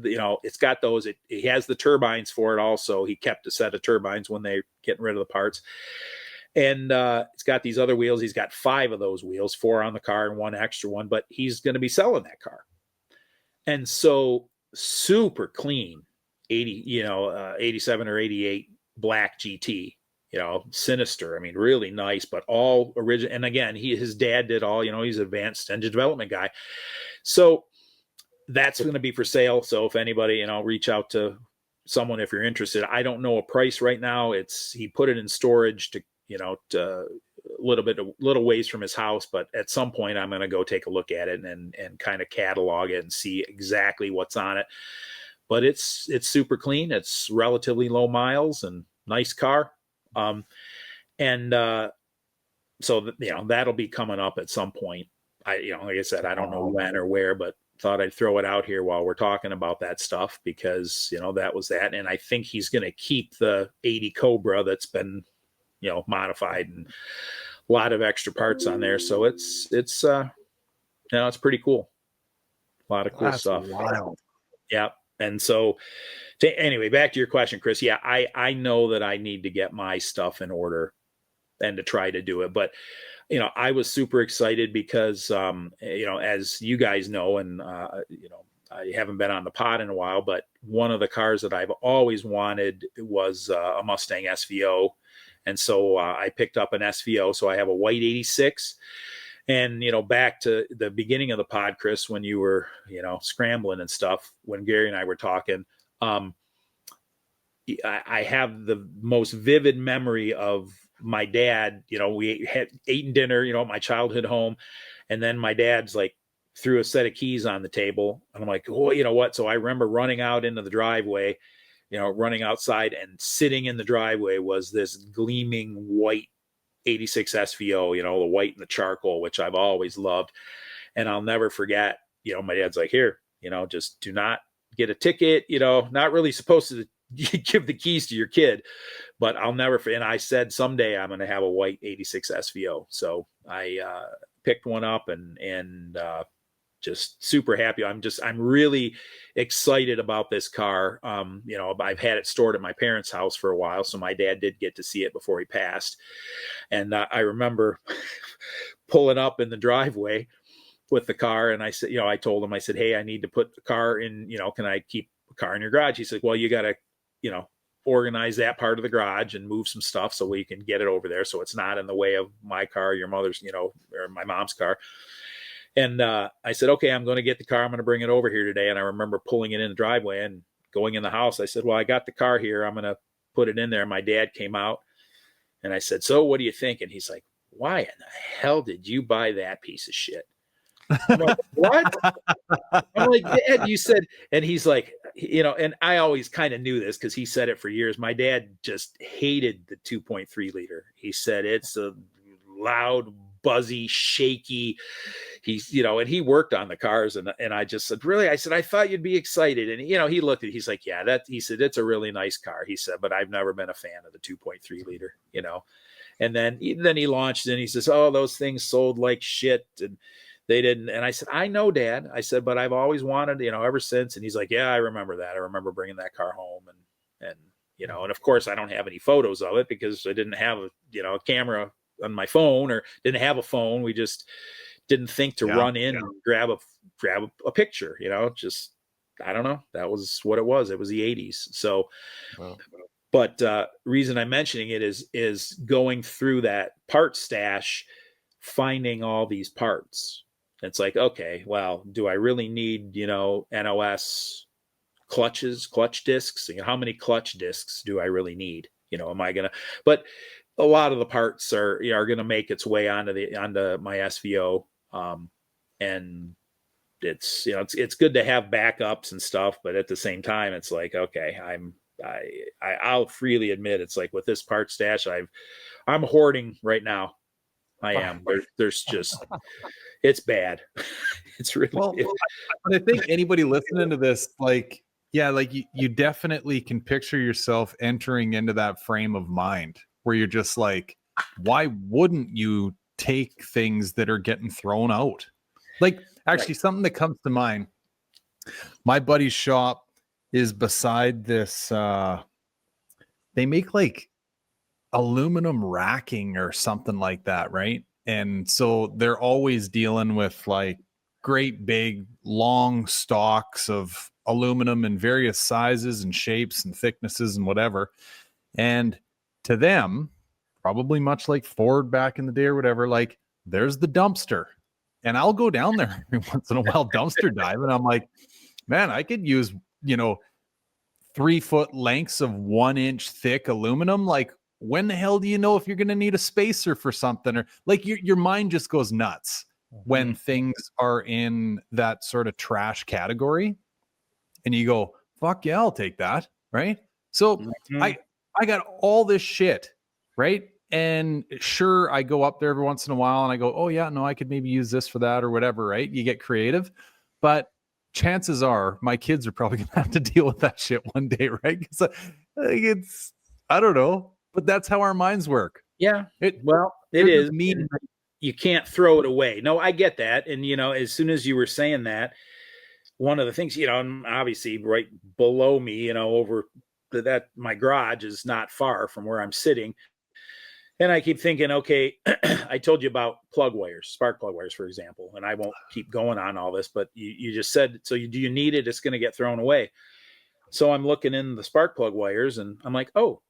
it's got those. He has the turbines for it also. He kept a set of turbines when they're getting rid of the parts. And it's got these other wheels. He's got 5 of those wheels, 4 on the car and 1 extra one, but he's going to be selling that car. And so super clean 87 or 88 black GT, sinister. I mean, really nice, but all original. And again, his dad did all, he's an advanced engine development guy. So that's going to be for sale. So if anybody, reach out to someone if you're interested. I don't know a price right now. He put it in storage to a little ways from his house, but at some point I'm going to go take a look at it and kind of catalog it and see exactly what's on it. But it's super clean. It's relatively low miles and nice car. So that'll be coming up at some point. Like I said, I don't know when or where, but thought I'd throw it out here while we're talking about that stuff, because that was that. And I think he's going to keep the 80 Cobra that's been modified and a lot of extra parts on there. So it's it's pretty cool. A lot of cool stuff. Wild. Yeah. And so anyway, back to your question, Chris. Yeah, I know that I need to get my stuff in order and to try to do it. But, I was super excited because, as you guys know, and, I haven't been on the pod in a while, but one of the cars that I've always wanted was a Mustang SVO. And so I picked up an SVO. So I have a white 86. And, back to the beginning of the pod, Chris, when you were, scrambling and stuff, when Gary and I were talking, I have the most vivid memory of my dad. We had eaten dinner, at my childhood home. And then my dad's like threw a set of keys on the table. And I'm like, oh, you know what? So I remember running out into the driveway, running outside, and sitting in the driveway was this gleaming white 86 SVO, the white and the charcoal, which I've always loved. And I'll never forget, my dad's like, here, just do not get a ticket, not really supposed to give the keys to your kid, but I'll never, and I said, someday I'm going to have a white 86 SVO. So I picked one up and just super happy. I'm really excited about this car. I've had it stored at my parents' house for a while, so my dad did get to see it before he passed. And I remember pulling up in the driveway with the car, and I said, I told him, I said, hey, I need to put the car in, can I keep the car in your garage? He said, well, you got to, organize that part of the garage and move some stuff so we can get it over there so it's not in the way of my car, your mother's, or my mom's car. And I said, okay, I'm going to get the car. I'm going to bring it over here today. And I remember pulling it in the driveway and going in the house. I said, well, I got the car here. I'm going to put it in there. My dad came out and I said, so what do you think? And he's like, why in the hell did you buy that piece of shit? I'm like, what? I'm like, Dad, you said, and he's like, and I always kind of knew this because he said it for years. My dad just hated the 2.3 liter. He said it's a loud, buzzy, shaky. He's, and he worked on the cars, and I just said, really? I said, I thought you'd be excited. And, he looked at it, he's like, yeah, he said, it's a really nice car. He said, but I've never been a fan of the 2.3 liter, and then he launched and he says, oh, those things sold like shit. And they didn't. And I said, I know, Dad. I said, but I've always wanted, ever since. And he's like, yeah, I remember that. I remember bringing that car home. And of course I don't have any photos of it because I didn't have a camera on my phone or didn't have a phone. We just didn't think to run in and grab a picture, just, I don't know. That was what it was. It was the 80s. So, wow. But reason I'm mentioning it is going through that part stash, finding all these parts. It's like, okay, well, do I really need, NOS clutch discs? How many clutch discs do I really need? Am I going to, but a lot of the parts are going to make its way onto my SVO. And it's, it's good to have backups and stuff, but at the same time, it's like, okay, I'll freely admit it's like with this part stash, I'm hoarding right now. I am. There's just, it's bad. It's really. Well, but I think anybody listening to this, like, yeah, like you definitely can picture yourself entering into that frame of mind where you're just like, why wouldn't you take things that are getting thrown out? Like, actually, something that comes to mind. My buddy's shop is beside this. They make like aluminum racking or something like that, right? And so they're always dealing with like great big long stocks of aluminum in various sizes and shapes and thicknesses and whatever. And to them, probably much like Ford back in the day or whatever, like there's the dumpster. And I'll go down there every once in a while dumpster dive, and I'm like, man, I could use 3-foot lengths of 1-inch thick aluminum. Like, when the hell do you know if you're going to need a spacer for something? Or like your mind just goes nuts when things are in that sort of trash category, and you go, fuck yeah, I'll take that. Right. So I got all this shit. Right. And sure, I go up there every once in a while and I go, oh yeah, no, I could maybe use this for that or whatever. Right. You get creative, but chances are my kids are probably going to have to deal with that shit one day. Right. Because it's, I don't know. But that's how our minds work. Yeah. It Well, it doesn't is. mean You can't throw it away. No, I get that. And, as soon as you were saying that, one of the things, and obviously right below me, over that my garage is not far from where I'm sitting. And I keep thinking, okay, I told you about plug wires, spark plug wires, for example, and I won't keep going on all this, but you just said, so do you need it? It's going to get thrown away. So I'm looking in the spark plug wires and I'm like, oh,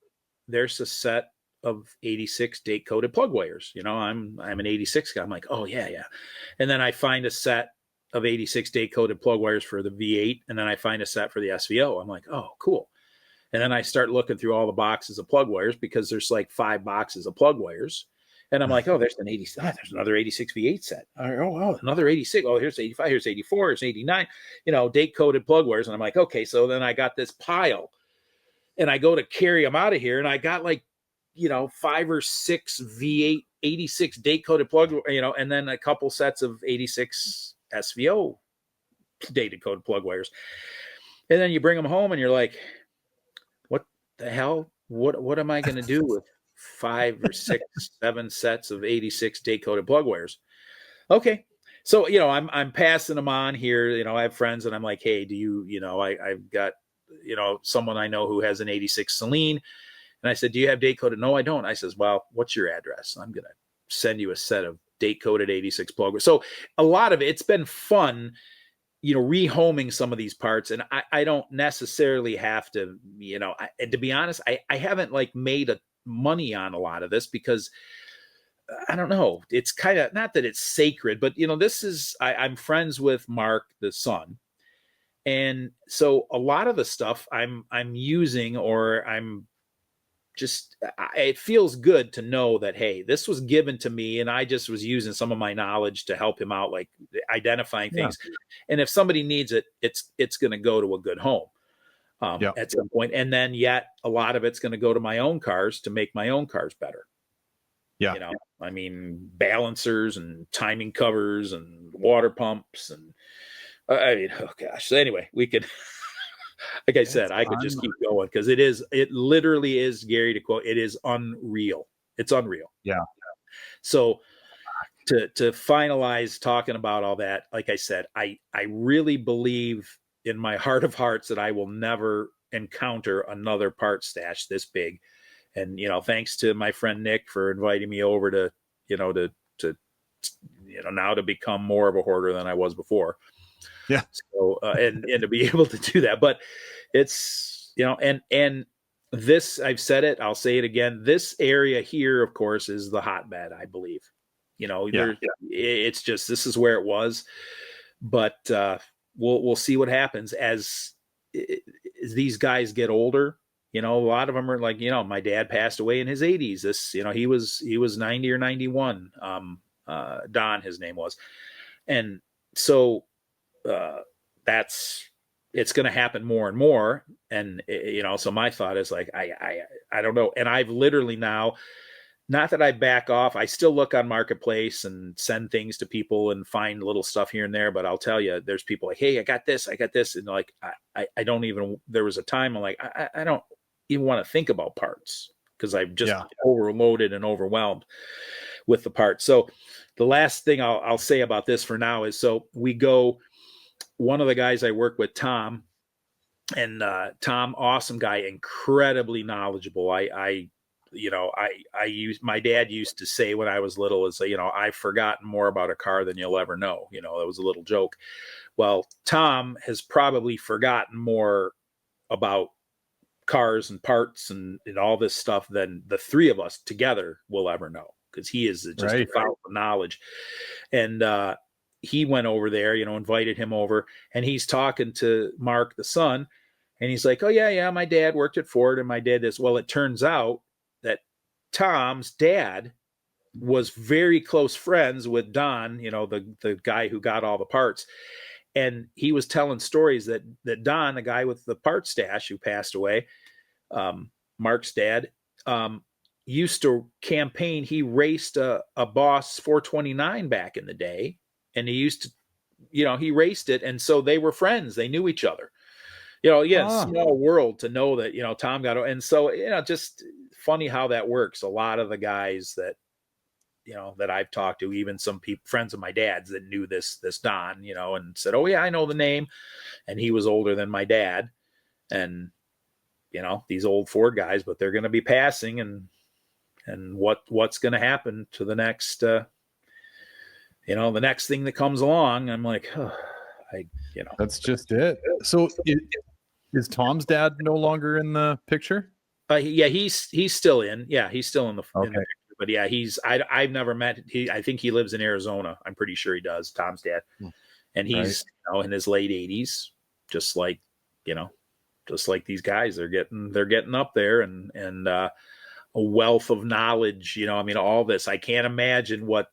there's a set of 86 date coded plug wires. I'm an 86 guy. I'm like, oh yeah. And then I find a set of 86 date coded plug wires for the V8. And then I find a set for the SVO. I'm like, oh, cool. And then I start looking through all the boxes of plug wires because there's like 5 boxes of plug wires. And I'm like, oh, there's there's another 86 V8 set. Oh, another 86. Oh, here's 85, here's 84, here's 89, date coded plug wires. And I'm like, okay, so then I got this pile and I go to carry them out of here. And I got like, 5 or 6 V8, 86 date coded plug, and then a couple sets of 86 SVO dated coded plug wires. And then you bring them home and you're like, the hell, what am I going to do with 5 or 6, 7 sets of 86 date coded plug wires? Okay. So, I'm passing them on here. I have friends and I'm like, hey, do you, I've got, someone I know who has an 86 Celine. And I said, do you have date coded? No, I don't. I says, well, what's your address? I'm going to send you a set of date coded 86 plug wires. So a lot of it's been fun, rehoming some of these parts. And I don't necessarily have to, and to be honest, I haven't like made a money on a lot of this because I don't know. It's kind of not that it's sacred, but this is, I'm friends with Mark, the son. And so a lot of the stuff I'm using, or I'm just, it feels good to know that, hey, this was given to me and I just was using some of my knowledge to help him out, like identifying things. And if somebody needs it, it's going to go to a good home at some point. And then yet a lot of it's going to go to my own cars to make my own cars better. Yeah. I mean, balancers and timing covers and water pumps. And oh gosh. So anyway, we could, like I said, I could just keep going because it literally is, Gary, to quote, it is unreal. It's unreal. Yeah. So to finalize talking about all that, like I said, I really believe in my heart of hearts that I will never encounter another part stash this big. And, thanks to my friend Nick for inviting me over to now to become more of a hoarder than I was before. Yeah. So, and to be able to do that, but it's, and this, I've said it, I'll say it again. This area here, of course, is the hotbed, I believe, it's just, this is where it was, but, we'll see what happens as these guys get older. A lot of them are like, my dad passed away in his 80s. This, he was 90 or 91. Don, his name was. And so, it's going to happen more and more. And, so my thought is like, I don't know. And I've literally now, not that I back off, I still look on Marketplace and send things to people and find little stuff here and there. But I'll tell you, there's people like, hey, I got this. And like, I don't even, there was a time I'm like, I don't even want to think about parts because I've just overloaded and overwhelmed with the parts. So the last thing I'll say about this for now is, so we go, one of the guys I work with, Tom, and Tom, awesome guy, incredibly knowledgeable. I my dad used to say when I was little is, I've forgotten more about a car than you'll ever know. It was a little joke. Well, Tom has probably forgotten more about cars and parts and all this stuff than the three of us together will ever know, because he is just a fountain of knowledge. And he went over there, invited him over, and he's talking to Mark, the son, and he's like, oh yeah, my dad worked at Ford and my dad is, well, it turns out that Tom's dad was very close friends with Don, the guy who got all the parts. And he was telling stories that Don, the guy with the part stash who passed away, Mark's dad, used to campaign. He raced a Boss 429 back in the day, and he used to, he raced it. And so they were friends. They knew each other, Small world to know that, Tom got, and so, just funny how that works. A lot of the guys that, that I've talked to, even some friends of my dad's that knew this Don, and said, oh yeah, I know the name. And he was older than my dad, and, these old Ford guys, but they're going to be passing, and what's going to happen to the next, the next thing that comes along. I'm like, that's just it. So is Tom's dad no longer in the picture? Yeah, he's still in. Yeah, he's still in the picture. But yeah, I've never met. I think he lives in Arizona. I'm pretty sure he does. Tom's dad, and he's in his late 80s, just like these guys. They're getting up there, and a wealth of knowledge. All this. I can't imagine what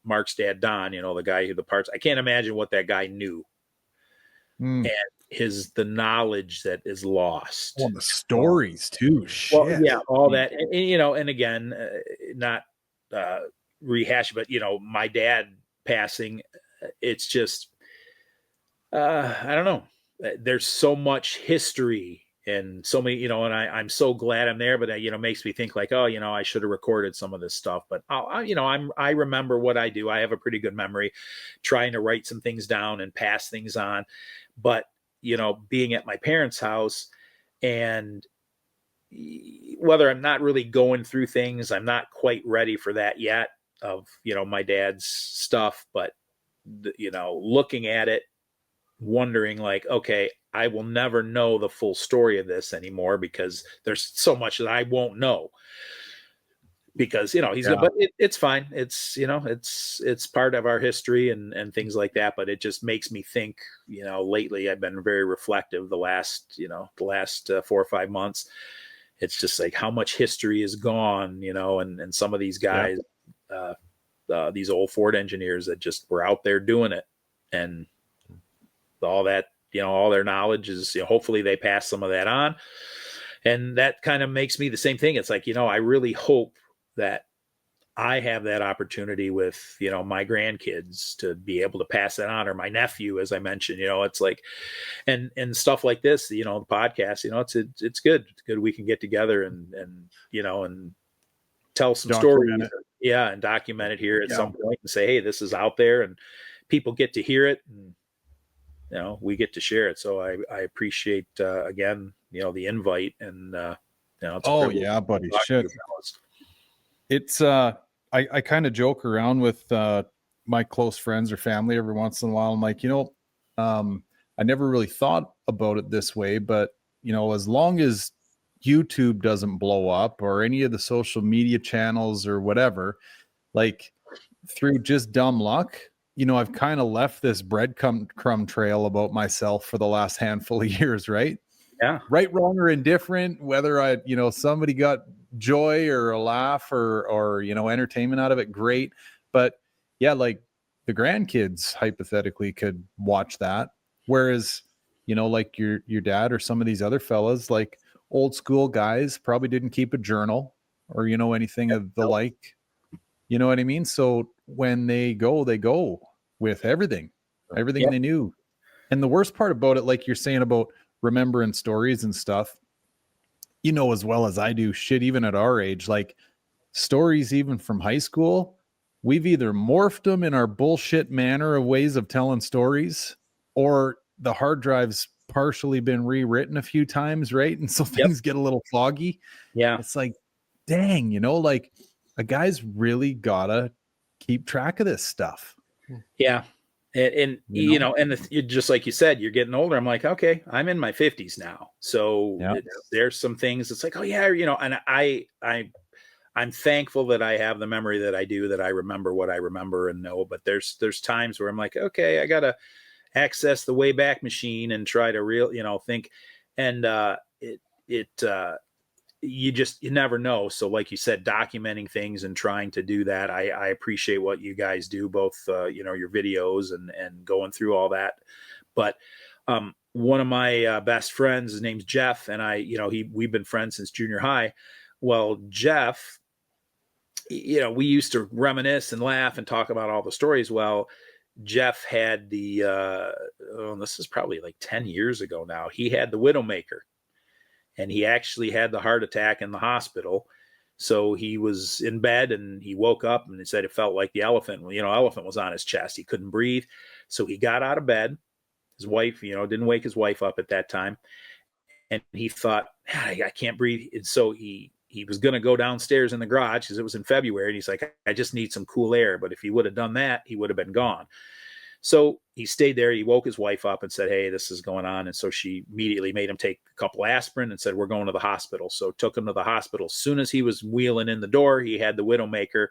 Mark's dad Don, the guy who the parts. I can't imagine what that guy knew. And the knowledge that is lost. Well, the stories too. Shit. Well, yeah, all that, and again, not rehash, but my dad passing. It's just, I don't know. There's so much history and so many, and I'm so glad I'm there, but makes me think like, oh, I should have recorded some of this stuff, but I remember what I do. I have a pretty good memory, trying to write some things down and pass things on, but being at my parents' house, and whether I'm not really going through things, I'm not quite ready for that yet of, my dad's stuff, but looking at it, wondering like, okay, I will never know the full story of this anymore because there's so much that I won't know. Because but it's fine. It's it's part of our history and things like that. But it just makes me think. Lately I've been very reflective. The last 4 or 5 months, it's just like how much history is gone. And some of these guys, these old Ford engineers that just were out there doing it, and all that all their knowledge is. Hopefully they pass some of that on, and that kind of makes me the same thing. It's like I really hope that I have that opportunity with, my grandkids to be able to pass that on, or my nephew, as I mentioned, it's like, and stuff like this, the podcast, it's good. It's good. We can get together and tell some stories. Yeah. And document it here at some point and say, hey, this is out there, and people get to hear it, and, we get to share it. So I appreciate, again, the invite, and, it's buddy. Shit. It's I kind of joke around with my close friends or family every once in a while. I'm like, I never really thought about it this way, but as long as YouTube doesn't blow up or any of the social media channels or whatever, like through just dumb luck, I've kind of left this breadcrumb trail about myself for the last handful of years, right? Yeah. Right, wrong, or indifferent, whether somebody got joy or a laugh or entertainment out of it, great. But yeah, like the grandkids hypothetically could watch that. Whereas, like your dad or some of these other fellas, like old school guys, probably didn't keep a journal or, anything of the like. You know what I mean? So when they go with everything they knew. And the worst part about it, like you're saying about remembering stories and stuff, as well as I do, shit, even at our age, like stories even from high school, we've either morphed them in our bullshit manner of ways of telling stories, or the hard drive's partially been rewritten a few times, right? And so things get a little foggy. Yeah. It's like, dang, like a guy's really gotta keep track of this stuff. Yeah. And just like you said, you're getting older. I'm like, okay, I'm in my 50s now. So there's some things it's like, oh yeah, and I'm thankful that I have the memory that I do, that I remember what I remember and know. But there's times where I'm like, okay, I gotta access the Wayback Machine and try to think. And you never know. So like you said, documenting things and trying to do that. I appreciate what you guys do, both, your videos and going through all that. But one of my best friends, his name's Jeff, and we've been friends since junior high. Well, Jeff, we used to reminisce and laugh and talk about all the stories. Well, Jeff had the, this is probably like 10 years ago now. He had the Widowmaker, and he actually had the heart attack in the hospital. So he was in bed and he woke up and he said it felt like the elephant was on his chest. He couldn't breathe. So he got out of bed. His wife, didn't wake his wife up at that time. And he thought, I can't breathe. And so he was going to go downstairs in the garage because it was in February. And he's like, I just need some cool air. But if he would have done that, he would have been gone. So he stayed there. He woke his wife up and said, hey, this is going on. And so she immediately made him take a couple aspirin and said, we're going to the hospital. So took him to the hospital. As soon as he was wheeling in the door, he had the Widowmaker.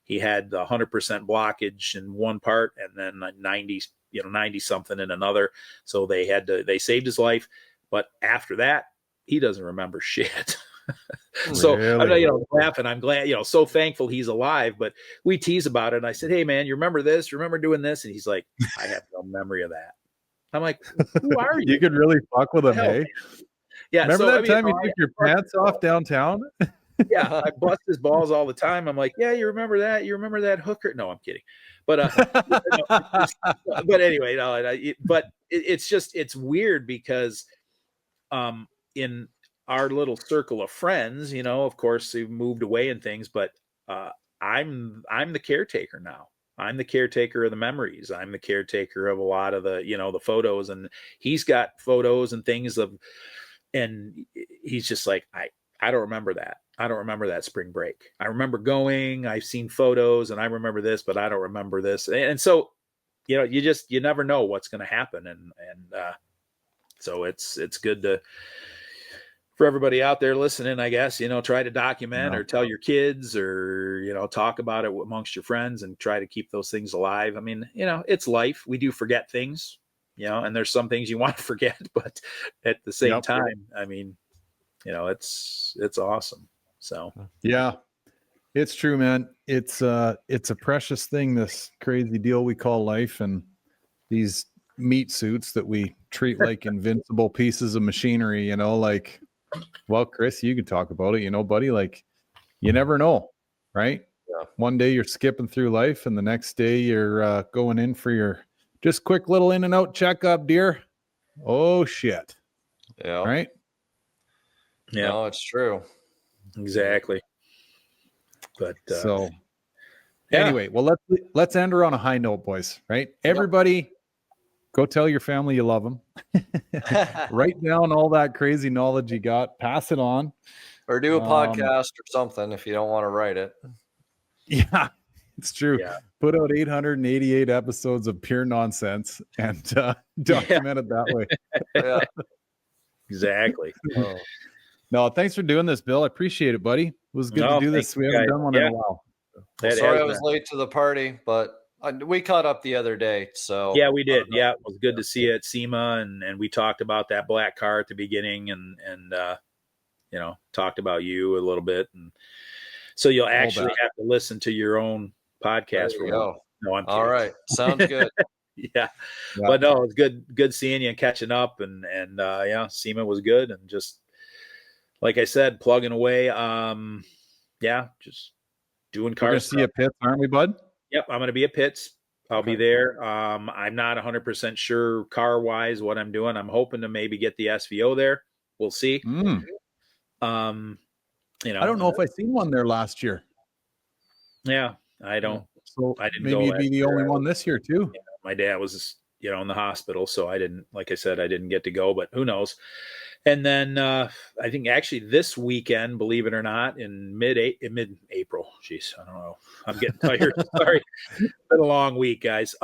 He had the 100% blockage in one part and then 90 something in another. So they saved his life. But after that, he doesn't remember shit. So really? I'm laughing. I'm glad, so thankful he's alive, but we tease about it. And I said, hey man, you remember this? You remember doing this? And he's like, I have no memory of that. I'm like, who are you? You could really fuck with him, hey? Yeah. Remember that time you took your pants off downtown? Yeah. I bust his balls all the time. I'm like, yeah, you remember that? You remember that hooker? No, I'm kidding. But, but anyway, it's weird because, in our little circle of friends, of course they've moved away and things, but I'm the caretaker now. I'm the caretaker of the memories. I'm the caretaker of a lot of the, the photos, and he's got photos and things and he's just like, I don't remember that. I don't remember that spring break. I remember going, I've seen photos and I remember this, but I don't remember this. And so, you never know what's going to happen. And so it's good for everybody out there listening, I guess, try to document or tell your kids or, talk about it amongst your friends and try to keep those things alive. I mean, it's life. We do forget things, and there's some things you want to forget, but at the same time, I mean, it's awesome. So, yeah, it's true, man. It's a precious thing, this crazy deal we call life, and these meat suits that we treat like invincible pieces of machinery, like, well, Chris, you could talk about it, buddy, like you never know, right? Yeah. One day you're skipping through life and the next day you're going in for your just quick little in and out checkup, dear. Oh shit. Yeah. Right. Yeah. No, it's true. Exactly. But anyway, well, let's end her on a high note, boys, right? Everybody go tell your family you love them. Write down all that crazy knowledge you got. Pass it on. Or do a podcast or something if you don't want to write it. Yeah, it's true. Yeah. Put out 888 episodes of pure nonsense and document it that way. Yeah. Exactly. No, thanks for doing this, Bill. I appreciate it, buddy. It was good to do this. We haven't done one in a while. Well, sorry I was late to the party, but we caught up the other day. So yeah, we did. Yeah, it was good to see you at SEMA, and we talked about that black car at the beginning, and talked about you a little bit, and so you'll actually have to listen to your own podcast. There you go. No, I'm kidding. All right, sounds good. Yeah, but no, it was good seeing you and catching up, and SEMA was good, and just like I said, plugging away. Just doing cars. We're gonna see you at Pitts, aren't we, bud? Yep, I'm going to be at Pitts. I'll be there. I'm not 100% sure car-wise what I'm doing. I'm hoping to maybe get the SVO there. We'll see. I don't know if I seen one there last year. Yeah, I don't. So I didn't. Maybe you'd be the only one this year too. Yeah, my dad was, in the hospital, so I didn't. Like I said, I didn't get to go, but who knows? And then I think actually this weekend, believe it or not, in mid-April. Jeez, I don't know. I'm getting tired. Sorry. It's been a long week, guys.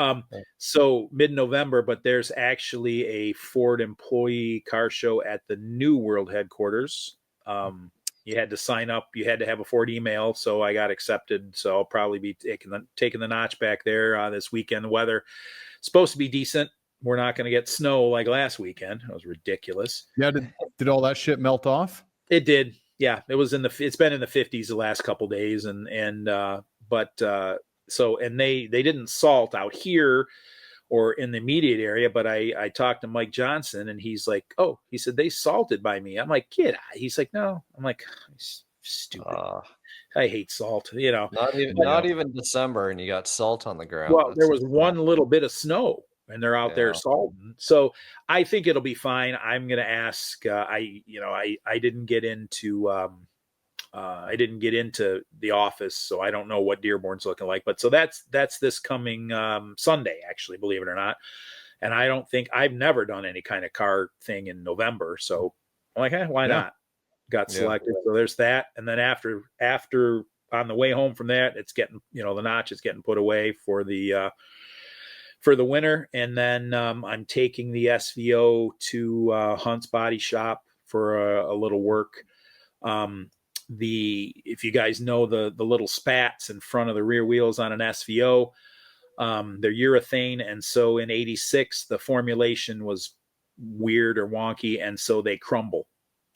So mid-November, but there's actually a Ford employee car show at the new world headquarters. You had to sign up. You had to have a Ford email. So I got accepted. So I'll probably be taking the notch back there this weekend. The weather is supposed to be decent. We're not going to get snow like last weekend. It was ridiculous. Yeah. Did all that shit melt off? It did. Yeah. It's been in the 50s the last couple of days. So they didn't salt out here or in the immediate area, but I talked to Mike Johnson and he's like, oh, he said, they salted by me. I'm like, kid. He's like, no. I'm like, stupid. I hate salt, you know. Not even December, and you got salt on the ground. Well, there was one little bit of snow, and they're out there salting. So I think it'll be fine. I'm going to ask. I didn't get into. I didn't get into the office, so I don't know what Dearborn's looking like. But so that's this coming Sunday, actually, believe it or not. And I don't think I've never done any kind of car thing in November, so I'm like, why not? Got selected, so there's that. And then after on the way home from that, it's getting, the notch is getting put away for the winter. And then I'm taking the SVO to Hunt's Body Shop for a little work. If you guys know the little spats in front of the rear wheels on an SVO, they're urethane, and so in '86 the formulation was weird or wonky, and so they crumble.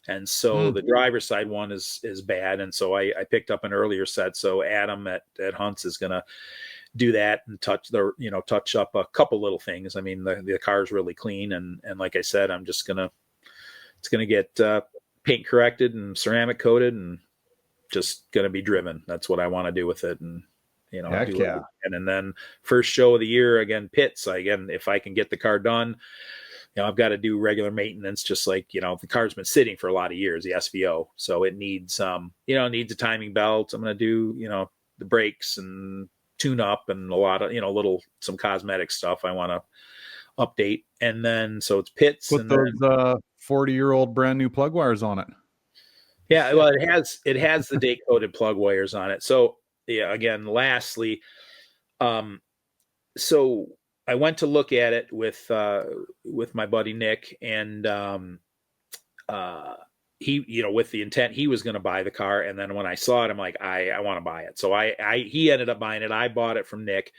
And so the driver's side one is bad. And so I picked up an earlier set. So Adam at Hunt's is going to do that and touch up a couple little things. I mean, the car's really clean. And like I said, it's going to get paint corrected and ceramic coated and just going to be driven. That's what I want to do with it. And, Heck yeah. And then first show of the year, again, pits. Again, if I can get the car done, I've got to do regular maintenance, just like, the car's been sitting for a lot of years, the SVO. So it needs, it needs a timing belt. I'm going to do, the brakes and tune up and a lot of, some cosmetic stuff I want to update. And then, so it's pits. Put those 40-year-old brand new plug wires on it. Yeah. Well, it has the date coded plug wires on it. So yeah, again, lastly, so I went to look at it with my buddy Nick, and he, with the intent he was going to buy the car. And then when I saw it, I'm like, I want to buy it. So he ended up buying it. I bought it from Nick,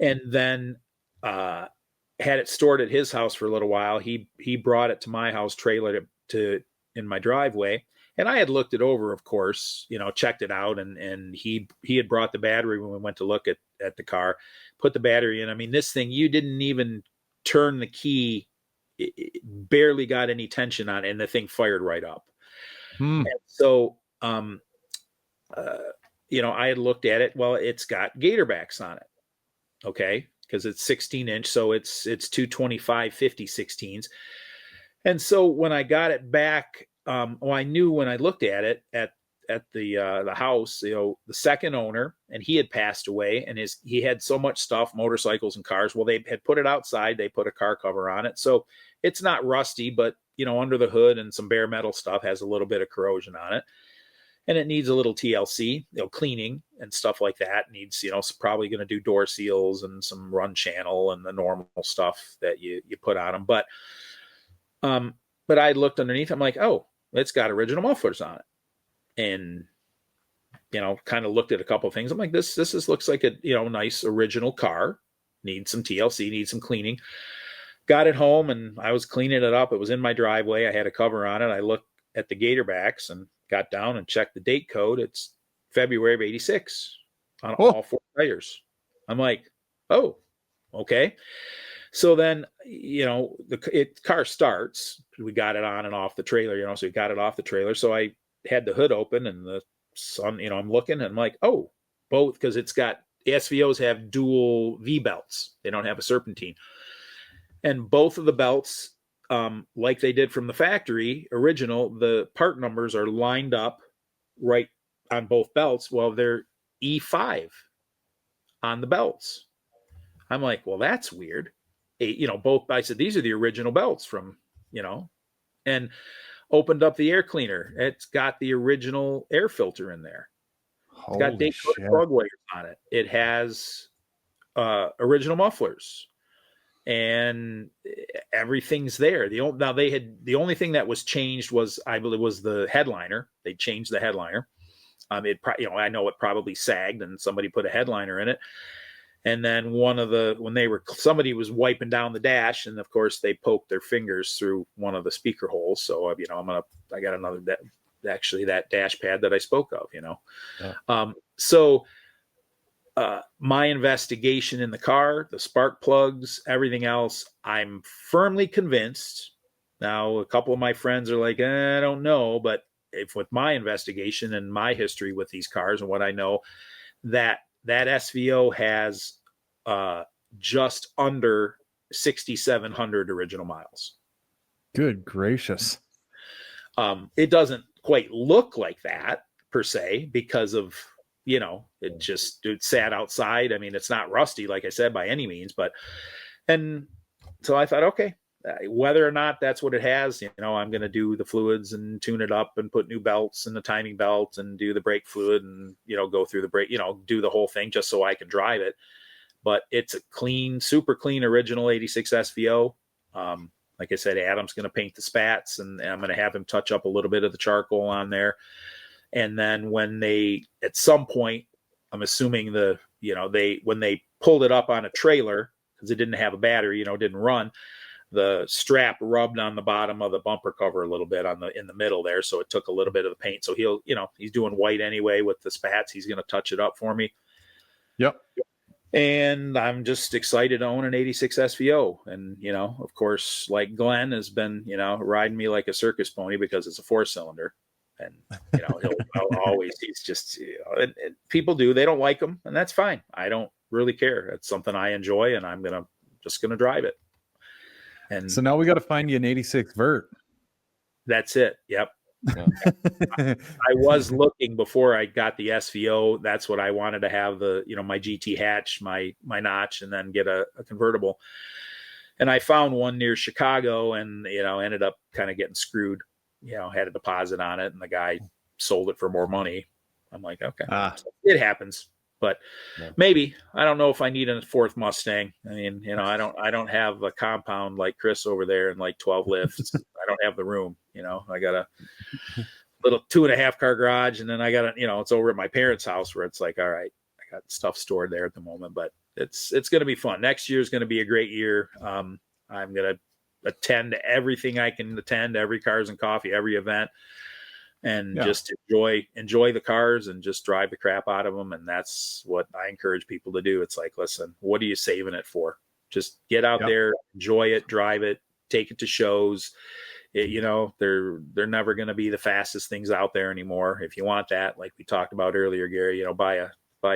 and then had it stored at his house for a little while. He brought it to my house, trailered it in my driveway. And I had looked it over, of course, checked it out. And he had brought the battery when we went to look at the car, put the battery in. I mean, this thing, you didn't even turn the key. It barely got any tension on it, and the thing fired right up. And so, I had looked at it. Well, it's got gator backs on it. Okay. Because it's 16-inch. So it's 225, 50 16s. And so when I got it back, I knew when I looked at it at the house, the second owner, and he had passed away, and he had so much stuff, motorcycles and cars. Well, they had put it outside. They put a car cover on it. So it's not rusty, but, under the hood and some bare metal stuff has a little bit of corrosion on it. And it needs a little TLC, cleaning and stuff like that. It needs, probably going to do door seals and some run channel and the normal stuff that you put on them. But I looked underneath. I'm like, oh, it's got original mufflers on it. And, kind of looked at a couple of things. I'm like, this looks like a, nice original car. Needs some TLC, needs some cleaning. Got it home, and I was cleaning it up. It was in my driveway. I had a cover on it. I looked at the gator backs and got down and checked the date code. It's February of '86 on all four tires. I'm like, oh, okay. So then, the car starts. We got it on and off the trailer, so we got it off the trailer. So I had the hood open, and the sun, I'm looking, and I'm like, oh, both, because it's got, SVOs have dual V belts. They don't have a serpentine. And both of the belts, like they did from the factory original, the part numbers are lined up right on both belts. Well, they're E5 on the belts. I'm like, well, that's weird. Both, I said, these are the original belts from, and opened up the air cleaner. It's got the original air filter in there. It's got date plug wires on it. It has original mufflers, and everything's there. The only thing that was changed was, I believe, was the headliner. They changed the headliner. I know it probably sagged, and somebody put a headliner in it. And then somebody was wiping down the dash, and of course they poked their fingers through one of the speaker holes. So, I got another, that dash pad that I spoke of, Yeah. My investigation in the car, the spark plugs, everything else, I'm firmly convinced. Now, a couple of my friends are like, I don't know, but if with my investigation and my history with these cars and what I know, that SVO has just under 6,700 original miles. Good gracious. It doesn't quite look like that per se because of, it sat outside. I mean, it's not rusty, like I said, by any means, and so I thought, okay, whether or not that's what it has, I'm going to do the fluids and tune it up and put new belts and the timing belt and do the brake fluid and, go through the brake, do the whole thing just so I can drive it. But it's a clean, super clean, original 86 SVO. Like I said, Adam's going to paint the spats, and I'm going to have him touch up a little bit of the charcoal on there. And then when at some point, I'm assuming when they pulled it up on a trailer, because it didn't have a battery, didn't run, the strap rubbed on the bottom of the bumper cover a little bit in the middle there. So it took a little bit of the paint. So he's doing white anyway with the spats. He's going to touch it up for me. Yep. And I'm just excited to own an 86 SVO. And, of course, like Glenn has been, riding me like a circus pony because it's a 4-cylinder. And, he'll always, he's just, and people do, they don't like them, and that's fine. I don't really care. It's something I enjoy, and I'm just going to drive it. And so now we got to find you an 86 vert. That's it. Yep. Yeah. I was looking before I got the SVO. That's what I wanted to have, my GT hatch, my notch, and then get a convertible. And I found one near Chicago and, ended up kind of getting screwed, had a deposit on it and the guy sold it for more money. I'm like, okay, so it happens, but maybe, I don't know if I need a 4th Mustang. I mean, I don't have a compound like Chris over there and like 12 lifts. I don't have the room, I got a little 2.5 car garage. And then I got it's over at my parents' house where it's like, all right, I got stuff stored there at the moment, but it's going to be fun. Next year is going to be a great year. I'm going to attend to everything I can attend, every Cars and Coffee, every event, and just enjoy the cars and just drive the crap out of them. And that's what I encourage people to do. It's like, listen, what are you saving it for? Just get out there, enjoy it, drive it, take it to shows. They're never going to be the fastest things out there anymore. If you want that, like we talked about earlier, Gary, buy a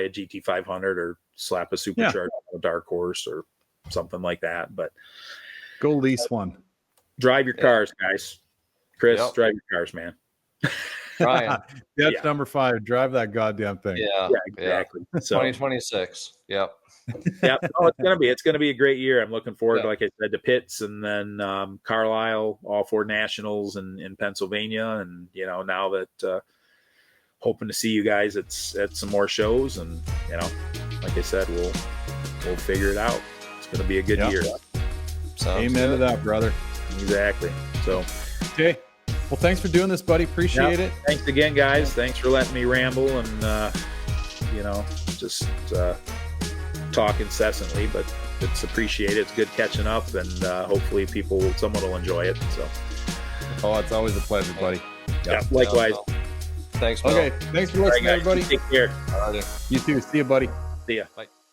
GT 500 or slap a supercharger on a Dark Horse or something like that. But go lease one. Drive your cars, guys. Chris, drive your cars, man. Ryan. That's number 5. Drive that goddamn thing. Yeah, exactly. So 2026. Yep. Yep. Oh, it's gonna be a great year. I'm looking forward, like I said, to Pitts and then Carlisle, all 4 nationals in Pennsylvania, and now that hoping to see you guys at some more shows, and like I said, we'll figure it out. It's gonna be a good year. Amen to that, brother. Exactly. So okay. Well, thanks for doing this, buddy. Appreciate it. Thanks again, guys. Thanks for letting me ramble and, just talk incessantly, but it's appreciated. It's good catching up, and hopefully someone will enjoy it. So, it's always a pleasure, buddy. Yeah, likewise. Thanks, Bill. Okay, thanks for listening, everybody. Take care. You too. See you, buddy. See ya. Bye.